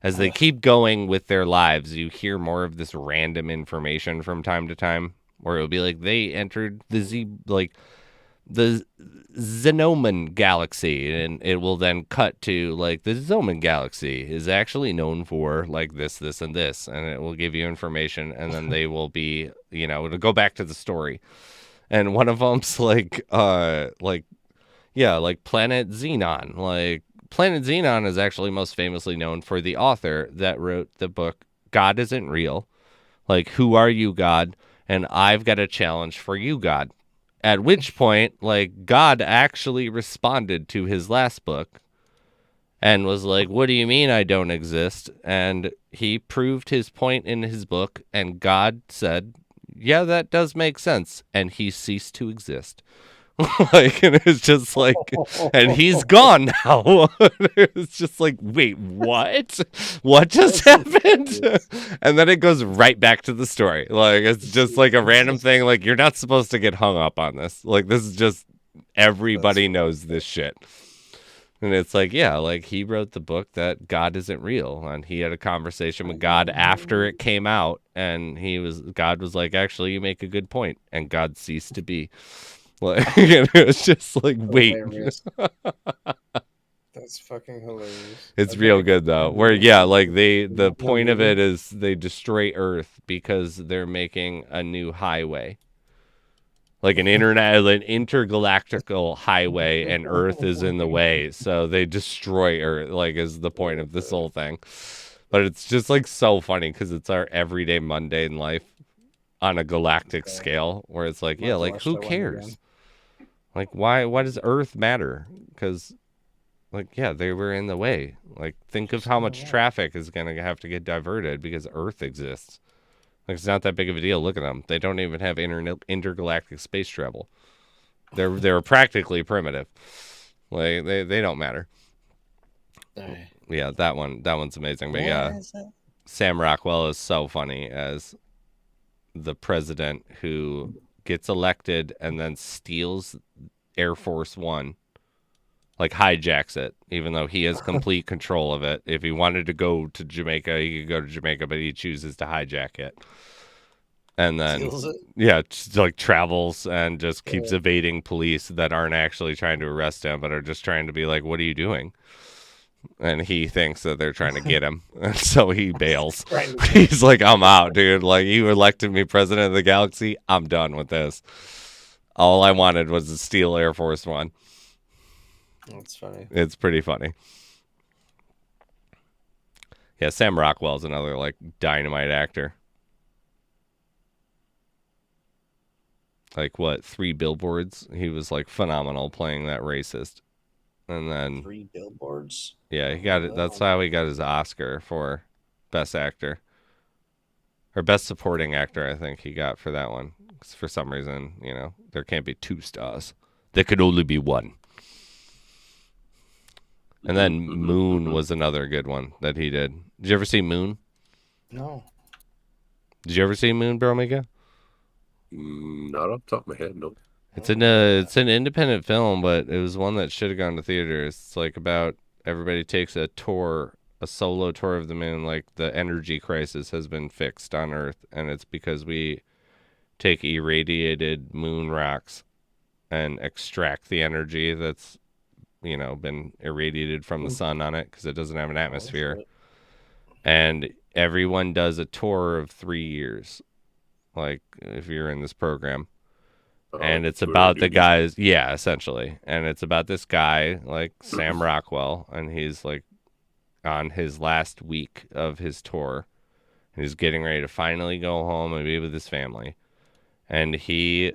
as they keep going with their lives, you hear more of this random information from time to time, where it'll be like, they entered the the Xenoman galaxy, and it will then cut to like the Zoman galaxy is actually known for like this, this, and this, and it will give you information, and then they will be, it'll go back to the story, and one of them's like Planet Xenon. Like Planet Xenon is actually most famously known for the author that wrote the book God Isn't Real. Like, who are you, God? And I've got a challenge for you, God. At which point, like, God actually responded to his last book and was like, what do you mean I don't exist? And he proved his point in his book, and God said, yeah, that does make sense. And he ceased to exist. Like, and it's just like, and he's gone now. It's just like, wait, what? What just happened? And then it goes right back to the story. Like, it's just like a random thing. Like, you're not supposed to get hung up on this. Like, this is just, everybody knows this shit. And it's like, yeah, like he wrote the book that God Isn't Real, and he had a conversation with God after it came out, and God was like, actually, you make a good point, and God ceased to be. Like, it was just like, wait. That's fucking hilarious. It's real good though. Where like the point of it is they destroy Earth because they're making a new highway. Like an intergalactical highway, and Earth is in the way, so they destroy Earth, like, is the point of this whole thing. But it's just like so funny because it's our everyday mundane life on a galactic scale, where it's like, yeah, like, who cares? Like, why does Earth matter? Because, like, yeah, they were in the way. Like, think of how much traffic is going to have to get diverted because Earth exists. Like, it's not that big of a deal. Look at them. They don't even have intergalactic space travel. They're practically primitive. Like, they don't matter. Yeah, that one's amazing. But yeah, Sam Rockwell is so funny as the president who gets elected and then steals Air Force One, like hijacks it, even though he has complete control of it. If he wanted to go to Jamaica, he could go to Jamaica, but he chooses to hijack it. And then, yeah, just like travels and just keeps evading police that aren't actually trying to arrest him, but are just trying to be like, what are you doing? And he thinks that they're trying to get him. And so he bails. He's like, I'm out, dude. Like, you elected me president of the galaxy. I'm done with this. All I wanted was to steal Air Force One. That's funny. It's pretty funny. Yeah, Sam Rockwell's another, like, dynamite actor. Like, what, 3 Billboards? He was, like, phenomenal playing that racist. And then 3 Billboards. Yeah, he got it. That's how he got his Oscar for Best Actor, or Best Supporting Actor. I think he got for that one. 'Cause for some reason, there can't be 2 stars. There could only be 1. And then Moon was another good one that he did. Did you ever see Moon? No. Did you ever see Moon, Bro Mika? Not off the top of my head, no. It's an independent film, but it was one that should have gone to theaters. It's like about everybody takes a solo tour of the moon. Like, the energy crisis has been fixed on Earth, and it's because we take irradiated moon rocks and extract the energy that's, been irradiated from the sun on it because it doesn't have an atmosphere. And everyone does a tour of 3 years, like, if you're in this program. And it's about the guys, yeah, essentially. And it's about this guy, like Sam Rockwell, and he's like on his last week of his tour. And he's getting ready to finally go home and be with his family. And he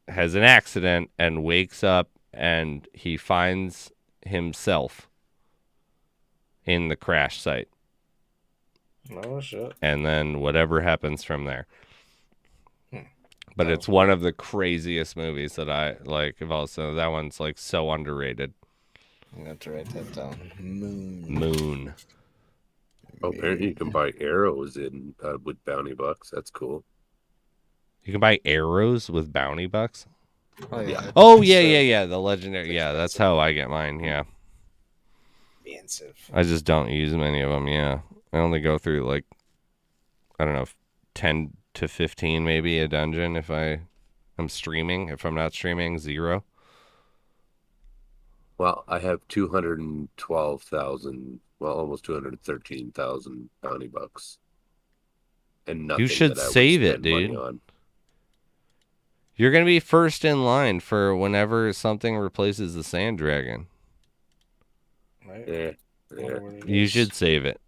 has an accident and wakes up, and he finds himself in the crash site. Oh, shit. And then whatever happens from there. But it's one of the craziest movies that I like. Also, that one's like so underrated. I have to write that down. Moon. Oh, apparently you can buy arrows with bounty bucks. That's cool. You can buy arrows with bounty bucks? Oh, yeah. Oh, yeah. The legendary. Yeah, that's how I get mine. Yeah. Expensive. I just don't use many of them. Yeah. I only go through, like, I don't know, 10 to 15 maybe a dungeon if I I'm streaming. If I'm not streaming, 0. Well, I have 212,000, well, almost 213,000 bounty bucks. And nothing You should that I would save it, spend money dude. on. You're going to be first in line for whenever something replaces the sand dragon. Right? Yeah. Wonder what it You is. should save it.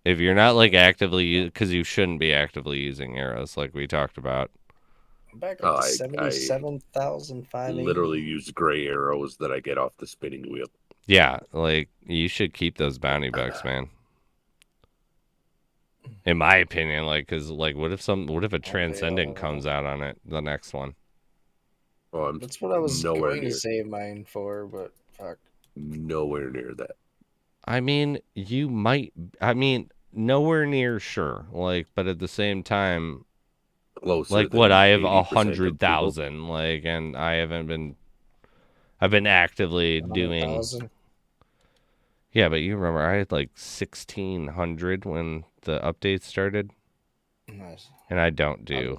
If you're not like actively, because you shouldn't be actively using arrows like we talked about. I'm back Oh, up to I 77,580. literally use gray arrows that I get off the spinning wheel. Yeah, like you should keep those bounty bucks, man. In my opinion, like, cause like, what if a transcendent comes out on it, the next one? Oh, I'm That's what I was nowhere going near, to save mine for, but fuck. nowhere near that. I mean, you might. I mean, nowhere near sure. Like, but at the same time, Closer like, than what I have 80% of people. 100,000, like, and I haven't been. I've been actively doing. 100,000. Yeah, but you remember I had like 1,600 when the update started, Nice. and I don't do.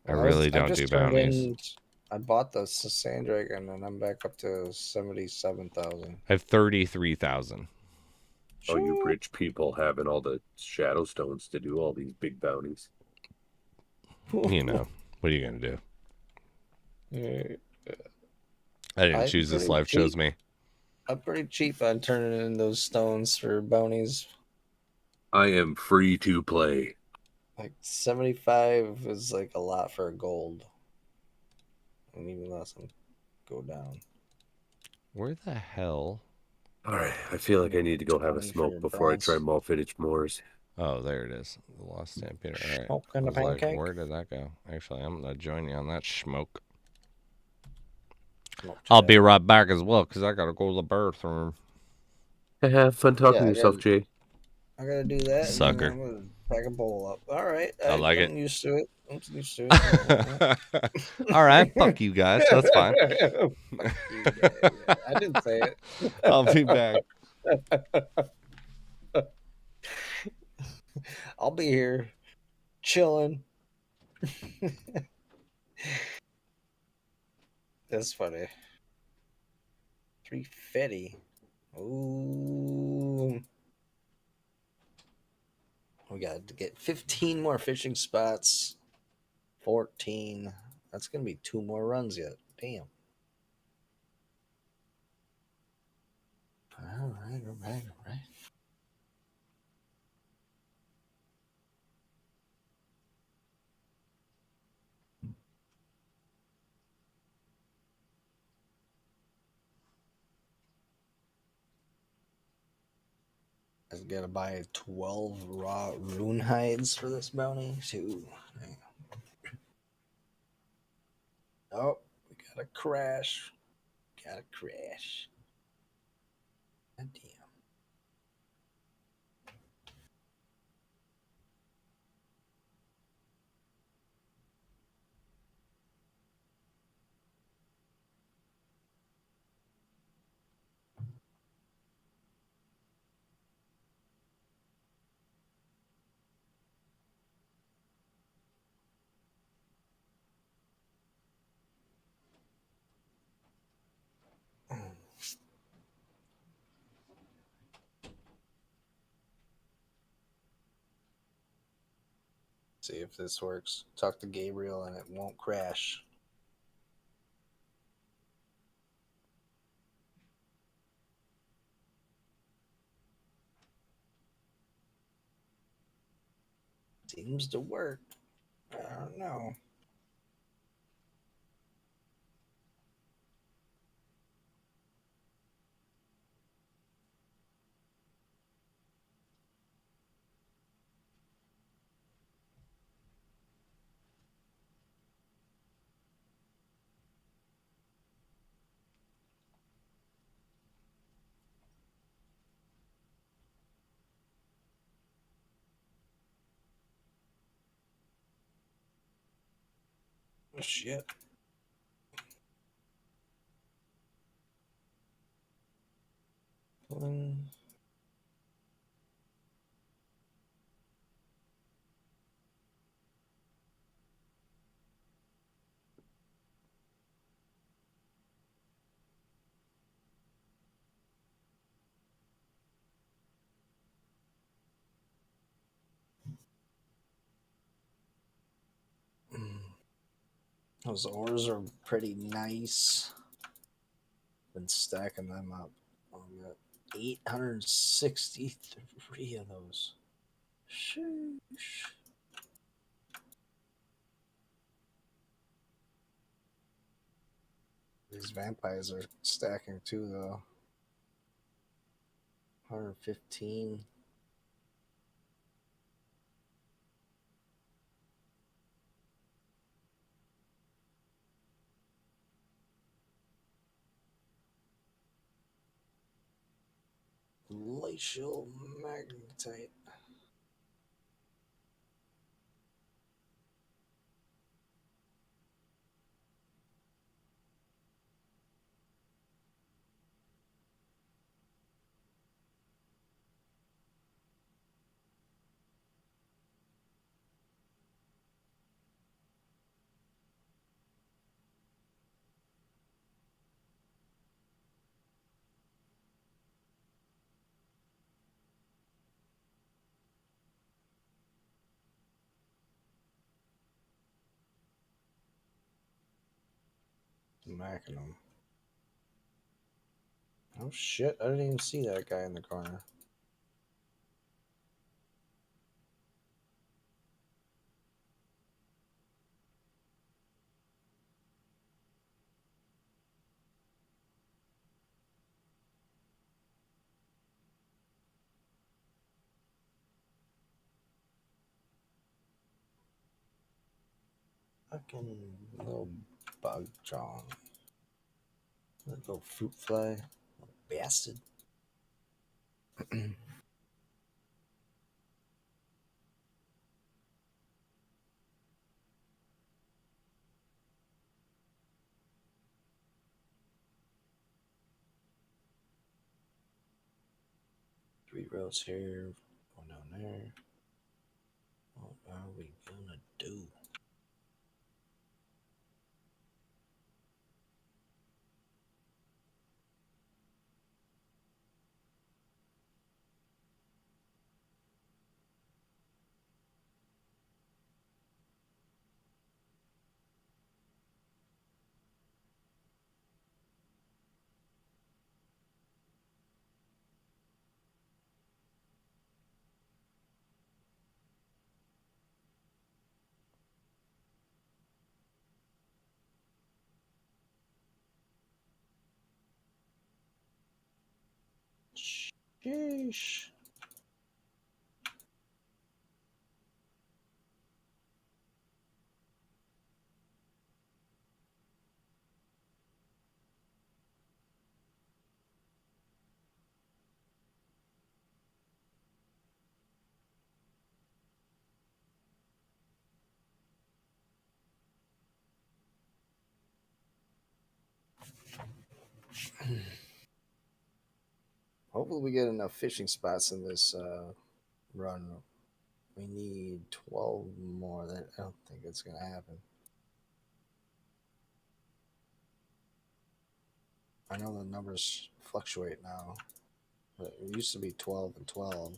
I really don't do bounties. I bought the sand dragon, and I'm back up to 77,000. I have 33,000. Oh, you rich people having all the shadow stones to do all these big bounties. You know, what are you gonna do? Yeah. I didn't choose this. Life chose me. I'm pretty cheap on turning in those stones for bounties. I am free to play. Like 75 is like a lot for a gold. And even less them go down. Where the hell? All right, I feel like I need to go have a 20 for smoke your before I bronze. try Malfittage Moors. Oh, there it is. The lost stampede. All right. Smoke and I a was like, pancake? where did that go? Actually, I'm gonna join you on that smoke. Smoke I'll chat. be right back as well because I gotta go to the bathroom. Have fun talking to I yourself, gotta- Jay. I gotta do that. Sucker. And then I'm gonna pack a bowl up. All right. I like it. I'm used to it. I'm used to it. All right, fuck you guys. That's fine. Fuck you guys. I didn't say it. I'll be back. I'll be here chilling. That's funny. 350. Ooh. We got to get 15 more fishing spots. 14. That's going to be 2 more runs yet. Damn. All right. I gotta buy 12 raw rune hides for this bounty too. Oh, we got a crash. God damn. See if this works. Talk to Gabriel and it won't crash. Seems to work. I don't know. Oh, shit. Those ores are pretty nice. Been stacking them up. I got 863 of those. Sheesh. These vampires are stacking too, though. 115. Glacial magnetite. Smacking them. Oh shit, I didn't even see that guy in the corner. Fucking little bug John. Little fruit fly. Little bastard. 3 rows here. One down there. What are we gonna do? Sheesh. Hopefully we get enough fishing spots in this run. We need 12 more. That I don't think it's gonna happen. I know the numbers fluctuate now, but it used to be 12 and 12.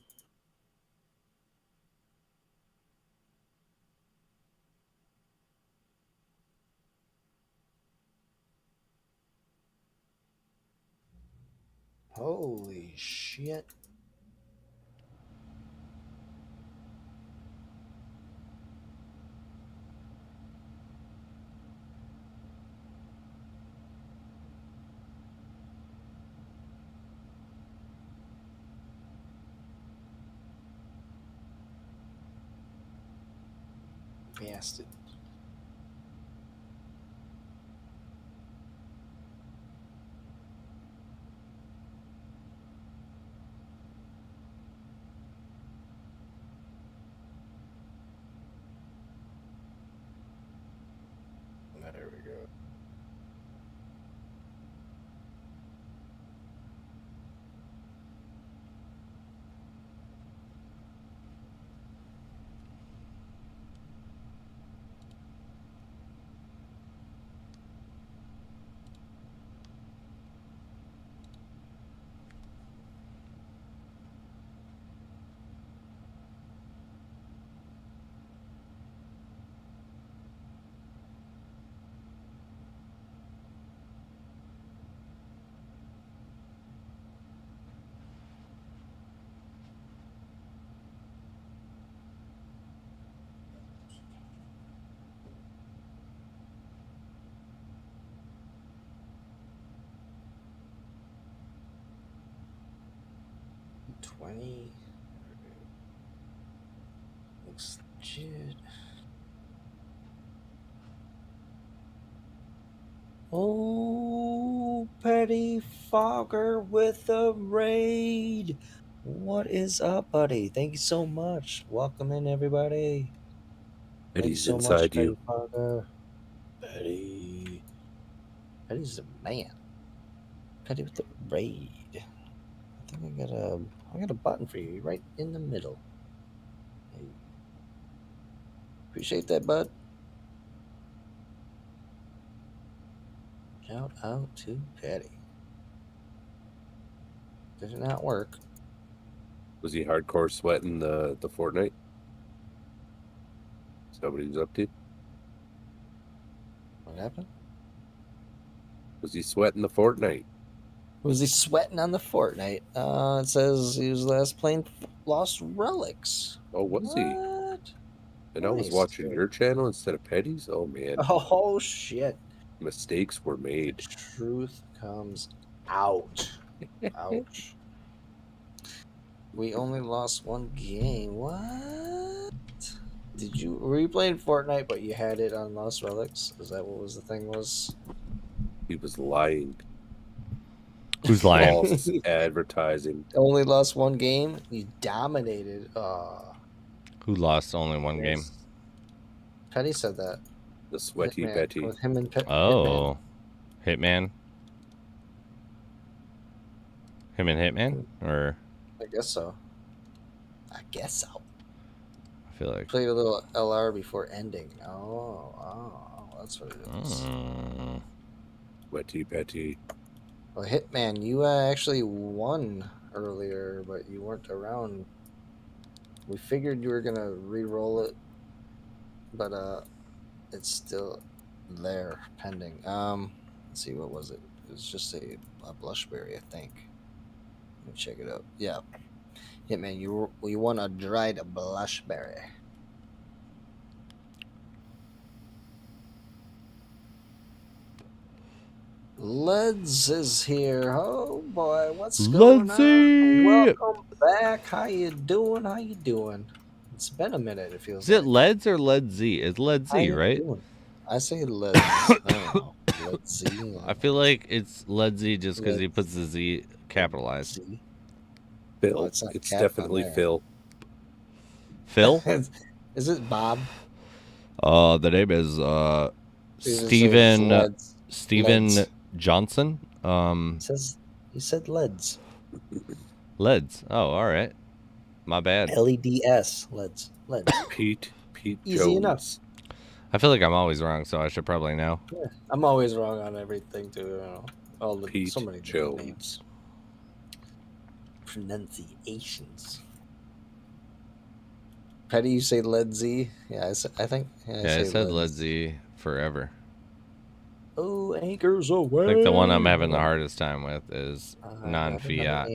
Holy shit. Bastard. There we go. 20. Looks legit. Oh, Petty Fogger with a raid. What is up, buddy? Thank you so much. Welcome in, everybody. Thank you Eddie's so inside much, you. Petty Fogger. Petty. Petty's the man. Petty with the raid. I think I got a button for you right in the middle. Hey. Appreciate that, bud. Shout out to Petty. Did it not work? Was he hardcore sweating the Fortnite? Is that what he was up to? What happened? Was he sweating the Fortnite? Was he sweating on the Fortnite? It says he was last playing Lost Relics. Oh, was he? What? And I was Nice, watching dude. your channel instead of Petty's? Oh, man. Oh, shit. Mistakes were made. Truth comes out. Ouch. We only lost one game. What? Were you playing Fortnite, but you had it on Lost Relics? Is that what was the thing was? He was lying. Who's lying? False advertising. Only lost one game? You dominated. Who lost only one game? Petty said that. The sweaty Hitman, Betty. with him and Hitman. Oh, Hitman. Him and Hitman, or I guess so. I guess so. I feel like. Played a little LR before ending. That's what it is. Sweaty Betty. Well, Hitman, you actually won earlier, but you weren't around. We figured you were gonna re-roll it, but it's still there pending. Let's see, what was it? It was just a blushberry, I think. Let me check it out. Yeah, Hitman, you won a dried blushberry. Leds is here. Oh boy, what's going Ledsy! on? Welcome back. How you doing? How you doing? It's been a minute. It feels. Is it like. Leds or Led Z? It's Led How Z, you right? doing? I say Leds. I don't know. Led Z. I feel like it's Led Z just because he Led puts the Z capitalized. Z. Phil. Well, it's not it's cap on definitely there. Phil. Phil? Is it Bob? The name is Steven Leds. Johnson. It says he said Leds. Leds. Oh, all right. My bad. LEDS. Leds. Pete Easy Jones. enough. I feel like I'm always wrong, so I should probably know. Yeah, I'm always wrong on everything too. You know, all the Pete so many different Jones. names. Pronunciations. Petty, you say Led Z? Yeah, I think. Yeah, I said Led Z forever. Oh, anchors away. I think the one I'm having the hardest time with is I non-fiat. have an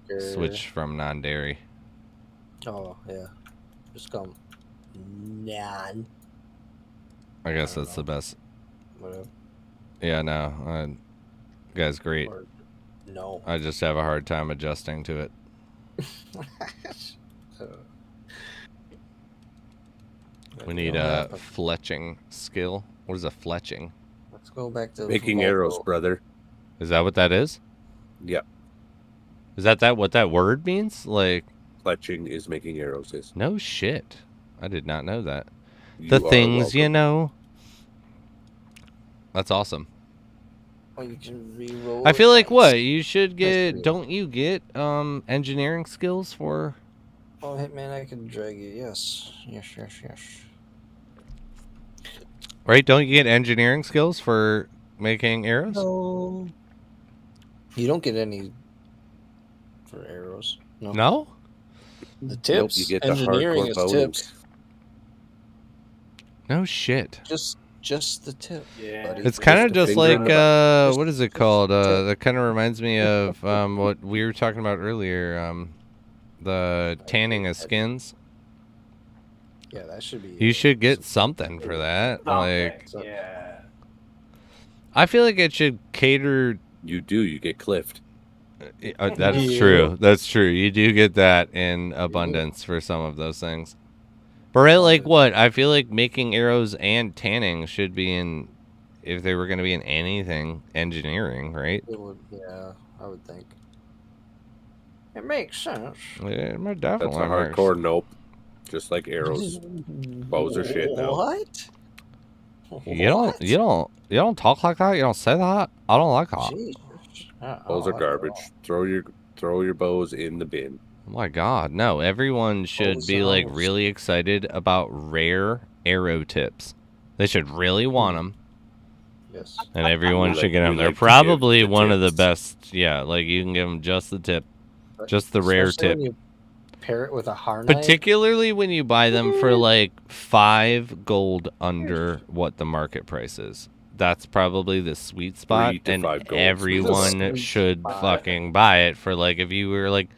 anchor. Switch from non-dairy. Oh yeah, just come non. I guess I don't that's the know. best. Whatever. Yeah, no. Guy's great. Or no. I just have a hard time adjusting to it. We need a fletching skill. What is a fletching? Let's go back to Making arrows, brother. Is that what that is? Yep. Is that what that word means? Like, Fletching is making arrows. Yes. no shit. I did not know that. You The are things you welcome. know. That's awesome. Oh, you can re-roll. I feel it. like Nice. what you should Nice get. for you. Don't you get engineering skills for? Oh, Hitman, I can drag you. Yes. Right? Don't you get engineering skills for making arrows? No. You don't get any for arrows. No. No? The tips. you get the Engineering hardcore is bonus. tips. No shit. Just the tip. Yeah. buddy. It's kind of the just finger like in the what is it just called? the tip. That kind of reminds me of what we were talking about earlier. The tanning of skins. Yeah, that should be. You should get something for that. Like, So- Yeah. I feel like it should cater. You do. You get cliffed. That's Yeah. true. That's true. You do get that in abundance for some of those things. But right, like what? I feel like making arrows and tanning should be in, if they were going to be in anything, engineering, right? It would, yeah, I would think. It makes sense. Yeah, That's definitely. a hardcore nope. Just like arrows. Bows are shit now. What? You don't talk like that. You don't say that. I don't like that. Jesus. Bows are garbage. Throw your bows in the bin. Oh my God, no! Everyone should be like really excited about rare arrow tips. They should really want them, Yes. and everyone should get them. we They're like to probably give the one of the tips. best. Yeah, like you can give them just the tip, just the rare Especially tip. when you pair it with a hard knife. Particularly when you buy them for like 5 gold under what the market price is. That's probably the sweet spot, 3 to and 5 gold. everyone The sweet should spot. fucking buy it for like if you were like,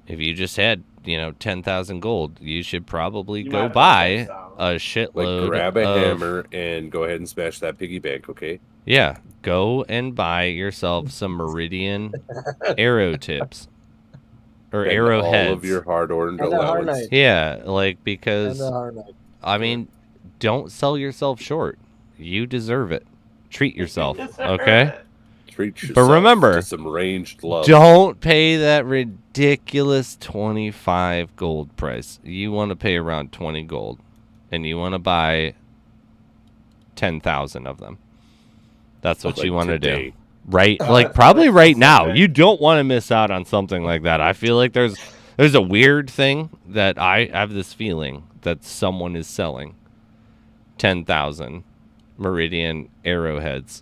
if you just had 10,000 gold, you should probably You go might as well buy get some. a Like shitload. grab a of, hammer and go ahead and smash that piggy bank, okay? Yeah, go and buy yourself some Meridian arrow tips or Spend arrowheads. all of your hard-earned And a hard allowance. knife. Yeah, like And because a hard knife. I mean, don't sell yourself short. You deserve it. Treat yourself, okay? Treat yourself But remember, to some ranged love. don't pay that ridiculous 25 gold price. You want to pay around 20 gold, and you want to buy 10,000 of them. That's what Like you want to do. today. Right? Like probably right now. You don't want to miss out on something like that. I feel like there's a weird thing that I have this feeling that someone is selling 10,000 Meridian arrowheads.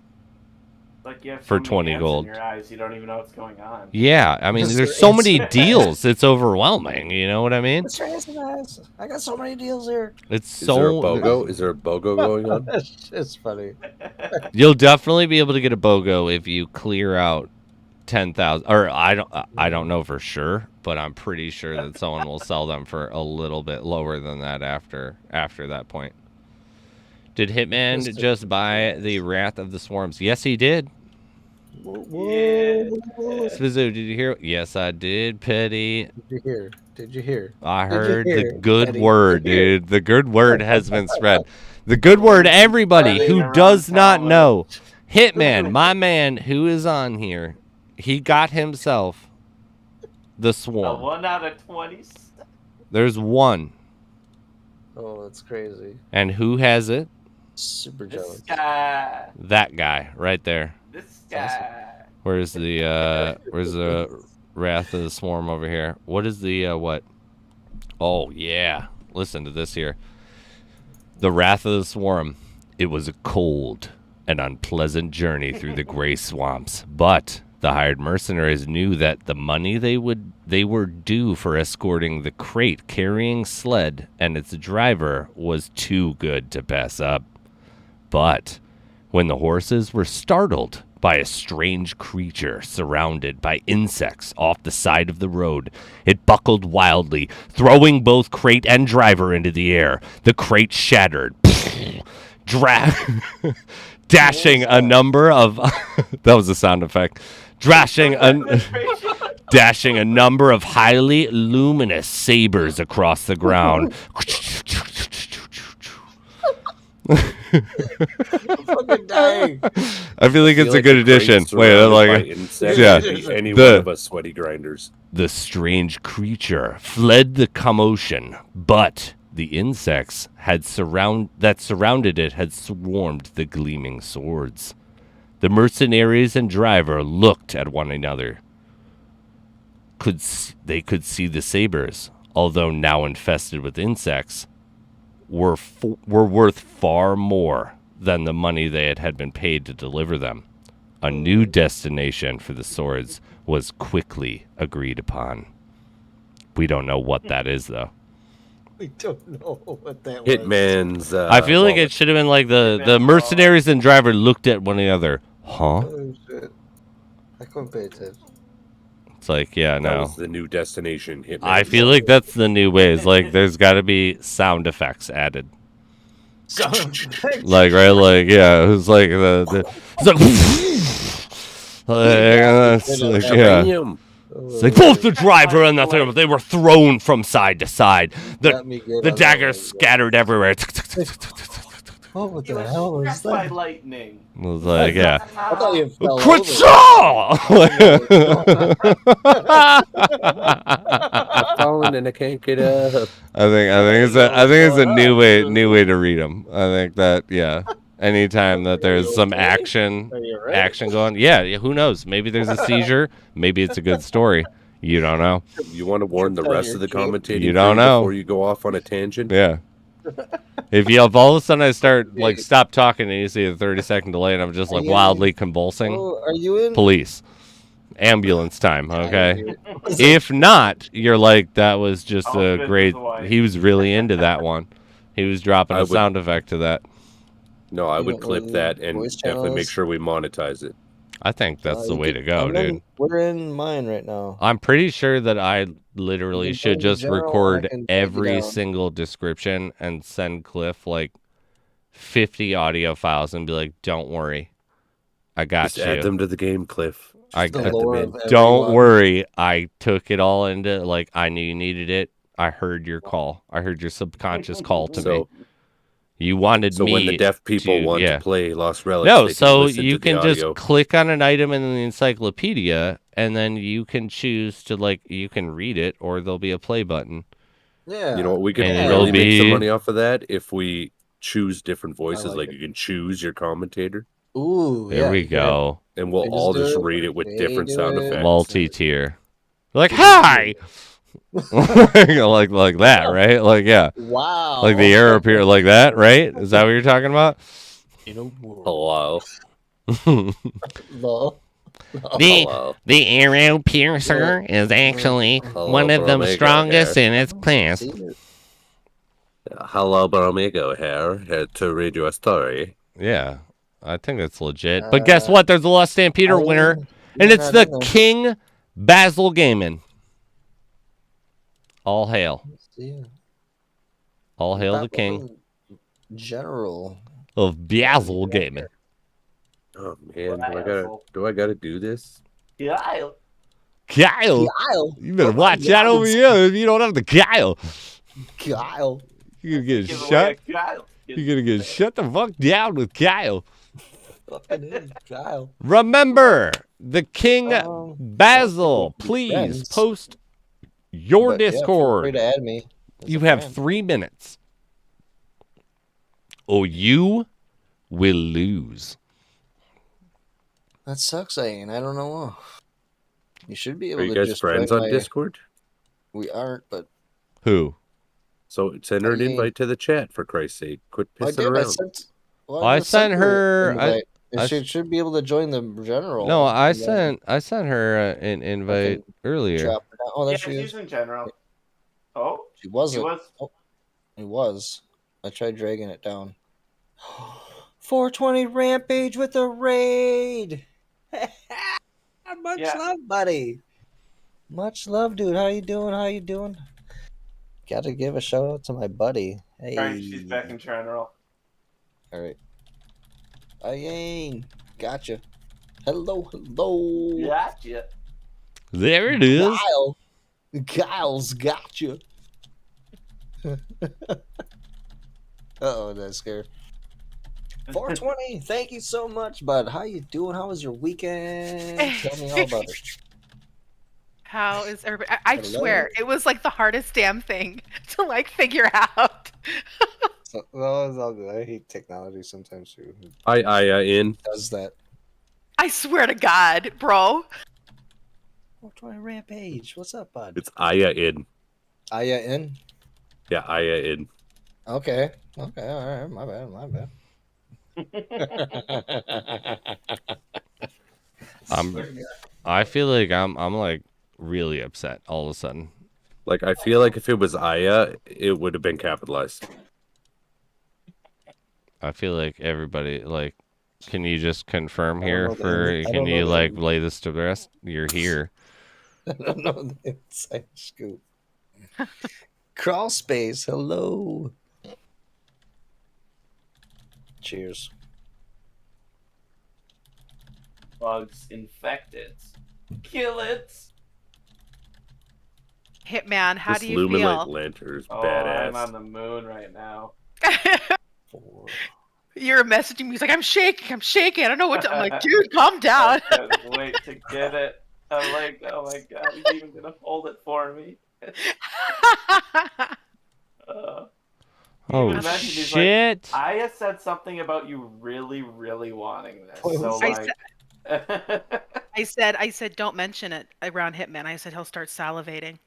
Like you have For so many 20 ants gold. in your eyes, you don't even know what's going on. Yeah, I mean, Because there's they're so many instant. deals. It's overwhelming. You know what I mean? That's right, guys. I got so many deals here. It's Is there a so. BOGO? Is there a BOGO going on? It's funny. You'll definitely be able to get a BOGO if you clear out 10,000. Or I don't know for sure, but I'm pretty sure that someone will sell them for a little bit lower than that after that point. Did Hitman just buy the Wrath of the Swarms? Yes, he did. Yeah. Spizzo, did you hear? Yes, I did, Petty. Did you hear? I Did you heard hear the it, good Petty? word, dude. The good word has been spread. The good word, everybody Spreading who around does not town. know. Hitman, my man who is on here, he got himself the A Swarm. 1 out of 20. There's one. Oh, that's crazy. And who has it? Super This jealous. guy. That guy right there. This guy. Where's the Wrath of the Swarm over here? What is the what? Oh yeah. Listen to this here. The Wrath of the Swarm. It was a cold and unpleasant journey through the gray swamps, but the hired mercenaries knew that the money they were due for escorting the crate carrying sled and its driver was too good to pass up. But when the horses were startled by a strange creature surrounded by insects off the side of the road, it buckled wildly, throwing both crate and driver into the air. The crate shattered, dashing a number of that was a sound effect. Dashing a number of highly luminous sabers across the ground. I'm fucking dying. I feel like it's a good addition. Wait, I like it. Yeah, Yeah. any The- one of us sweaty grinders. The strange creature fled the commotion, but the insects that surrounded it had swarmed the gleaming swords. The mercenaries and driver looked at one another. They could see the sabers, although now infested with insects, were worth far more than the money they had been paid to deliver them. A new destination for the swords was quickly agreed upon. We don't know what that is, though. We don't know what that was. Hitman's. I feel like it should have been like the mercenaries and driver looked at one another. Huh? Oh, shit. I couldn't pay attention. It's like, yeah, That no. was the new destination. Hitman. I feel like that's the new ways. Like, there's got to be sound effects added. Like, right? Like, yeah, it was like it's like, It's like, yeah. Damn. It's like both the driver and the thing, they were thrown from side to side. Got me good The on that daggers one. scattered everywhere. What He the was hell was struck by that? lightning. I was like, yeah. I thought you fell over. I've fallen and I can't get up. I think it's a new way to read them. I think that, yeah. Anytime that there's some action Are you right? action going, yeah, who knows? Maybe there's a seizure. Maybe it's a good story. You don't know. You want to warn the rest of the commentating You don't crew know. before you go off on a tangent? Yeah. If all of a sudden I start like stop talking and you see a 30-second delay and I'm just like wildly convulsing, Oh, are you in? police, ambulance time. Okay. If not, you're like that was just Oh, a good great. for the wife. He was really into that one. He was dropping I a would- sound effect to that. No, I You would don't clip know that and voice definitely make channels? sure we monetize it. I think that's the You way could- to go, dude. We're in mine right now. I'm pretty sure that I literally can should go to just general, I record can take you every down. single description and send Cliff like 50 audio files and be like, "Don't worry, I got Just add you. them to the game, Cliff. I Just The add them lore in. of Don't everyone. worry, I took it all into like I knew you needed it. I heard your call. I heard your subconscious call to me. So, You wanted so me. when the deaf people to- want yeah. to play Lost Relics, No, they can so listen you to the can just audio. click on an item in the encyclopedia, and then you can choose to like you can read it, or there'll be a play button. Yeah. You know what? We could And really it'll make some be- money off of that if we choose different voices. like Like it. you can choose your commentator, Ooh. There yeah, we you could- go. and we'll They just all do just it. read it with They different do sound it. effects. Multi-tier. Like hi, like that, right? Like yeah, Wow. like the arrow appear like that, right? Is that what you're talking about? In a world. Hello. No. Hello. The arrow piercer is actually one of the Bromego strongest here. in its class. See it? Hello, Bromego here to read your story. Yeah, I think it's legit. But guess what? There's a Lost Stampeder winner, and You're it's not the in there. King Basil Gaiman. All hail. See it. All hail the That king wasn't General. of Basil Gaiman. Oh man, do I gotta do this? Yeah. Kyle, Guile. you better watch out over here if you don't have the Kyle. Guile. You're gonna get Give away shut. a guile. You're gonna get shut the fuck down with Kyle. Fucking is Guile. Remember, the King Um, Basil, please friends. post your But, yeah, feel free Discord. to add me. as You a have friend. 3 minutes. Or you will lose. That sucks, Ian. I don't know. You should be able Are you to guys just friends join on my- Discord? We aren't, but So Who? send her an I mean- invite to the chat for Christ's sake. Quit I pissing did. I around. sent. Well, I just sent her- an invite. I She should be able to join the general. No, I and then sent her an invite earlier. drop her down. Oh, Yeah, there she she's is. in general. Oh, She wasn't. was. It was. I tried dragging it down. 420 Rampage with a raid. Much Yeah. love, buddy. Much love, dude. How you doing? How you doing? Got to give a shout out to my buddy. Hey. Alright, she's back in general. All right. Ian, gotcha. Hello, hello. Gotcha. There it is. Kyle's gotcha. Uh-oh, that's scary. 420, thank you so much, bud. How you doing? How was your weekend? Tell me all about it. How is everybody? I Hello. swear, it was like the hardest damn thing to like figure out. So, well, it's all good. I hate technology sometimes too. It In. does that. I swear to God, bro. 420 Rampage. What's up, bud? It's Aya in. Aya in? Yeah, Aya in. Okay. Okay, all right. My bad, my bad. I feel like I'm like really upset all of a sudden. Like, I feel like if it was Aya, it would have been capitalized. I feel like everybody like. Can you just confirm I don't here know the for? end- I Can don't you know the like end. lay this to rest? You're here. I don't know the inside scoop. Crawl space, hello. Cheers. bugs infect it. Kill it. Hitman, how This do you Luminite feel? lantern is Oh, I'm badass. on the moon right now. 4. You're messaging me. He's like, I'm shaking. I don't know what to. I'm like, dude, calm down. I couldn't wait to get it. I'm like, oh my god, he's even gonna hold it for me. Oh, even mentioned, he's shit. Like, I had said something about you really, really wanting this. So I said, don't mention it around Hitman. I said he'll start salivating.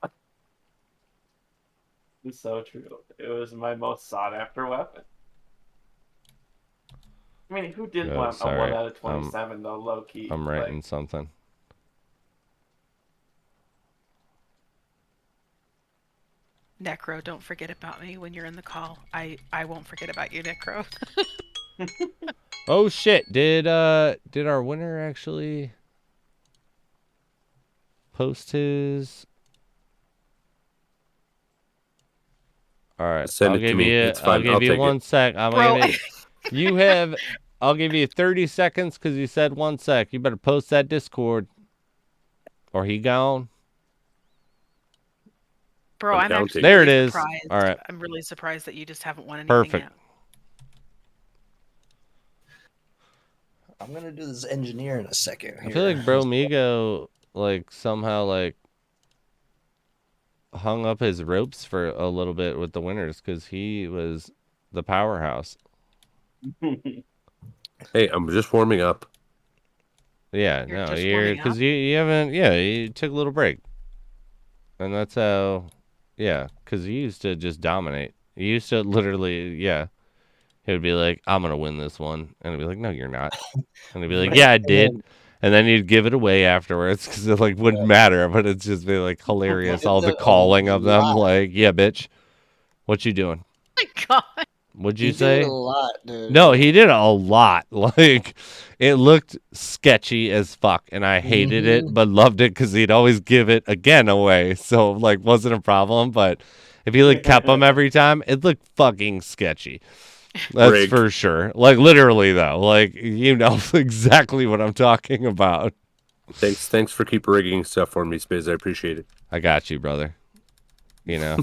It's so true. It was my most sought after weapon. I mean, who didn't Oh, want sorry. a 1 out of 27 though, low key? I'm writing something. Necro, don't forget about me when you're in the call. I won't forget about you, Necro. Oh shit! Did our winner actually post his? All right, Send I'll it to give me. you. It's fine. I'll give I'll you take it. 1 sec. I'm Bro, gonna. You have. I'll give you 30 seconds because you said 1 sec. You better post that Discord, or he gone. Bro, I'm I'm counting. actually There really it is. surprised. All right. I'm really surprised that you just haven't won anything Perfect. yet. I'm gonna do this engineer in a second. I feel like Bro Migo like somehow like hung up his ropes for a little bit with the winners because he was the powerhouse. Hey, I'm just warming up. Yeah, You're no, just you're warming up? because you haven't. Yeah, you took a little break, and that's how. Yeah, because you used to just dominate. You used to literally, yeah. He would be like, "I'm gonna win this one," and I'd be like, "No, you're not." And he'd be like, "Yeah, I did." And then he'd give it away afterwards because it like wouldn't matter, but it's just be like hilarious. All the calling of them, like, "Yeah, bitch, what you doing? Oh my god. What'd He you did say?" a lot, dude. No, he did a lot. Like, it looked sketchy as fuck, and I hated it, but loved it because he'd always give it again away. So, like, wasn't a problem. But if he, like, kept them every time, it looked fucking sketchy. That's Rigged. for sure. Like, literally, though. Like, you know exactly what I'm talking about. Thanks for keep rigging stuff for me, Spiz. I appreciate it. I got you, brother. You know?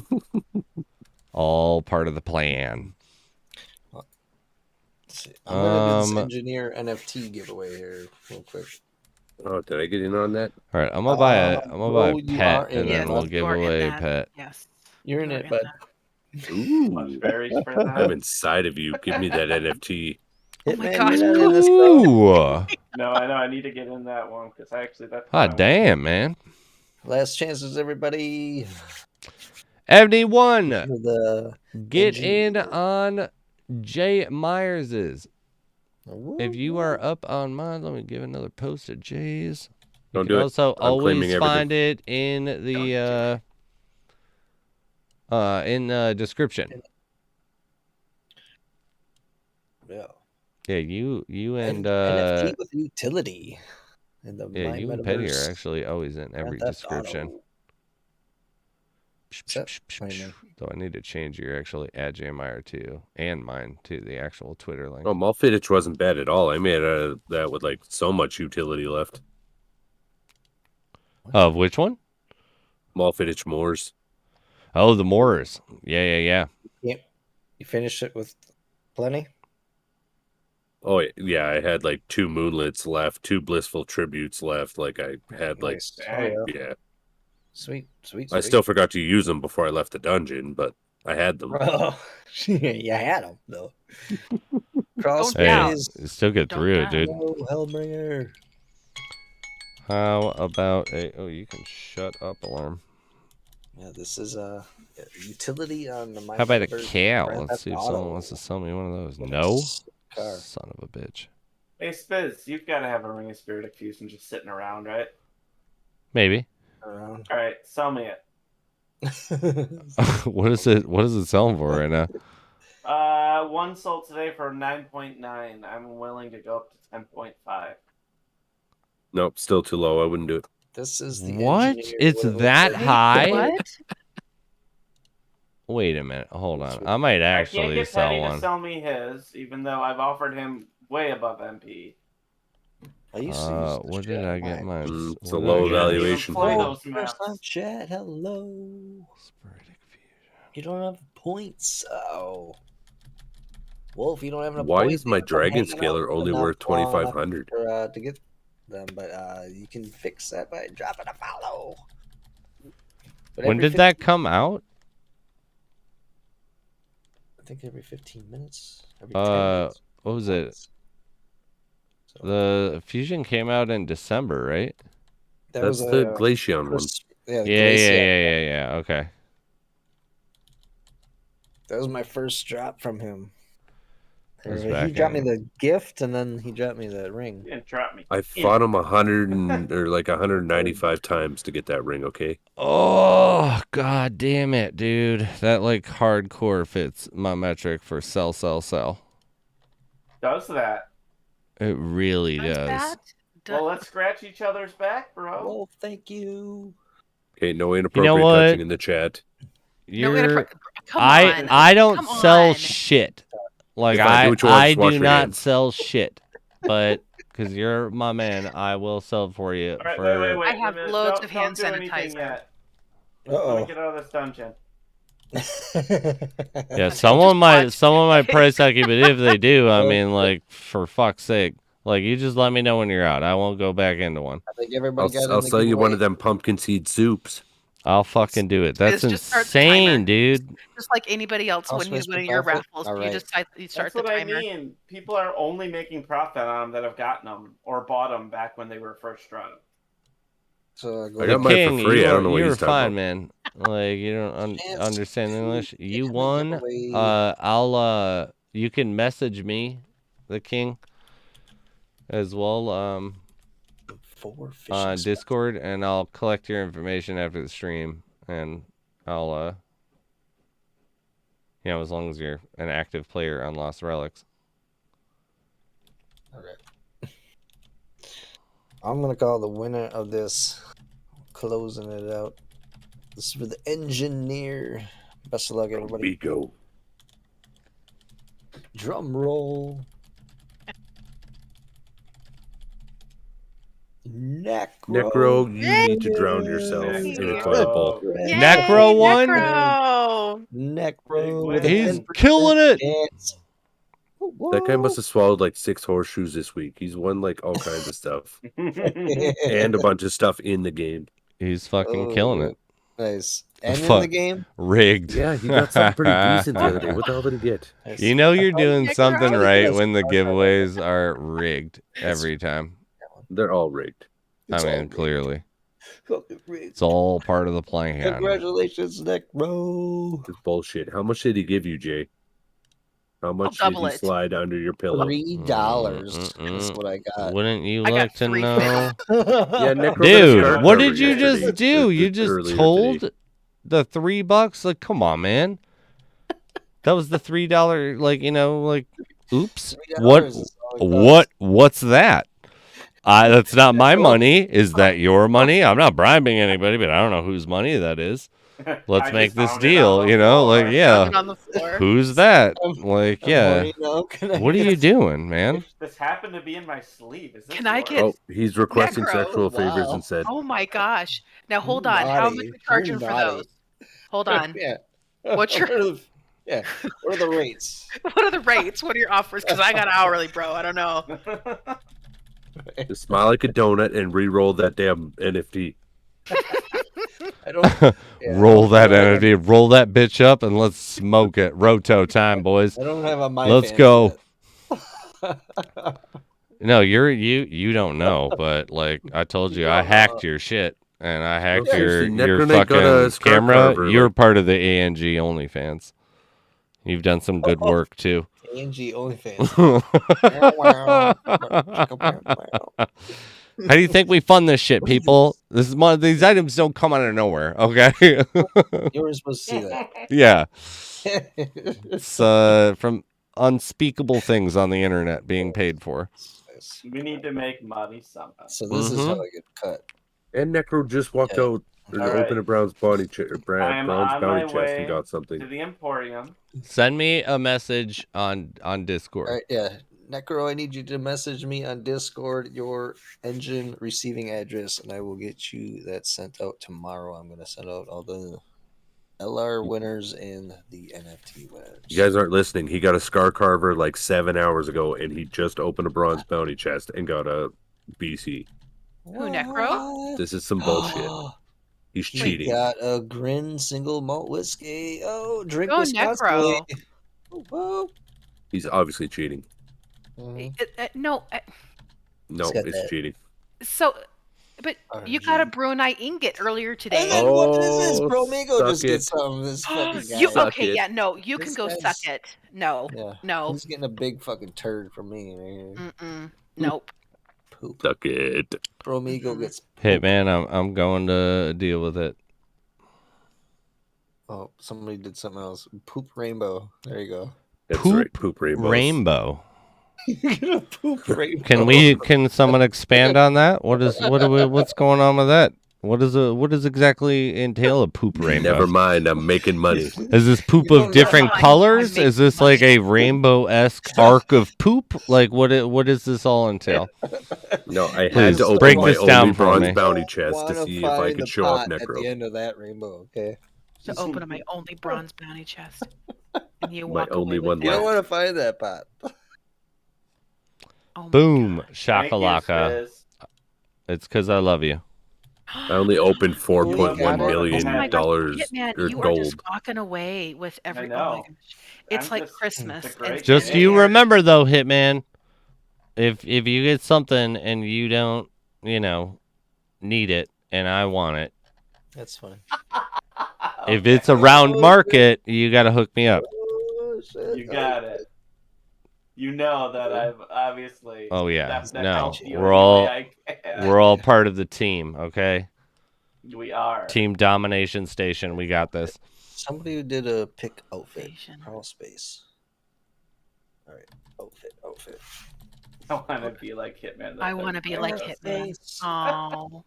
All part of the plan. I'm gonna do this engineer NFT giveaway here real quick. Oh, did I get in on that? All right, I'm gonna buy a bro, you pet, are in and it, then we'll bud. give You are in away a that. pet. Yes. You're in You're it, in bud. that. Ooh, Berries for I'm that? inside of you. Give me that NFT. Oh my Hitman, gosh. you're not in this, bro. Ooh. No, I know. I need to get in that one because that's. Ah, damn, man. Last chances, everybody. Everyone, The get engineer. in on Jay Myers's. Woo, If you woo. are up on mine, let me give another post at Jay's. You Don't can do it. also I'm claiming always everything. find it in the description. Yeah. Yeah, you and NFT with utility. And the yeah, My you and Petty are Metaverse actually always in every Grand Theft description. Auto. What's up? What do you mean? So I need to change your actually at Jay Meyer too, and mine to the actual Twitter link. Oh, Malfitich wasn't bad at all. I made that with like so much utility left. Of which one? Malfitich Moors. Oh, the Moors. Yeah. Yep. You finished it with plenty? Oh yeah, I had like 2 moonlets left, 2 blissful tributes left. Like I had like Nice. Dang. Oh, yeah. yeah. Sweet. I still forgot to use them before I left the dungeon, but I had them. Bro, you had them, though. Cross Don't doubt. phase. You still get Don't through it, doubt. dude. Oh, Hellbringer. How about a? Oh, you can shut up, alarm. Yeah, this is utility on the My How about a Metaverse cow? Grand Let's Theft see if Auto. someone wants to sell me one of those. What a No, sick car. son of a bitch. Hey, Spiz, you've got to have a Ring of Spirit fusion just sitting around, right? Maybe. Around. All right, sell me it. What is it? What is it selling for right now? One sold today for 9.9. I'm willing to go up to 10.5. Nope, still too low. I wouldn't do it. This is the What? engineer. It's What's that it? high? What? Wait a minute. Hold on. I might I can't actually get sell Petty to one. sell me his, even though I've offered him way above MP. I used to use what did I get mine? It's a low evaluation. Play Oh, those first maps. time chat. Hello. Sporadic fusion. You don't have points. Oh. Well, if you don't have enough Why points, is my then you're dragon hanging scaler out only enough worth long enough 2,500? to get them, but you can fix that by dropping a follow. But When every did that 15 come out? I think every 15 minutes. Every 10 minutes. What was it? So The fusion came out in December, right? that That's was the Glaceon one. Yeah, the Yeah, Glacier. yeah. Okay. That was my first drop from him. That was He back dropped me in- the gift, and then he dropped me the ring. You didn't drop me. I fought him 195 times to get that ring. Okay. Oh, god damn it, dude. That like hardcore fits my metric for sell. Does that? It really Does does. that? Well, let's scratch each other's back, bro. Oh, thank you. Okay. No inappropriate what? touching in the chat. You're Come on. I don't Come sell on. shit. Like If I do what you want, I just wash do your not hands. sell shit. But because you're my man, I will sell for you. All right, for... wait. I have a minute. loads Don't of hand do anything sanitizer. yet. Uh-oh. Let me get out of this dungeon. Yeah, someone might watch. price tag you, but if they do, I mean, like, for fuck's sake, like, you just let me know when you're out. I won't go back into one. I think everybody got I'll in the sell you one giveaway. of them pumpkin seed soups. I'll fucking do it. That's Just start the timer. insane, dude. Just like anybody else I'll when you switch win to your profit? raffles, All you right. decide you start That's the what timer. I mean. People are only making profit on them that have gotten them or bought them back when they were first run. So I The got mine king, for free. I don't know what you were he's talking fine, about. man. Like, you don't Chance understand to English. You get in the won. giveaway. You can message me, the king, as well. 4 fishing On spots. Discord, and I'll collect your information after the stream, and I'll as long as you're an active player on Lost Relics. All right. I'm gonna call the winner of this. Closing it out. This is for the engineer. Best of luck, everybody. Bigo. Drum roll. Necro, you need to drown yourself Yay. in a toilet bowl. Yay, Necro won? Necro! Necro with Big a He's 10% killing it. chance. That guy must have swallowed like 6 horseshoes this week. He's won like all kinds of stuff and a bunch of stuff in the game. He's fucking killing it. Nice. And in Fuck. the game? Rigged. Yeah, he got something pretty decent the other day. What the hell did he get? Nice. You know you're doing Necro. something Oh, right yes. when the giveaways are rigged every time. They're all rigged. It's I all mean, rigged. clearly. Fucking rigged. It's all part of the plan. Congratulations, Necro. It's bullshit. How much did he give you, Jay? How much did double he it. slide under your pillow? $3 is what I got. Wouldn't you I got like to 3 know? Yeah, Necro got a Dude, scarf what cover did you yesterday. just do? You just Earlier told today. the $3? Like, come on, man. That was the $3, like, like, oops. $3 is all it costs. What's that? That's not my money. Is that your money? I'm not bribing anybody, but I don't know whose money that is. Let's I make just this found it deal, on the like, floor. yeah. on the floor. Who's that? Like, yeah. Marino, can I What are get you doing, man? This happened to be in my sleeve. Is this Can I yours? get- Oh, he's requesting Necro. sexual favors Wow. instead. Oh my gosh. Now hold You're on. How much naughty. we charging You're for naughty. those? Hold on. Yeah. What's your- What are the, yeah. What are the rates? What are the rates? What are your offers? Because I got hourly, bro. I don't know. Just smile like a donut and re-roll that damn NFT. I don't. Yeah, Roll that I don't- entity, roll that bitch up, and let's smoke it. Roto time, boys. I don't have a my. Let's fans go. yet. No, you don't know, but like I told you, I hacked your shit, and I hacked Okay, your so Necronate got fucking a scarf camera. cover, You're like- part of the ANG OnlyFans. You've done some good work too. ANG OnlyFans. How do you think we fund this shit, people? This is these items don't come out of nowhere, okay? You were supposed to see that. Yeah, it's from unspeakable things on the internet being paid for. We need to make money somehow. So this is how I get cut. And Necro just walked Yeah. out or All right. opened a Brown's body chest, I am Brown's on bounty my chest way and got to something. the Emporium. Send me a message on Discord. All right, yeah. Necro, I need you to message me on Discord your engine receiving address, and I will get you that sent out tomorrow. I'm gonna send out all the LR winners and the NFT winners. You guys aren't listening. He got a Scar Carver like 7 hours ago, and he just opened a bronze bounty chest and got a BC. Who, Necro? What? This is some bullshit. He's He cheating. got a Grin single malt whiskey. Oh, drink Go, responsibly. Necro. Whoa. He's obviously cheating. Mhm. No. No, got it's that. cheating. So, but you got a RNG. Brunei ingot earlier And today. then what is this? Oh, Bro Migo suck just it. gets some of this fucking guy. You Suck okay? it. Yeah, no, you can This go guy's- suck it. No, Yeah. no, He's getting a big fucking turd from me. Man. nope. Poop. Suck it. Bro Migo gets poop. Hitman, I'm going to deal with it. Oh, somebody did something else. Poop rainbow. There you go. That's Poop right. Poop rainbows. Rainbow. You're gonna poop rainbow. Can someone expand on that? What's going on with that? What does exactly entail a poop rainbow? Never mind. I'm making money. Is this poop You of don't different know. colors? I'm Is this making like a rainbow-esque arc of poop? Like what does this all entail? No, I had Please, to break open my this down only for bronze me. bounty chest to Wanna see if I find could the show off pot at the Necro. end of that rainbow. Okay. To open my only bronze bounty chest, and you My walk only away one with You that. don't want to find that pot. Oh my Boom, God. Thank you, shakalaka. Spiz. It's because I love you. I only opened $4.1 got it. million Oh my gosh, dollars Hitman, or you are just gold. walking away with every. know. Oh my gosh, it's I'm like just- Christmas. it's a great Just Yeah. you remember though, Hitman, if you get something and you don't, need it, and I want it, That's fine. if it's a round market, you gotta hook me up. Oh, shit. You got it. You know that I've obviously. Oh yeah, that no, helped you we're any all way I can. we're all part of the team, okay? We are. Team Domination Station, we got this. Somebody who did a pick outfit. Station. Crawl space. All right. Outfit. I want to be like Hitman. I want to be like Crawl Hitman. space. Oh,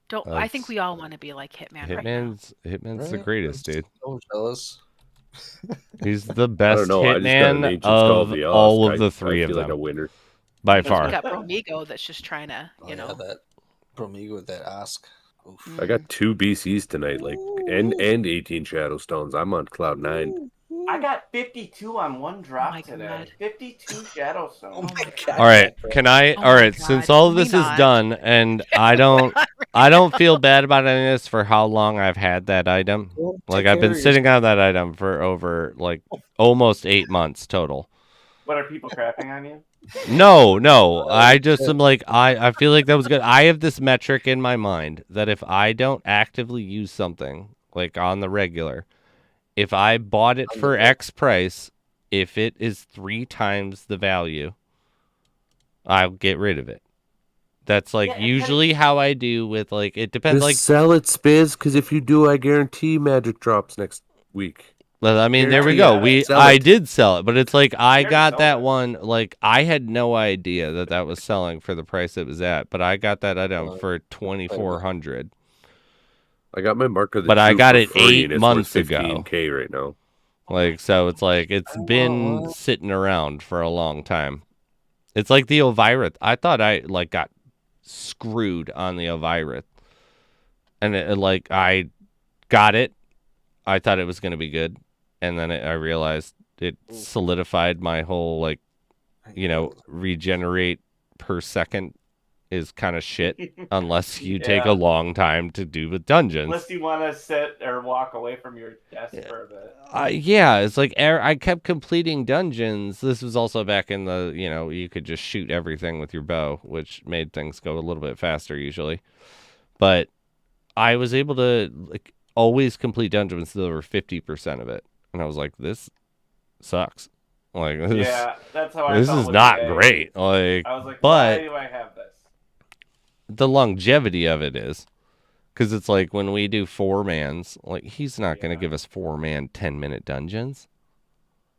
don't. I think That's- we all want to be like Hitman right now. Hitman's the Right? greatest, I'm dude. so jealous. He's the best know, I just got an Hitman agent's call of the all Oscar. of the I three of feel like a them, winner. by Because we far. got Bromigo that's just trying to, Oh, you know. yeah, that Bromigo with that ask. Oof. I got 2 BCs tonight, and 18 Shadow Stones. I'm on cloud 9. I got 52 on one drop my today. God. 52 Shadow Oh Stones. my my god. All right, bro. can I? Oh All my right, God, since all of can we this is not? done, and I don't feel bad about any of this for how long I've had that item. Well, Like take I've been care of sitting on that item for over like almost 8 months total. What are people crapping on you? No, I just am like I feel like that was good. I have this metric in my mind that if I don't actively use something like on the regular, if I bought it for X price, if it is 3 times the value, I'll get rid of it. That's like Yeah, and usually how I do with like it depends Just like sell it, Spiz, because if you do, I guarantee magic drops next week. well, I mean there we Guarantee go. it. I did sell it, but it's like I already got sold that it. one like I had no idea that that was selling for the price it was at, but I got that item for 2,400. I got my Mark of the But I Two got for it free, 8 and it's months worth ago. 15K right now. Like so it's like it's been what? sitting around for a long time. It's like the Elvira. I thought I like got screwed on the Elvira. And like I got it. I thought it was going to be good, and then I realized it solidified my whole like, regenerate per second is kind of shit unless you take a Yeah. long time to do with dungeons. Unless you want to sit or walk away from your desk for a bit. Yeah, it's like I kept completing dungeons. This was also back in the, you could just shoot everything with your bow, which made things go a little bit faster usually. But I was able to like always complete dungeons till over 50% of it. And I was like, this sucks. Like this, Yeah, that's how I this felt is with not today. great. Like I was like, but why do I have this? the longevity of it is because it's like when we do 4-mans, like he's not going to Yeah. give us 4-man 10-minute dungeons.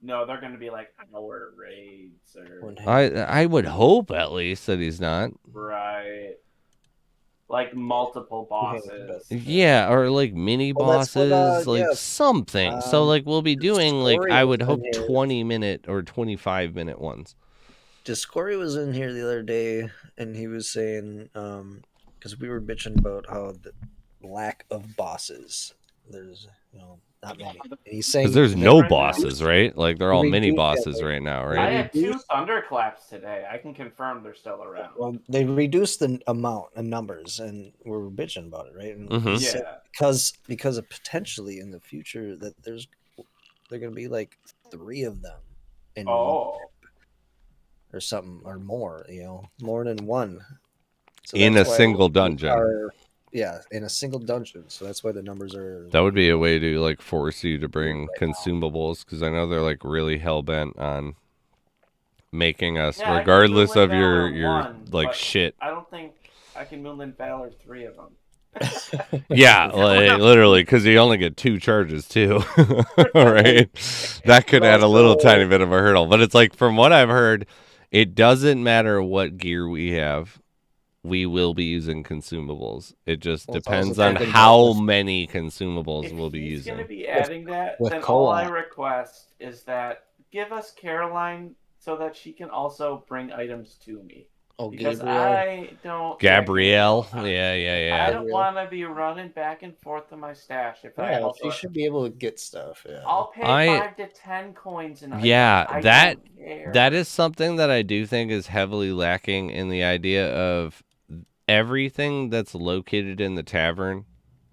No, they're going to be like hour raids or I would hope at least that he's not. right, like multiple bosses. Yeah, or like mini Well, that's what, bosses, like yeah. something. So like we'll be doing like story I was would hope in here. 20-minute or 25-minute ones. Discory was in here the other day, and he was saying, because we were bitching about how the lack of bosses. There's, not many. And he's saying Because there's They no right now- bosses, right? Like they're all mini Reduced- bosses yeah, right now, I right? had 2 reduced- thunderclaps today. I can confirm they're still around. Well, they reduced the amount and numbers, and we're bitching about it, right? And Mhm. he said Yeah. because of potentially in the future that they're gonna be like 3 of them, in Oh. or something or more, more than one. So In that's a why single we dungeon. yeah, in a single dungeon. So that's why the numbers are. That would be a way to like force you to bring Right now. consumables, because I know they're like really hell bent on making us, Yeah, I can regardless Moonlit of your Valor 1, like but shit. I don't think I can Moonlit Valor 3 of them. Yeah, like, literally, because you only get 2 charges too. All right, that could add a little Also- tiny bit of a hurdle. But it's like, from what I've heard, it doesn't matter what gear we have. We will be using consumables. It just Well, it's depends also on thinking how about many consumables If we'll be he's going to using. be adding that, with then all I co-op. request is that give us Caroline so that she can also bring items to me. Oh, Because Gabriel. I don't. Gabrielle, I yeah. don't want to be running back and forth to my stash. If I Yeah, also, she should be able to get stuff. Yeah. I'll pay I- 5 to 10 coins and Yeah, I that- don't care. That is something that I do think is heavily lacking in the idea of everything that's located in the tavern,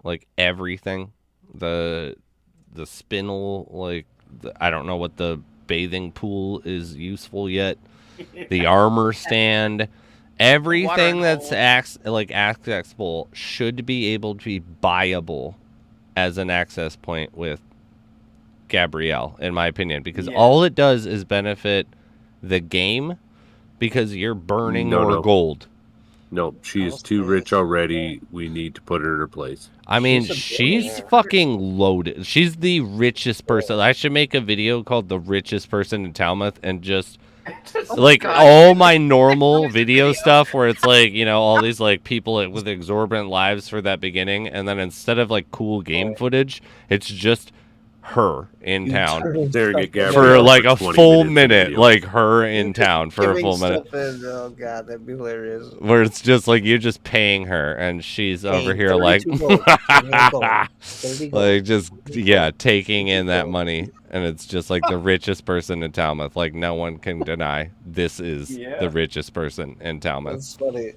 like everything, the spinel, like I don't know what the bathing pool is useful yet, the armor stand, everything that's accessible should be able to be buyable as an access point with Gabrielle, in my opinion, because Yeah. all it does is benefit the game, because you're burning No, more no. gold. No, she is too rich already. We need to put her in her place. I mean, She's a she's billionaire. fucking loaded. She's the richest person. I should make a video called "The Richest Person in Talmouth" and just like God. all my normal video stuff where it's like, all these like people with exorbitant lives for that beginning, and then instead of like cool game footage, it's just her in town Staring at Gabrielle for like a 20 full minutes of minute, video. like her in town for a Giving full minute. stuff in. Oh god, that'd be hilarious. Where it's just like you're just paying her, and she's over here like, 32 gold. 30 gold. like just taking in that money, and it's just like the richest person in Talmouth. Like no one can deny this is Yeah. the richest person in Talmouth, That's funny.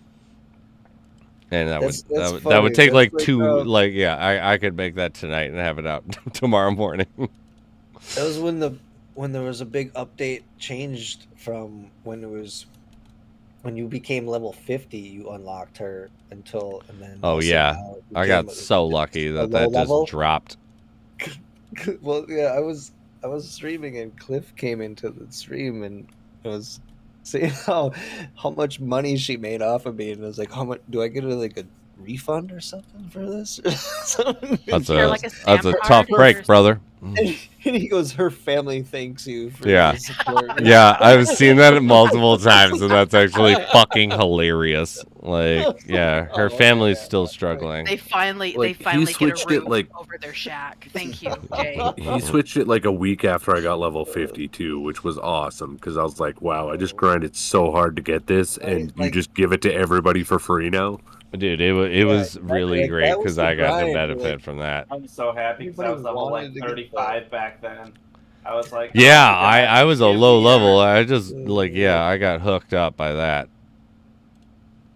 and that that's would that funny. would take That's like 2 like, I could make that tonight and have it out tomorrow morning. That was when there was a big update changed from when you became level 50, you unlocked her and then Oh, also yeah. now it I got became so lucky a that low just level. dropped. Well, yeah, I was streaming and Cliff came into the stream and was saying how much money she made off of me, and I was like, how much do I get a refund or something for this? That's You're a like a that's a stamp tough card break, or brother. And he goes, her family thanks you for Yeah. your support. Yeah, I've seen that multiple times, and that's actually fucking hilarious. Like, yeah, her Oh, family's yeah. still struggling. They finally Like, he get a switched it, roof like- over their shack. Thank you, Jay. He switched it like a week after I got level 52, which was awesome because I was like, wow, I just grinded so hard to get this, and you Like- just give it to everybody for free now? Dude, it was really like, great that was because the I got to grind, benefit like- from that. I'm so happy because I was Everybody level wanted like to get 35 back then. I was like, Yeah, oh my God, I was a give low me level. her. I just I got hooked up by that.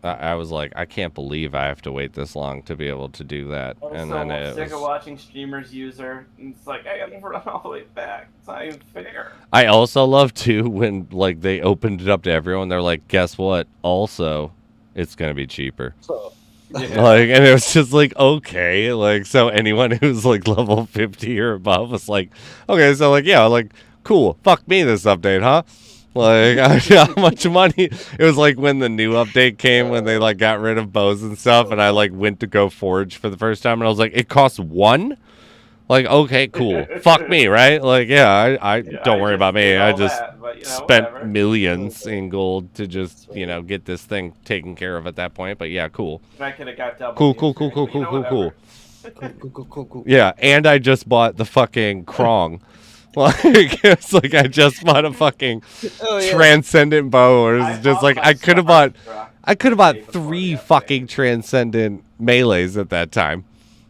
I was like, I can't believe I have to wait this long to be able to do that. I was And so then it sick of was... watching streamers use her. And it's like I gotta run all the way back. It's not even fair. I also love too when like they opened it up to everyone. They're like, guess what? Also, it's gonna be cheaper. So, Yeah. Like, and it was just like, okay, like, so anyone who's like level 50 or above was like, okay, so like, yeah, like, cool, fuck me this update, huh? Like, how much money? It was like when the new update came, when they like got rid of bows and stuff, and I like went to go forge for the first time, and I was like, it costs 1? Like, okay, cool, fuck me, right? Like, yeah, I Yeah, don't I worry just about me. did I all just that, but, spent whatever. millions in gold to just, get this thing taken care of at that point. But yeah, cool. I could have got double. Cool, the cool, cool, experience, cool, but, cool, cool, cool. Yeah, and I just bought the fucking Krong. Like it's like I just bought a fucking transcendent bow, or it's just like I could have bought 3 fucking transcendent melees at that time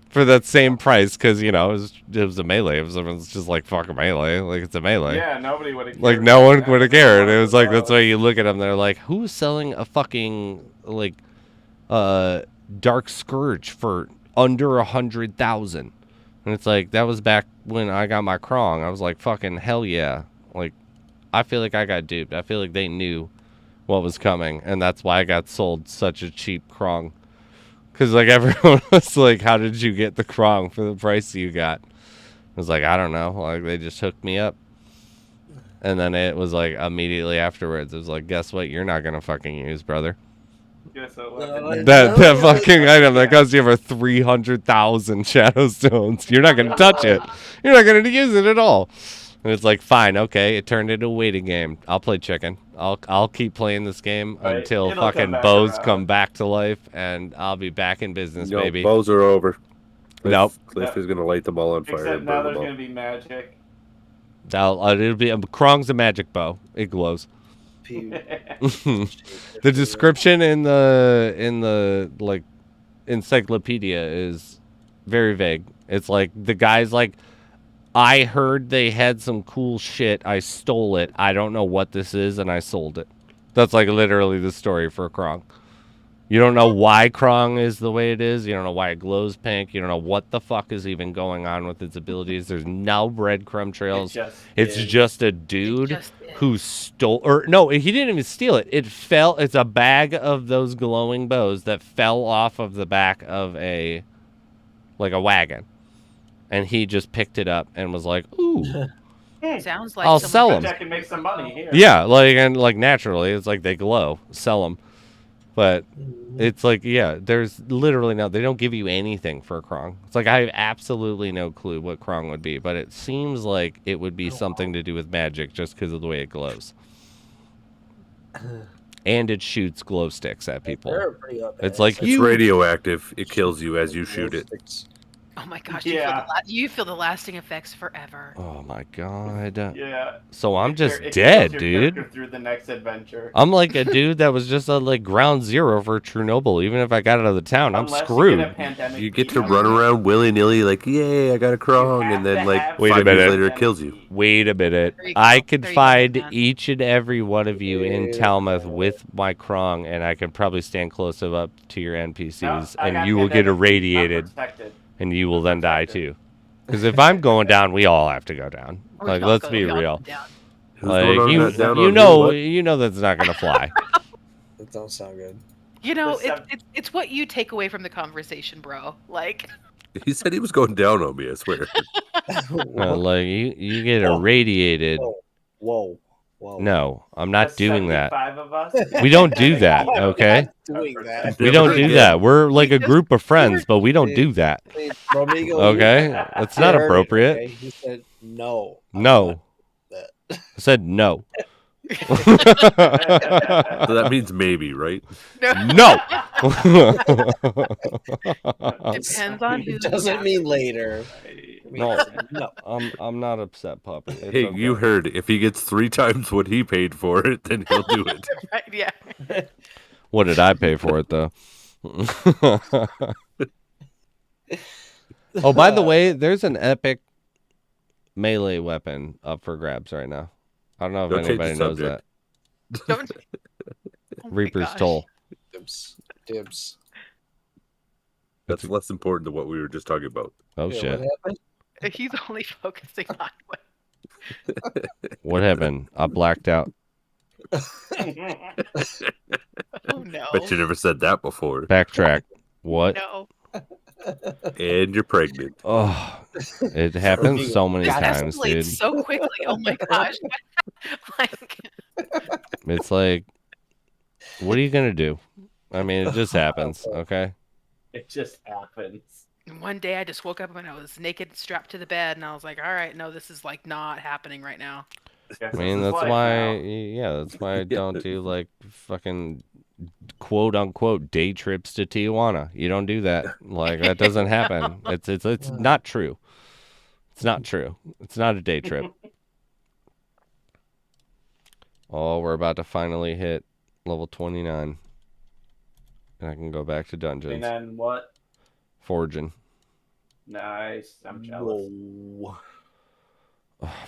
for that same price, because you know it was a melee. It was just like fuck a melee, like it's a melee. Yeah, nobody would have. Like no one would have cared. It was like that's why you look at them. They're like, who's selling a fucking like Dark Scourge for under 100,000? And it's like that was back when I got my Krong. I was like, fucking hell yeah! Like I feel like I got duped. I feel like they knew what was coming, and that's why I got sold such a cheap Krong. Because like everyone was like, how did you get the Krong for the price you got? I was like, I don't know. Like they just hooked me up. And then it was like immediately afterwards, it was like, guess what? You're not gonna fucking use, brother. That fucking item that costs you over 300,000 shadow stones. You're not gonna touch it. You're not gonna use it at all. And it's like, fine, okay. It turned into a waiting game. I'll play chicken. I'll keep playing this game until fucking bows come back to life, and I'll be back in business, baby. Bows are over. Nope. Cliff is gonna light them all on fire. Except and now burn there's them all. gonna be magic. It'll be Krong's a magic bow. It glows. The description in the like encyclopedia is very vague. It's like the guy's like, I heard they had some cool shit. I stole it. I don't know what this is, and I sold it. That's like literally the story for Krong. You don't know why Krong is the way it is. You don't know why it glows pink. You don't know what the fuck is even going on with its abilities. There's no breadcrumb trails. It's just a dude who stole, or no, he didn't even steal it. It fell. It's a bag of those glowing bows that fell off of the back of a wagon, and he just picked it up and was like, "Ooh, Sounds like I'll sell them." I can make some money here. Yeah, like naturally, it's like they glow. Sell them. But it's like, yeah, there's literally they don't give you anything for a Krong. It's like I have absolutely no clue what Krong would be, but it seems like it would be something to do with magic just because of the way it glows. And it shoots glow sticks at people. It's like it's radioactive. It kills you as you shoot it. Oh my gosh, Yeah. you feel the lasting effects forever. Oh my god. Yeah. So I'm just It dead, kills your dude. character through the next adventure. I'm like a dude that was just at like ground zero for Chernobyl. Even if I got out of the town, I'm Unless screwed. You, get a pandemic You get to beat. run around willy-nilly like, yay, I got a Krong, and then like Wait a 5 years minute. later it kills you. Wait a minute. There you go. I could There you go, find man. each and every one of you in Talmouth with my Krong, and I can probably stand close up to your NPCs, No, I and got you will get pandemic beat. I'm irradiated, protected. and you will then die too. Because if I'm going down, we all have to go down. Like, let's be real. Who's Like going on you, that down you on know, you, you know that's not gonna fly. That don't sound good. You know, The it's what you take away from the conversation, bro. Like, bud? He said he was going down on me, I swear. Like you get irradiated. Whoa. No, I'm not There's doing that. 75 of us. We don't do that, okay? Doing that. We don't do that. We're like a group of friends, but we don't Dude. do that. Hey, Romigo, Okay? That's not you heard it, appropriate. okay? He said no. No. That. I said no. So that means maybe, right? No. depends on who. It doesn't mean later. It means No. no. I'm not upset, puppy. It's Hey, okay. you heard. If he gets 3 times what he paid for it, then he'll do it. Right, yeah. What did I pay for it though? Oh, by the way, there's an epic melee weapon up for grabs right now. I don't know if Don't change the anybody knows that. subject. Don't. Oh my Reaper's gosh. Toll. Dibs. That's less important than what we were just talking about. Oh Yeah, shit. what happened? He's only focusing on what. What happened? I blacked out. Oh no. Bet you never said that before. Backtrack. What? No. And you're pregnant. Oh, it happens so many That times, escalates dude. so quickly. Oh my gosh. Like, It's like, what are you gonna do? I mean, it just happens, okay? It just happens. one day I just woke up and I was naked, strapped to the bed, and I was like, "All right, no, this is like not happening right now." I mean, that's why, yeah, that's why I don't do like fucking quote unquote day trips to Tijuana. You don't do that. Like that doesn't happen. It's not true. It's not true. It's not a day trip. Oh, we're about to finally hit level 29. And I can go back to dungeons. And then what? Forging. Nice. I'm jealous. Whoa.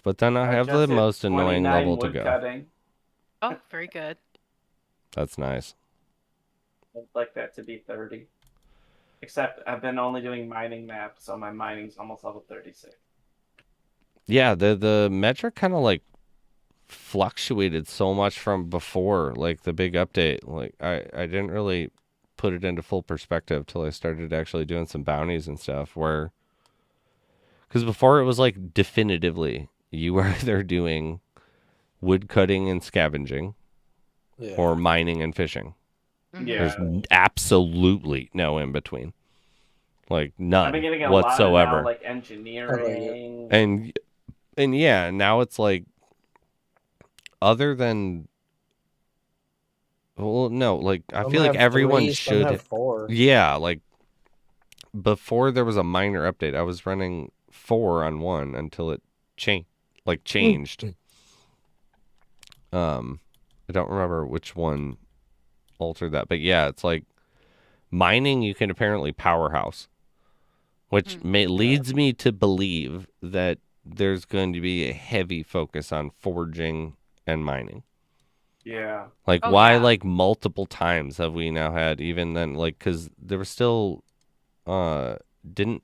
But then I have just the hit most annoying 29 level to wood go. cutting. Oh, very good. That's nice. I'd like that to be 30. Except I've been only doing mining maps, so my mining's almost level 36. Yeah, the metric kind of like fluctuated so much from before, like the big update. Like I didn't really put it into full perspective till I started actually doing some bounties and stuff. Where, because before it was like definitively you were either doing wood cutting and scavenging, or mining and fishing. Yeah. There's absolutely no in between. Like none I've been getting a whatsoever. lot of now, like engineering. And yeah, now it's like, other than, well, no, like I Some feel like have everyone 3, some should. have 4. Yeah, like before there was a minor update, I was running 4 on 1 until it changed. I don't remember which one altered that, but yeah, it's like mining you can apparently powerhouse, which leads me to believe that there's going to be a heavy focus on forging and mining. Yeah. Like, why, like, multiple times have we now had, even then, like, because there was still, didn't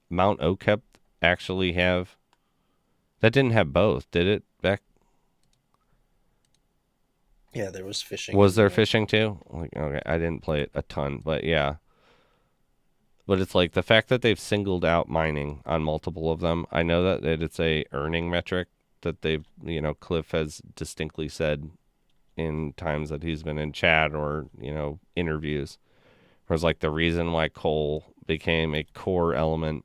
Mount Okep actually have, that didn't have both, did it, back? Yeah, there was fishing. Was there fishing too? Like, okay, I didn't play it a ton, but yeah. But it's like the fact that they've singled out mining on multiple of them. I know that it's a earning metric that they've, Cliff has distinctly said in times that he's been in chat or, interviews. Whereas like the reason why coal became a core element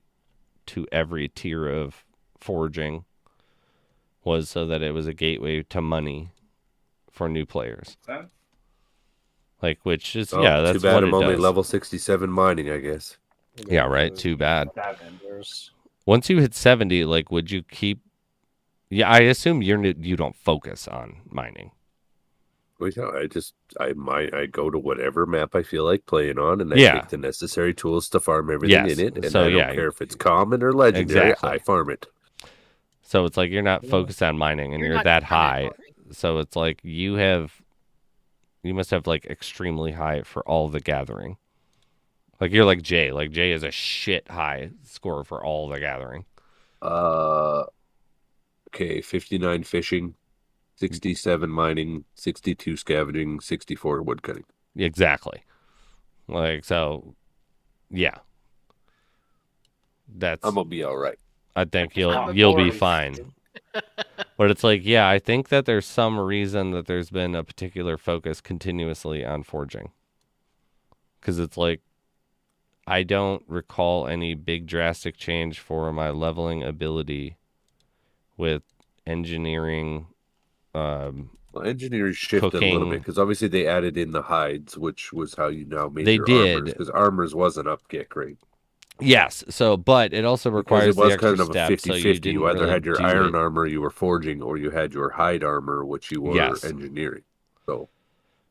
to every tier of forging was so that it was a gateway to money for new players. Like, which is, that's too bad what I'm it only does. level 67 mining, I guess. Yeah, right. Too bad. 7. Once you hit 70, like, would you keep? Yeah, I assume you don't focus on mining. Well, yeah, I go to whatever map I feel like playing on, and I take the necessary tools to farm everything in it. And So, I don't care if it's common or legendary. Exactly. I farm it. So it's like you're not focused on mining, and you're that high. So it's like you must have like extremely high for all the gathering. Like you're like Jay. Like Jay is a shit high score for all the gathering. Okay, 59 fishing, 67 mining, 62 scavenging, 64 woodcutting. Exactly. Like, so, yeah. I'm gonna be all right. I think you'll be fine. But it's like, yeah, I think that there's some reason that there's been a particular focus continuously on forging. Because it's like, I don't recall any big drastic change for my leveling ability with engineering. Well, engineering shifted a little bit because obviously they added in the hides, which was how you now made your armors, because armors wasn't up yet great. Yes, so but it also requires the extra kind of a 50-50. You either had your iron armor you were forging, or you had your hide armor which you were engineering. So,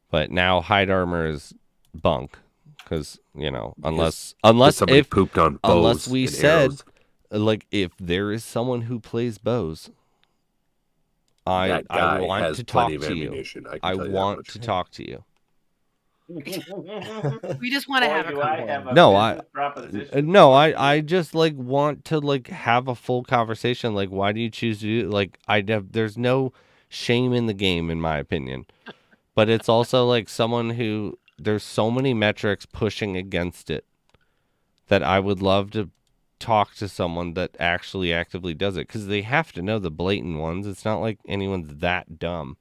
but now hide armor is bunk because unless somebody pooped on bows, unless we said arrows. Like if there is someone who plays bows, I want to talk to you. I want to talk to you. We just want to have a conversation. I just like want to like have a full conversation. Like, why do you choose to do? Like, there's no shame in the game, in my opinion. But it's also like someone who there's so many metrics pushing against it that I would love to talk to someone that actually actively does it, because they have to know the blatant ones. It's not like anyone's that dumb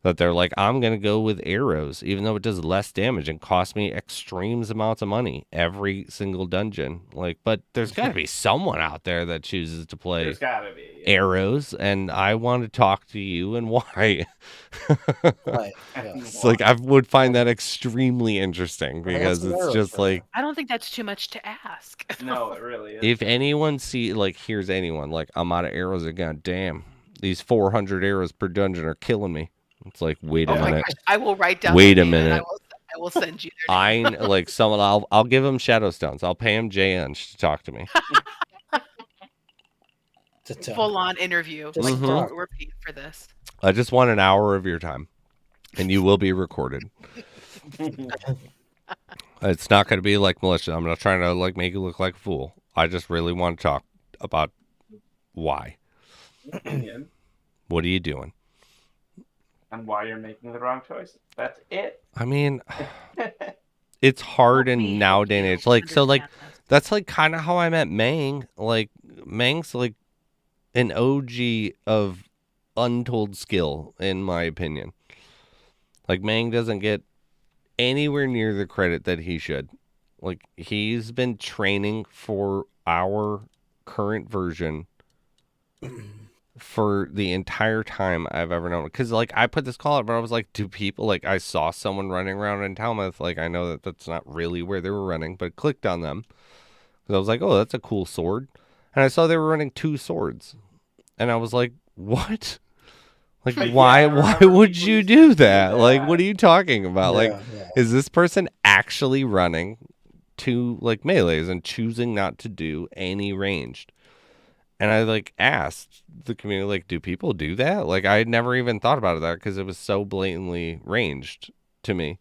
that they're like, I'm going to go with arrows, even though it does less damage and costs me extremes amounts of money every single dungeon. Like, but there's got to be someone out there that chooses to play arrows, and I want to talk to you and why. It's like, I would find that extremely interesting, because it's just like, I don't think that's too much to ask. No, it really is. If anyone here's anyone, like, I'm out of arrows again. Damn, these 400 arrows per dungeon are killing me. It's like, wait a Oh my minute. gosh, I will write down. Wait their a name and minute. I will send you their name. Like someone, I'll give him shadow stones. I'll pay him JN to talk to me. Full on interview. Just Mhm. talk. We're paid for this. I just want an hour of your time, and you will be recorded. It's not going to be like militia. I'm not trying to like make you look like a fool. I just really want to talk about why. Opinion What are you doing? on why you're making the wrong choices. That's it. I mean, it's hard Help me in help nowadays and you age. Like, so like, understand this. that's like kind of how I met Mang. Like, Mang's like an OG of untold skill, in my opinion. Like, Mang doesn't get anywhere near the credit that he should. Like, he's been training for our current version for the entire time I've ever known. Because, like, I put this call out, but I was like, do people, like, I saw someone running around in Talmouth. Like, I know that that's not really where they were running, but I clicked on them. Because I was like, oh, that's a cool sword. And I saw they were running 2 swords. And I was like, what? Like, Yeah, why I why remember would people you used to do do that? Like, that. what are you talking about? Like, Yeah. is this person actually running 2 like melees and choosing not to do any ranged? And I like asked the community, like, do people do that? Like, I had never even thought about that because it was so blatantly ranged to me.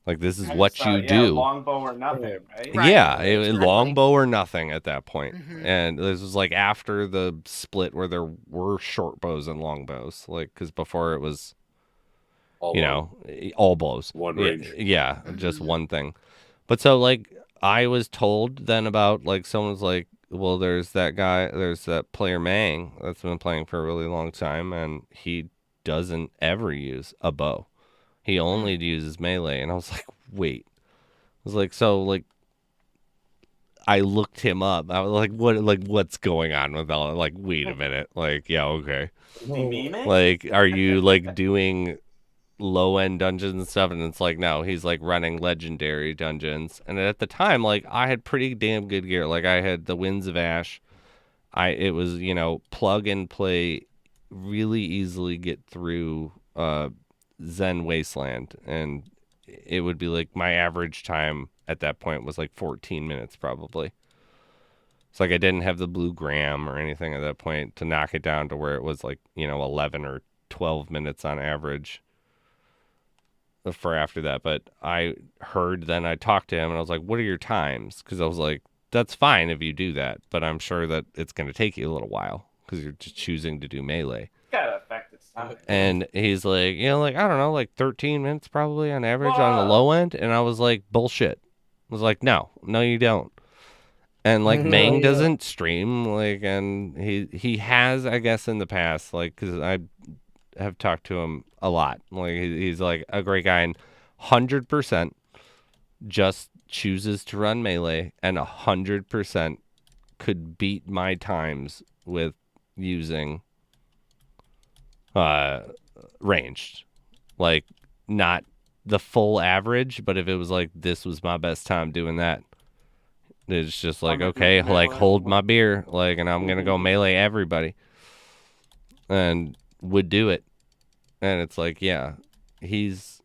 Like, this is I what just you thought, do. longbow or nothing, right? Right, Yeah, exactly. longbow or nothing at that point. Mhm. And this was like after the split where there were short bows and long bows. Like, because before it was, All you along. know, all blows. One Yeah, range. yeah, just Mhm. one thing. But so, like, I was told then about, like, someone's like, well, there's that player Mang that's been playing for a really long time, and he doesn't ever use a bow. He only uses melee. And I was like, wait. I was like, so, like, I looked him up. I was like, what's going on with all? Like, wait a minute. Like, yeah, okay. Is he memeing? Like, are you like doing low end dungeons and stuff? And it's like, no, he's like running legendary dungeons. And at the time, like, I had pretty damn good gear. Like, I had the Winds of Ash. It was, you know, plug and play, really easily get through Zen Wasteland, and it would be like my average time at that point was like 14 minutes probably. It's like I didn't have the blue gram or anything at that point to knock it down to where it was like, you know, 11 or 12 minutes on average for after that. But I talked to him and I was like, what are your times? Because I was like, that's fine if you do that, but I'm sure that it's going to take you a little while because you're just choosing to do melee. Gotta affect its time. And he's like, you know, like, I don't know, like 13 minutes probably on average on the Whoa. low end. And I was like, bullshit. I was like, no, you don't. And like No, Mang you doesn't stream, like, and he has, I guess, in the past, like, because I have talked to him a lot. Like, he's like a great guy, and 100% just chooses to run melee, and 100% could beat my times with using ranged. Like, not the full average, but if it was like this was my best time doing that, it's just like, okay, like, hold my beer, like, and I'm gonna go melee everybody, and would do it. And it's like, yeah, he's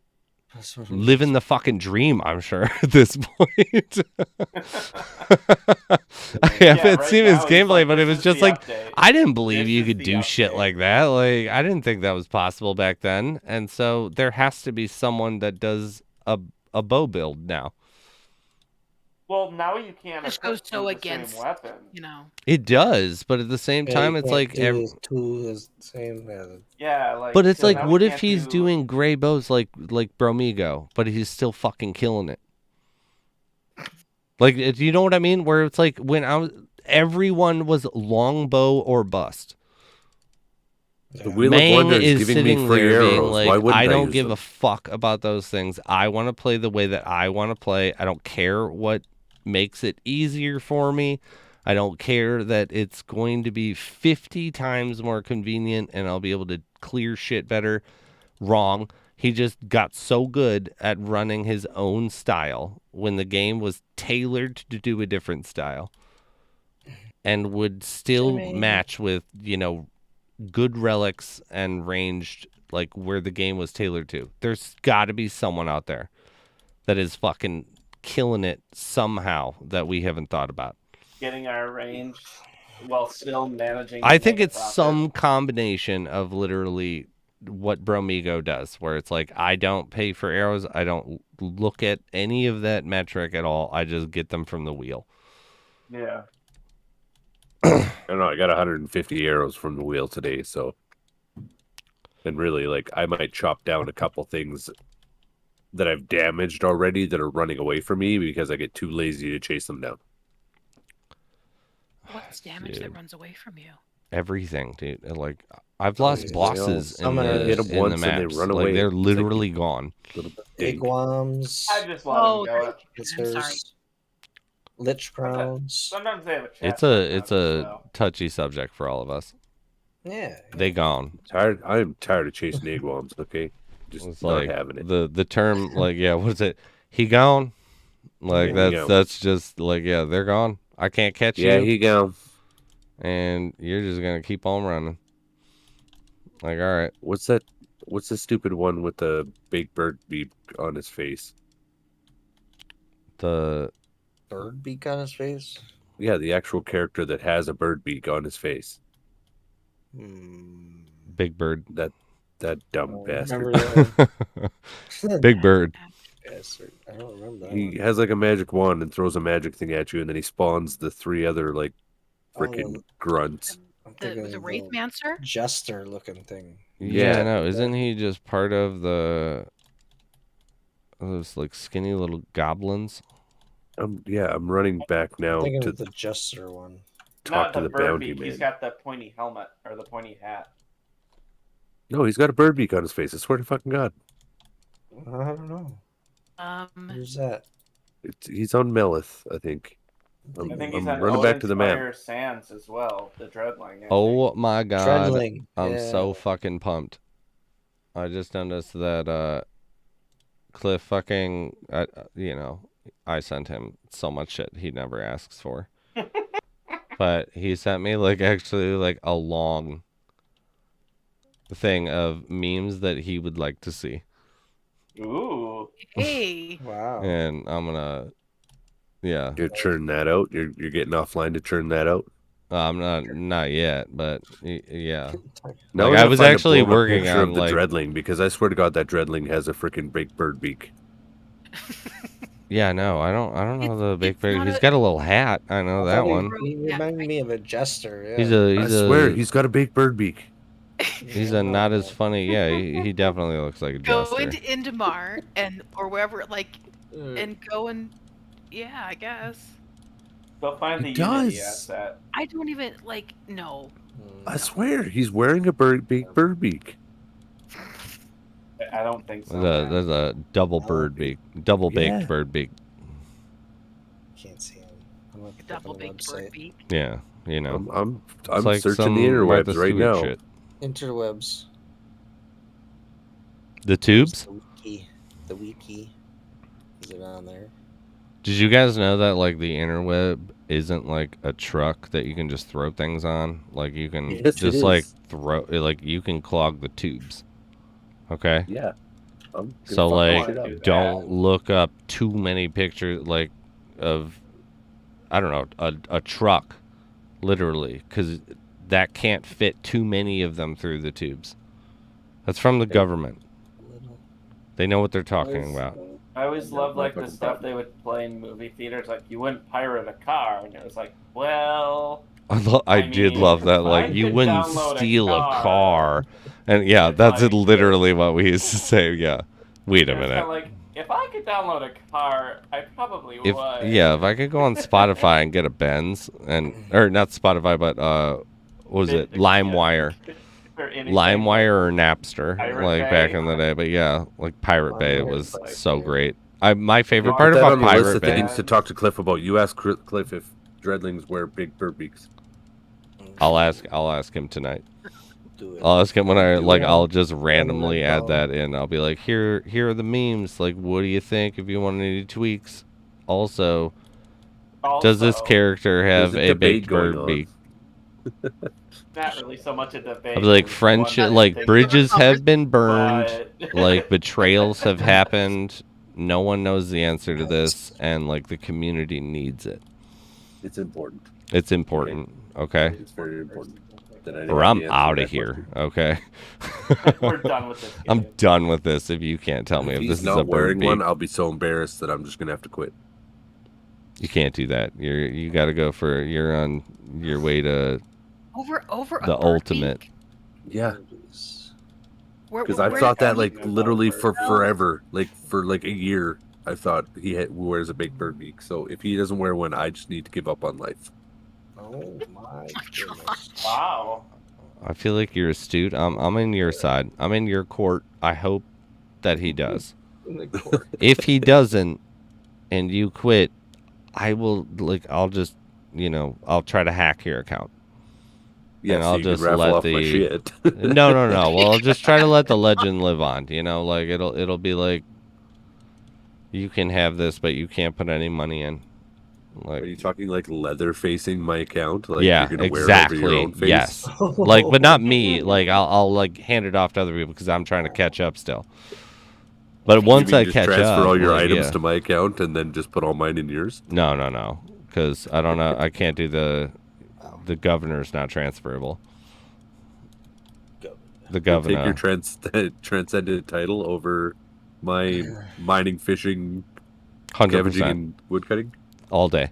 living the fucking dream, I'm sure, at this point. I haven't right seen now his he's gameplay, like, but it this was is just the like, update. I didn't believe This you is could the do shit update. like that. Like, I didn't think that was possible back then. And so there has to be someone that does a bow build now. Well, now you can't Just equip goes so the against, same weapon. you know. It does, but at the same time, it's like, two is the same. Yeah, like. but it's so like, now we what if can't he's do- doing gray bows like Bromigo, but he's still fucking killing it? Like, do you know what I mean? Where it's like when everyone was longbow or bust. The Wheel Mang of Wonder is is giving me sitting free there being arrows. like, Why wouldn't I don't use give them? a fuck about those things. I want to play the way that I want to play. I don't care what makes it easier for me. I don't care that it's going to be 50 times more convenient and I'll be able to clear shit better. Wrong. He just got so good at running his own style when the game was tailored to do a different style, and would still Jimmy. match with, you know, good relics and ranged like where the game was tailored to. There's got to be someone out there that is fucking killing it somehow that we haven't thought about. Getting our range while still managing. I to think make a it's profit. some combination of literally what Bromigo does, where it's like, I don't pay for arrows. I don't look at any of that metric at all. I just get them from the wheel. Yeah. I don't know. I got 150 arrows from the wheel today, so. And really, like, I might chop down a couple things that I've damaged already that are running away from me because I get too lazy to chase them down. What's damage that runs away from you? Everything, dude. And, like, I've lost bosses in Summoners. Hit 'em the once and they maps. run Like, away. they're It's like literally gone. Little dink. Igwams. I just let them go. I'm sorry. Lich crowns. Sometimes they have a chat. It's a so. touchy subject for all of us. Yeah. They gone. I am tired of chasing igwams, okay? Just It's not like having it. the term, like, yeah, what is it? He gone? Like, Yeah, he that's just like, yeah, they're gone. I can't catch Yeah, you. he gone. And you're just gonna keep on running. Like, all right. What's that? What's the stupid one with the big bird beak on his face? The Bird beak on his face. Yeah, the actual character that has a bird beak on his face. Big Bird. That dumb bastard. Remember that? Big Bird. Bastard. I don't remember that. He has like a magic wand and throws a magic thing at you, and then he spawns the 3 other like one. freaking grunts. I'm thinking The of Wraithmancer? jester looking thing. Yeah, Yeah. no, isn't he just part of those like skinny little goblins? I'm running back now I'm thinking to of the jester one. talk Not to the the bird bounty beak. man. He's got the pointy helmet or the pointy hat. No, he's got a bird beak on his face. I swear to fucking God. I don't know. Who's that? He's on Melith, I think. I think he's I'm on running back to the map. Odinspire Sands as well. The Dreadling. I think. Oh my god. Treadling. I'm Yeah. so fucking pumped. I just noticed that Cliff fucking I sent him so much shit he never asks for. But he sent me like actually like a long thing of memes that he would like to see. Ooh. Hey. Wow. And I'm gonna You're churning that out. You're getting offline to churn that out. I'm not yet, but yeah. No, Like, I was actually working on the like dreadling because I swear to God that dreadling has a freaking big bird beak. yeah, no, I don't know the big it's bird. not He's a- got a little hat. I know that one. He reminded me of a jester. Yeah. He's I swear he's got a big bird beak. He's a not as funny. Yeah, he definitely looks like a Go jester. into Indamar or wherever, like, Mm. and go and yeah, I guess. Go find the He Unity does. asset. I don't even like no. I swear he's wearing a big bird beak. I don't think so. There's a double bird beak, double baked Yeah. bird beak. Can't see him. I'm looking up Double on the baked bird website. beak. Yeah, you know. I'm It's like searching some the Martha interwebs right Stewart now. shit. Interwebs. The tubes? The wiki. Is it on there? Did you guys know that like the interweb isn't like a truck that you can just throw things on? Like you can Yes, it just like is. throw like you can clog the tubes. Okay? Yeah. I'm gonna So fuck like shit up. do don't look up too many pictures like of I don't know, a truck literally cuz that can't fit too many of them through the tubes. That's from the government. They know what they're talking about. I always loved like the stuff they would play in movie theaters. Like you wouldn't pirate a car, and it was like, well, I I did mean, love that. I Like, you could wouldn't download a steal a car. car. And yeah, It's that's like- literally what we used to say. Yeah. Wait a it's kinda minute. like if I could download a car, I probably If would. yeah, if I could go on Spotify and get a Benz or not Spotify, but what was it? LimeWire. Or anything. LimeWire or Napster, Pirate like Bay. back in the day. But yeah, like Pirate Bay LimeWire was is so like- great. My favorite Put part Put that about on the list Pirate of Bay. things to talk to Cliff about. You ask Cliff if dreadlings wear big bird beaks. I'll ask him tonight. Do it. I'll ask him when I like. Yeah. I'll just randomly Yeah. add that in. I'll be like, here are the memes. Like, what do you think? If you want any tweaks, also, does this Also, character have There's a debate baked going bird on. beak? Not really so much a debate. I'd be like, as friendship, one that like thinks bridges about have been burned, but- like betrayals have happened. No one knows the answer to this, and like the community needs it. It's important. It's important, okay? It's very important. That I Or have I'm the answer to out that of here, question. okay? We're done with this game. I'm done with this. If you can't tell me If if he's this is not a wearing bird one, beak, I'll be so embarrassed that I'm just gonna have to quit. you can't do that. You got to go for. You're on your way to Over a the bird ultimate. beak? Yeah, Where, because where, I've where thought did that he- like literally for forever, like for like a year. I thought wears a big bird beak. So if he doesn't wear one, I just need to give up on life. Oh my goodness. Wow. I feel like you're astute. I'm in your side. I'm in your court. I hope that he does. In the court. If he doesn't, and you quit, I will I'll just I'll try to hack your account. Yeah, And so I'll you can just raffle let off my the shit. no. Well, I'll just try to let the legend live on. Like it'll be like you can have this, but you can't put any money in. Like, Are you talking like leather facing my account? Like yeah, you're gonna wear exactly. it over your own face? Yes, like, but not me. Like I'll like hand it off to other people because I'm trying to catch up still. But You once mean I just catch transfer up, all your like, items yeah. to my account and then just put all mine in yours? No, because I don't know. I can't do the governor's not transferable. The governor. Take your transcendent title over my mining, fishing, 100%. scavenging, and woodcutting. All day.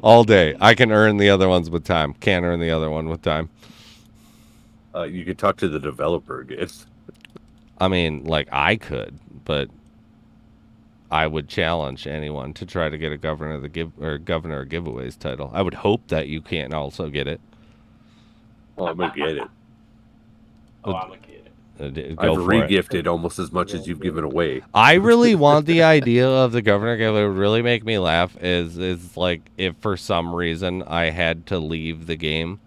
All day. I can earn the other ones with time. Can't earn the other one with time. You could talk to the developer again. I mean, like, I could, but I would challenge anyone to try to get a governor of giveaways title. I would hope that you can't also get it. Oh, I'm gonna get it. Oh, I'm a kid. Go I've for it. re-gifted almost as much as you've given away. I really want the idea of the governor giveaway. It would really make me laugh. Is like if for some reason I had to leave the game,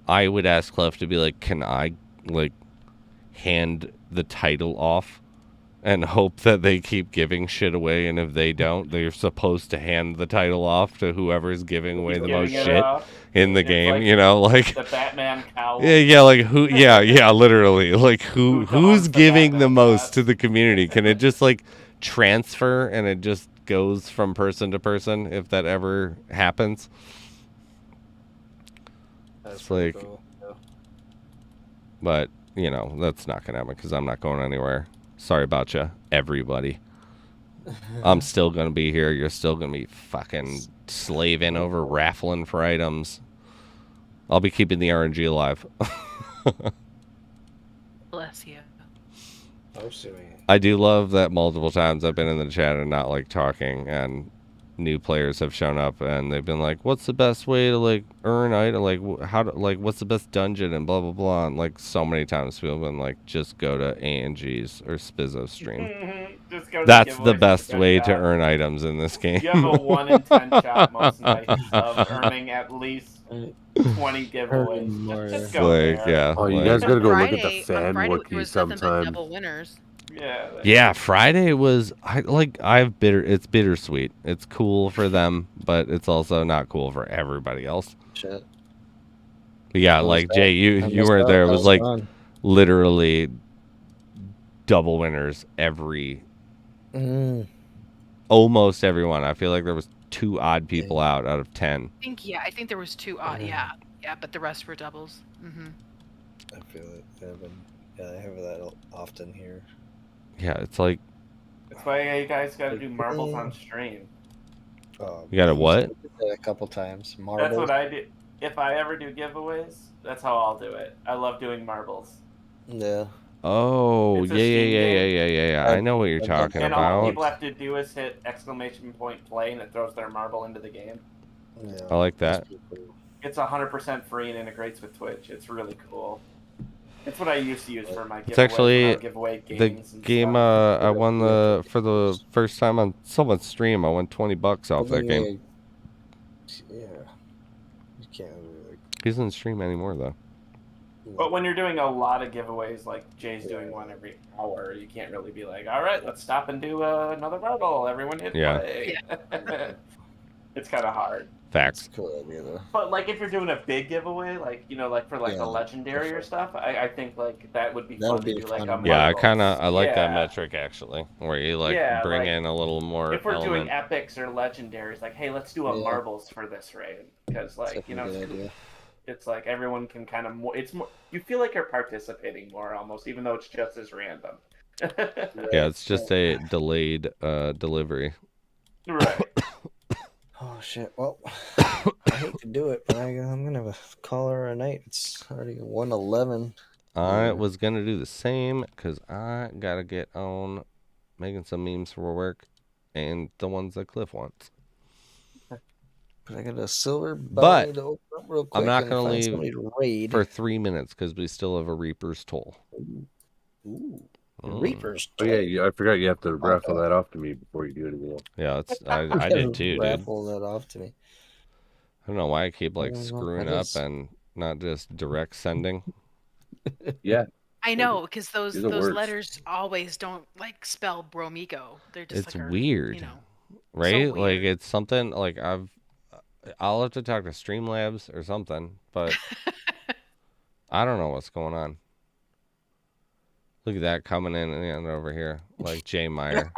I would ask Clef to be like, can I like hand the title off and hope that they keep giving shit away, and if they don't, they're supposed to hand the title off to whoever's giving away the most shit in the It's game, like like the Batman cowl. yeah, like who literally, like who's giving the most to the community? Can it just like transfer and it just goes from person to person if that ever happens? That's It's like, cool. Yeah. but that's not gonna happen because I'm not going anywhere. Sorry about you, everybody. I'm still gonna be here. You're still gonna be fucking slaving over raffling for items. I'll be keeping the RNG alive. Bless you. I do love that multiple times I've been in the chat and not like talking, and new players have shown up and they've been like, "What's the best way to like earn item? Like what's the best dungeon?" and blah blah blah. And like so many times people have been like, "Just go to ANG's or Spizzo stream." Just go to That's the giveaways, best good way shot. to earn items in this game. You have a 1 in 10 shot most nights of earning at least 20 giveaways. Just go Like, there. yeah. Oh, you like- guys gotta go look at Friday, the fan on Friday, wiki there was nothing but sometime. double winners. Yeah. Friday was it's bittersweet. It's cool for them, but it's also not cool for everybody else. Shit. But yeah, That was like fun. Jay, I you missed weren't out. there. It That was was like fun. literally double winners almost everyone. I feel like there was 2 odd people out of 10. I think there was 2 odd. Yeah, but the rest were doubles. Mm-hmm. I feel it. I have that often here. Yeah, it's like That's why you guys got to do marbles on stream. you got to what? Did that a couple times. Marbles. That's what I do. If I ever do giveaways, that's how I'll do it. I love doing marbles. Yeah. Oh, It's a yeah. Steam game. I know what you're talking And all people about. have to do is hit ! Play, and it throws their marble into the game. Yeah. I like that. It's 100% free and integrates with Twitch. It's really cool. It's what I used to use for my giveaways. It's actually when I would give away the games and game stuff. I won for the first time on someone's stream. I won $20 off that game. Yeah. You can't really. He doesn't stream anymore though. But when you're doing a lot of giveaways, like Jay's doing one every hour, you can't really be like, all right, let's stop and do another marble. Everyone hit Yeah. play. it's kind of hard. Facts. That's a cool idea, though. But like if you're doing a big giveaway, like like for like Yeah, the legendary or stuff, I think like that would be That fun would to be do like a fun. Yeah, marbles. I like that Yeah. metric actually, where you like Yeah, bring like, in a little more If we're doing element. epics or legendaries, like hey, let's do a Yeah. marbles for this raid because like That's a good idea. it's like everyone can kind of more. It's more. You feel like you're participating more almost, even though it's just as random. Yeah, it's just a delayed delivery. Right. Oh shit! Well, I hate to do it, but I'm gonna have a caller a night. It's already 1:11. I Yeah. was gonna do the same because I gotta get on making some memes for work and the ones that Cliff wants. But I got a silver But bounty to open up real quick. I'm not and gonna find leave somebody to raid. for 3 minutes because we still have a Reaper's Toll. Ooh, Mm. Reapers. Oh yeah, I forgot you have to raffle that off to me before you do anything else. Yeah, I did too, dude. Raffle that off to me. I don't know why I keep like Well, screwing I up just- and not just direct sending. Yeah, I know, because those You're the worst. letters always don't like spell Bromigo. They're just It's like weird, you know. right? Like weird. it's something like I'll have to talk to Streamlabs or something, but I don't know what's going on. Look at that coming in and over here, like J Meyer,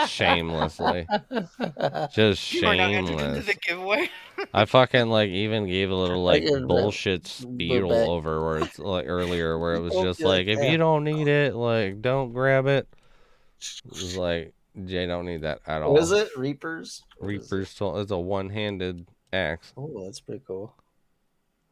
shamelessly, just You are now entered into shameless. the giveaway. I fucking like even gave a little like Like a bullshit back. spiel over where it's like earlier where it was Oh, just yeah, like if yeah. you don't need it, like don't grab it. It was like Jay don't need that at all. What is it? Reapers? What is it? Reaper's Toll is a one-handed axe. Oh, that's pretty cool.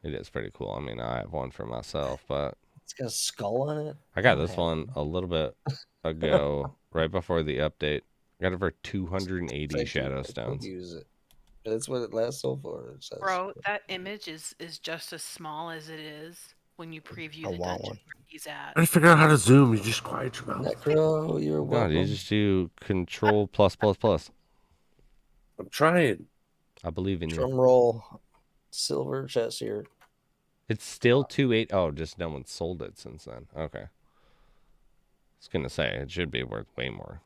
It is pretty cool. I mean, I have one for myself, but It's got a skull on it. I got Oh, this one a little bit ago, right before the update. I got it for 280 Thank you. shadow I stones. could use it. That's what it lasts so for. It says. Bro, that image is just as small as it is when you preview I the want dungeon one. where he's at. I figured out how to zoom. You just quiet your mouth. Necro, you're No, welcome. you just do Control plus plus plus. I'm trying. I believe in you. Drum roll. Silver chest here. It's still 280. Oh, just no one sold it since then. Okay. I was gonna say it should be worth way more.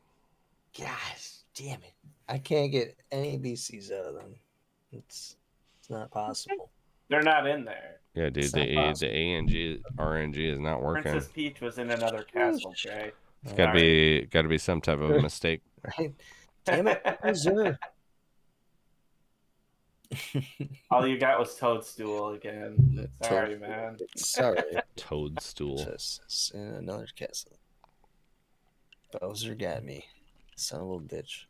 Gosh, damn it! I can't get any BCs out of them. It's not possible. They're not in there. Yeah, dude, It's not the possible. ANG RNG is not working. Princess Peach was in another castle, Jay. It's gotta be some type of a mistake. Right? Damn it! Reserve. All you got was Toadstool again. Sorry, man. Sorry. Toadstool. Just in another castle. Bowser got me. Son of a little bitch.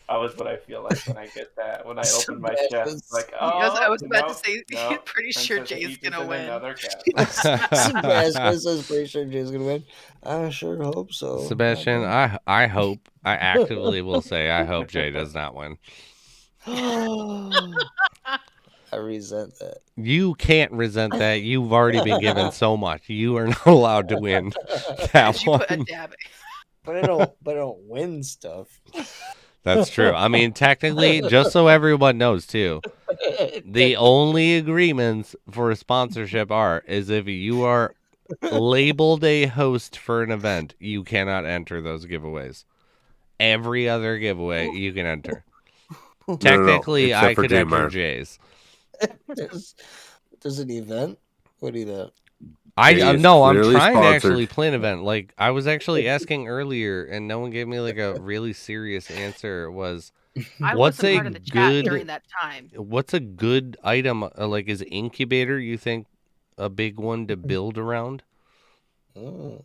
Always what I feel like when I get that. When I open my Sebastian's- chest, like, Yes, oh, I was about no, to say, no, pretty sure Princess Jay's Peach is gonna in win. Another castle. Sebastian says pretty sure Jay's gonna win. I sure hope so. Sebastian, I hope, I actively will say I hope Jay does not win. I resent that. You can't resent that. You've already been given so much. You are not allowed to win that Did you put a one. dab? But I don't win stuff. That's true. I mean, technically, just so everyone knows too, the only agreements for a sponsorship is if you are labeled a host for an event, you cannot enter those giveaways. Every other giveaway you can enter. Technically, except I for could J. enter Meyer. Jay's. There's an event. What do you know? I Jay is no, I'm clearly trying to sponsored. actually plan an event. Like I was actually asking earlier, and no one gave me like a really serious answer. Was I What's wasn't a part of the chat good- during that time. what's a good item? Like is incubator? You think a big one to build around Oh,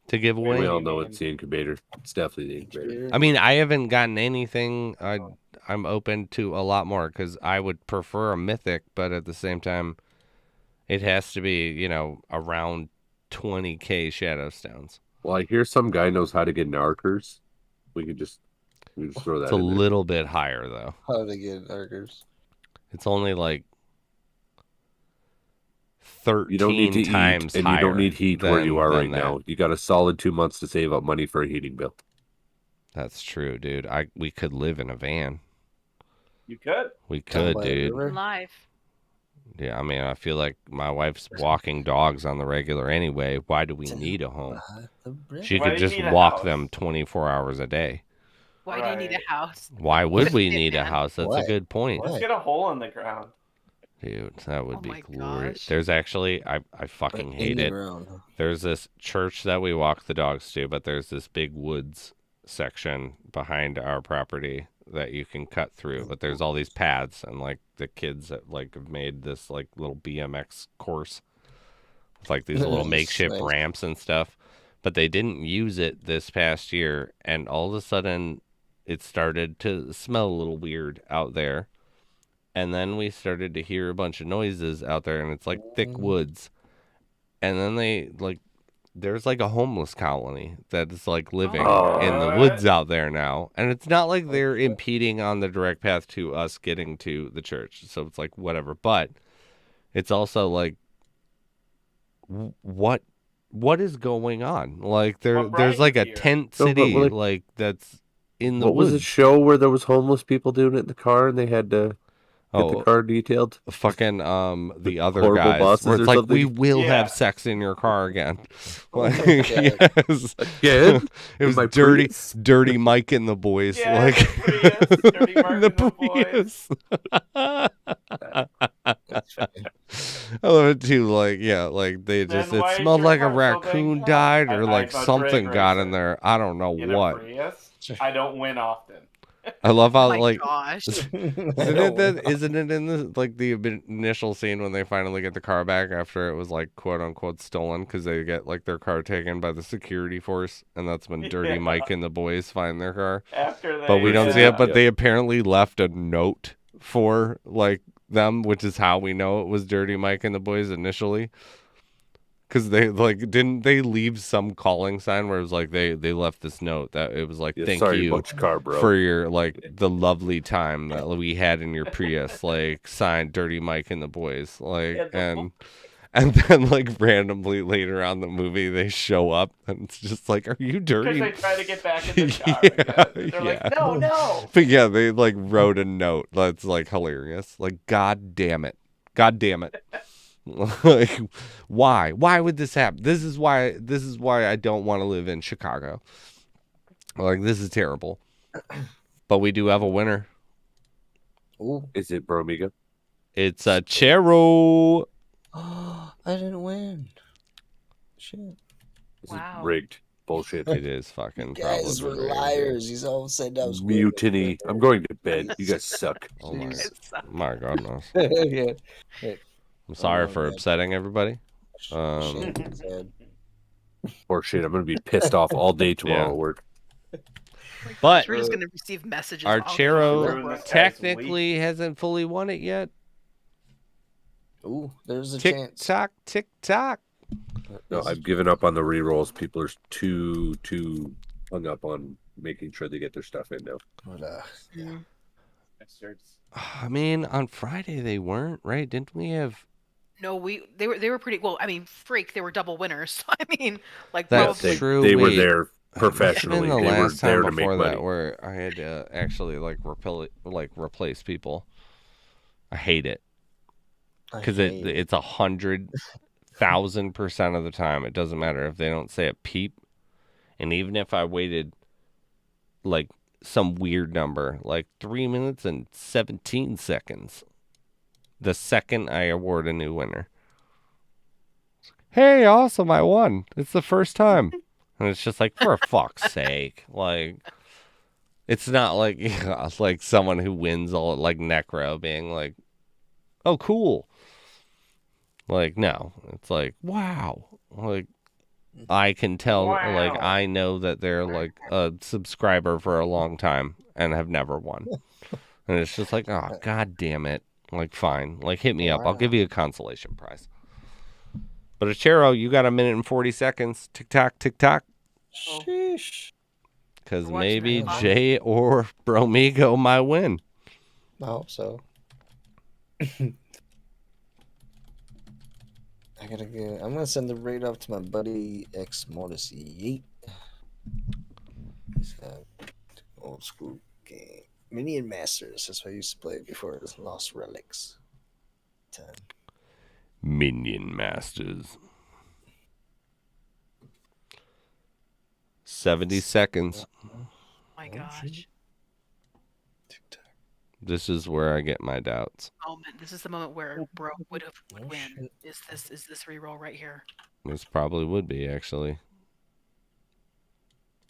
to give away? We all know it's the incubator. It's definitely the incubator. I mean, I haven't gotten anything. I'm open to a lot more because I would prefer a mythic, but at the same time, it has to be around 20k shadow stones. Well, I hear some guy knows how to get narkers. We could just throw that It's a in there. little bit higher though. how to get archers? It's only like 13 You don't need to times eat, and higher. you don't need heat where you are than right that. now. You got a solid 2 months to save up money for a heating bill. That's true, dude. We could live in a van. You could. We Down could, by the dude. river? Live. Yeah, I mean, I feel like my wife's walking dogs on the regular anyway. Why do we need a home? The bridge. She Why could do you just need a walk house? them 24 hours a day. Why do you need Right. a house? Why would we Shit, need a man. house? That's a Why? good point. Let's get a hole in the ground. Dude, that would Oh be my glorious. gosh. There's actually, I fucking In hate the it. ground. There's this church that we walk the dogs to, but there's this big woods section behind our property that you can cut through. But there's all these paths, and like the kids that like have made this like little BMX course with like these little Nice, makeshift nice. ramps and stuff. But they didn't use it this past year, and all of a sudden it started to smell a little weird out there. And then we started to hear a bunch of noises out there, and it's like thick woods. And then there's like a homeless colony that's like living in the woods out there now. And it's not like they're impeding on the direct path to us getting to the church. So it's like whatever. But it's also like, what is going on? Like there's like a tent No, but, city like, like that's in the What woods. was the show where there was homeless people doing it in the car and they had to get the car detailed? Fucking the other horrible guys bosses where it's or like something? we will Yeah. have sex in your car again. Oh my Like, God. yes. Again? It was my dirty Prius? dirty Mike and the boys. Yeah, like the Prius, Dirty Mark the and the boys. Prius. That's funny. I love it too. Like, yeah, like they Then just, it why is smelled your like a car so raccoon big? died, or I'm like a something drag got in racer. there. I don't know In a what. Prius, I don't win often. I love how Oh my like gosh. isn't it in the like the initial scene when they finally get the car back after it was like quote unquote stolen because they get like their car taken by the security force, and that's when Dirty Yeah. Mike and the boys find their car. After they, But we don't see yeah. it. But they apparently left a note for like them, which is how we know it was Dirty Mike and the boys initially. Because they like didn't they leave some calling sign where it was like they left this note that it was like Yeah, thank sorry you about your car, bro. for your like the lovely time that we had in your Prius, like signed Dirty Mike and the boys, like Yeah, the and then like randomly later on the movie they show up and it's just like, are you dirty? Because they try to get back in the car. Yeah, again. They're yeah. like, no. But yeah, they like wrote a note that's like hilarious. Like, God damn it. Like, why would this happen? This is why I don't want to live in Chicago. Like, this is terrible. But we do have a winner. Ooh. Is it Bromiga? It's a Chero. I didn't win. Shit. This Wow. is rigged. Bullshit. It is fucking You guys were probably rigged. liars. He's all said that was Mutiny. I'm going to bed. You guys suck. Oh my, It's, my goodness. Yeah. I'm sorry Oh, for man. upsetting everybody. Shit, sad. Or shit. I'm going to be pissed off all day tomorrow Yeah. at work. But we're just gonna receive messages. our all day Chero long. Ruin this guy's technically hasn't fully won it yet. Ooh, there's a Tick chance. tock, tick tock. No, I've given up on the re-rolls. People are too hung up on making sure they get their stuff in now. But, Mm. Bastards. I mean, on Friday they weren't, right? Didn't we have? No, they were pretty well. I mean, freak, they were double winners. So, I mean, like That's probably. true. They were Wait. there It's professionally. been the They were last there time to make before money. that where I had to actually like replace people. I hate it because it's 100,000% of the time. It doesn't matter if they don't say a peep, and even if I waited like some weird number, like 3 minutes and 17 seconds, the second I award a new winner. Hey, awesome! I won. It's the first time. And it's just like, for fuck's sake. Like, it's not like, like someone who wins all, like Necro being like, oh, cool. Like, no. It's like, wow. Like, I can tell, like, Wow. I know that they're like a subscriber for a long time and have never won. And it's just like, oh, God damn it. Like, fine. Like, hit me up. I'll give you a consolation prize. But Achero, you got 1 minute and 40 seconds. Tick tock, tick tock. Sheesh. Because We're watching maybe that live. Jay or Bromigo might win. I hope so. I'm gonna send the raid off to my buddy X Mortis Yeet. He's old school game. Minion Masters. That's what I used to play before it was Lost Relics. Time. Minion Masters. 70 seconds. Oh my gosh. This is where I get my doubts. Moment. This is the moment where bro would Oh, win. shit. Is this reroll right here? This probably would be, actually.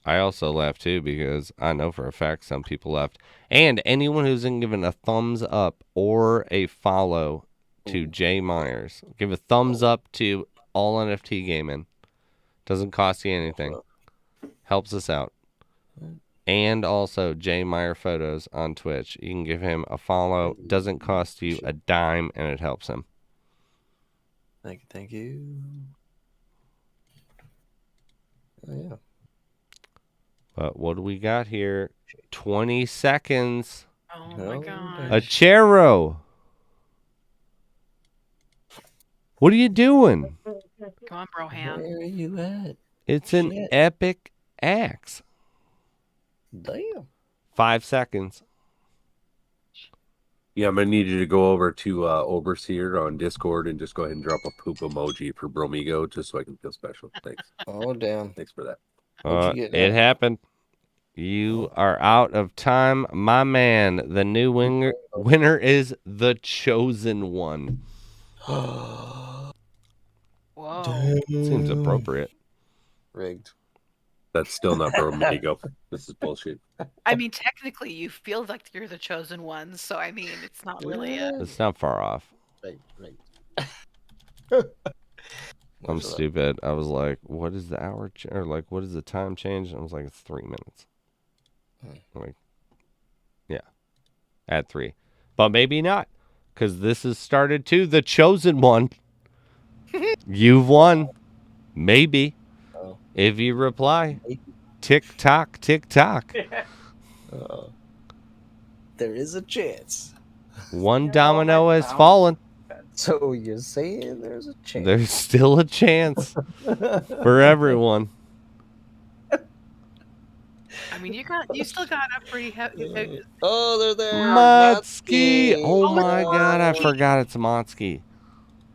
I also left, too, because I know for a fact some people left. And anyone who's been given a thumbs up or a follow to Jay Myers. Give a thumbs up to All NFT Gaming. Doesn't cost you anything. Helps us out. And also JMeyerPhotos on Twitch. You can give him a follow. Doesn't cost you a dime, and it helps him. Thank you. Oh, yeah. But what do we got here? 20 seconds. Oh No, my god. A Chero. What are you doing? Come on, Broham. Where are you at? It's an Shit. epic axe. Damn. 5 seconds. Yeah, I'm gonna need you to go over to Overseer on Discord and just go ahead and drop a poop emoji for Bromigo, just so I can feel special. Thanks. Oh, damn. Thanks for that. What'd you get It now? happened. You are out of time, my man. The new winner is the chosen one. Whoa. Seems appropriate. Rigged. That's still not Bromigo. This is bullshit. I mean, technically, you feel like you're the chosen one, so I mean, it's not really a. It's not far off. Right. I'm stupid. I was like, what is the hour? Or like, what is the time change? I was like, it's 3 minutes. I'm like, yeah. At 3. But maybe not. Because this has started too. The chosen one. You've won. Maybe. Oh. If you reply. Tick tock, tick tock. There is a chance. One domino has fallen. So you're saying there's a chance? There's still a chance for everyone. I mean, you still got a pretty heavy. Oh, they're there. Motsky. Motsky. Oh my god, I forgot it's Motsky.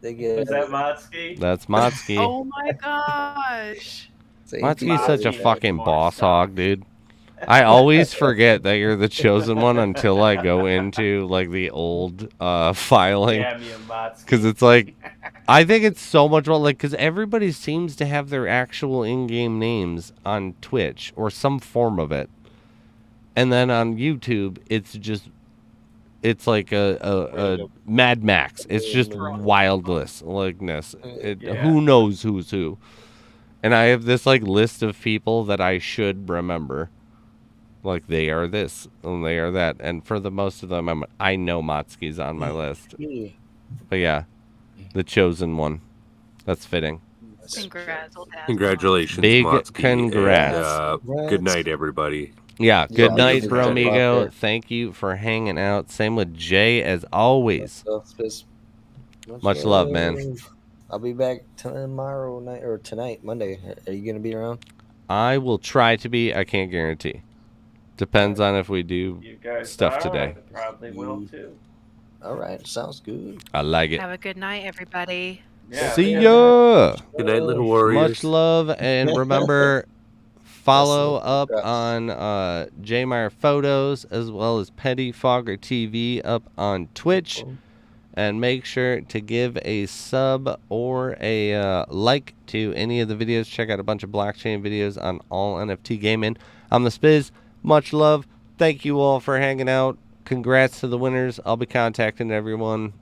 They get. Is that Motsky? That's Motsky. Oh my gosh. Motsky's such a fucking boss hog, dude. I always forget that you're the chosen one until I go into like the old filing. Damn you, Motsky. Because it's like, I think it's so much more like, because everybody seems to have their actual in-game names on Twitch or some form of it. And then on YouTube, it's like a Mad Max. It's just wildness, likeness. Who knows who's who? And I have this like list of people that I should remember. Like they are this and they are that. And for the most of them, I know Motsky's on my list. But yeah, the chosen one. That's fitting. Congratulations, Big Motsky. congrats. And, good night, everybody. Yeah, good Yeah, night, you Bromigo. Thank you for hanging out. Same with Jay, as always. Much love, man. I'll be back tomorrow night or tonight, Monday. Are you gonna be around? I will try to be. I can't guarantee. Depends on if we do stuff today. I probably will too. All right, sounds good. I like it. Have a good night, everybody. Yeah, See ya. Good night, little warriors. Much love, and remember, follow up on JMeyerPhotos as well as PettiFoggerTV up on Twitch. And make sure to give a sub or a like to any of the videos. Check out a bunch of blockchain videos on All NFT Gaming. I'm TheSpiz. Much love. Thank you all for hanging out. Congrats to the winners. I'll be contacting everyone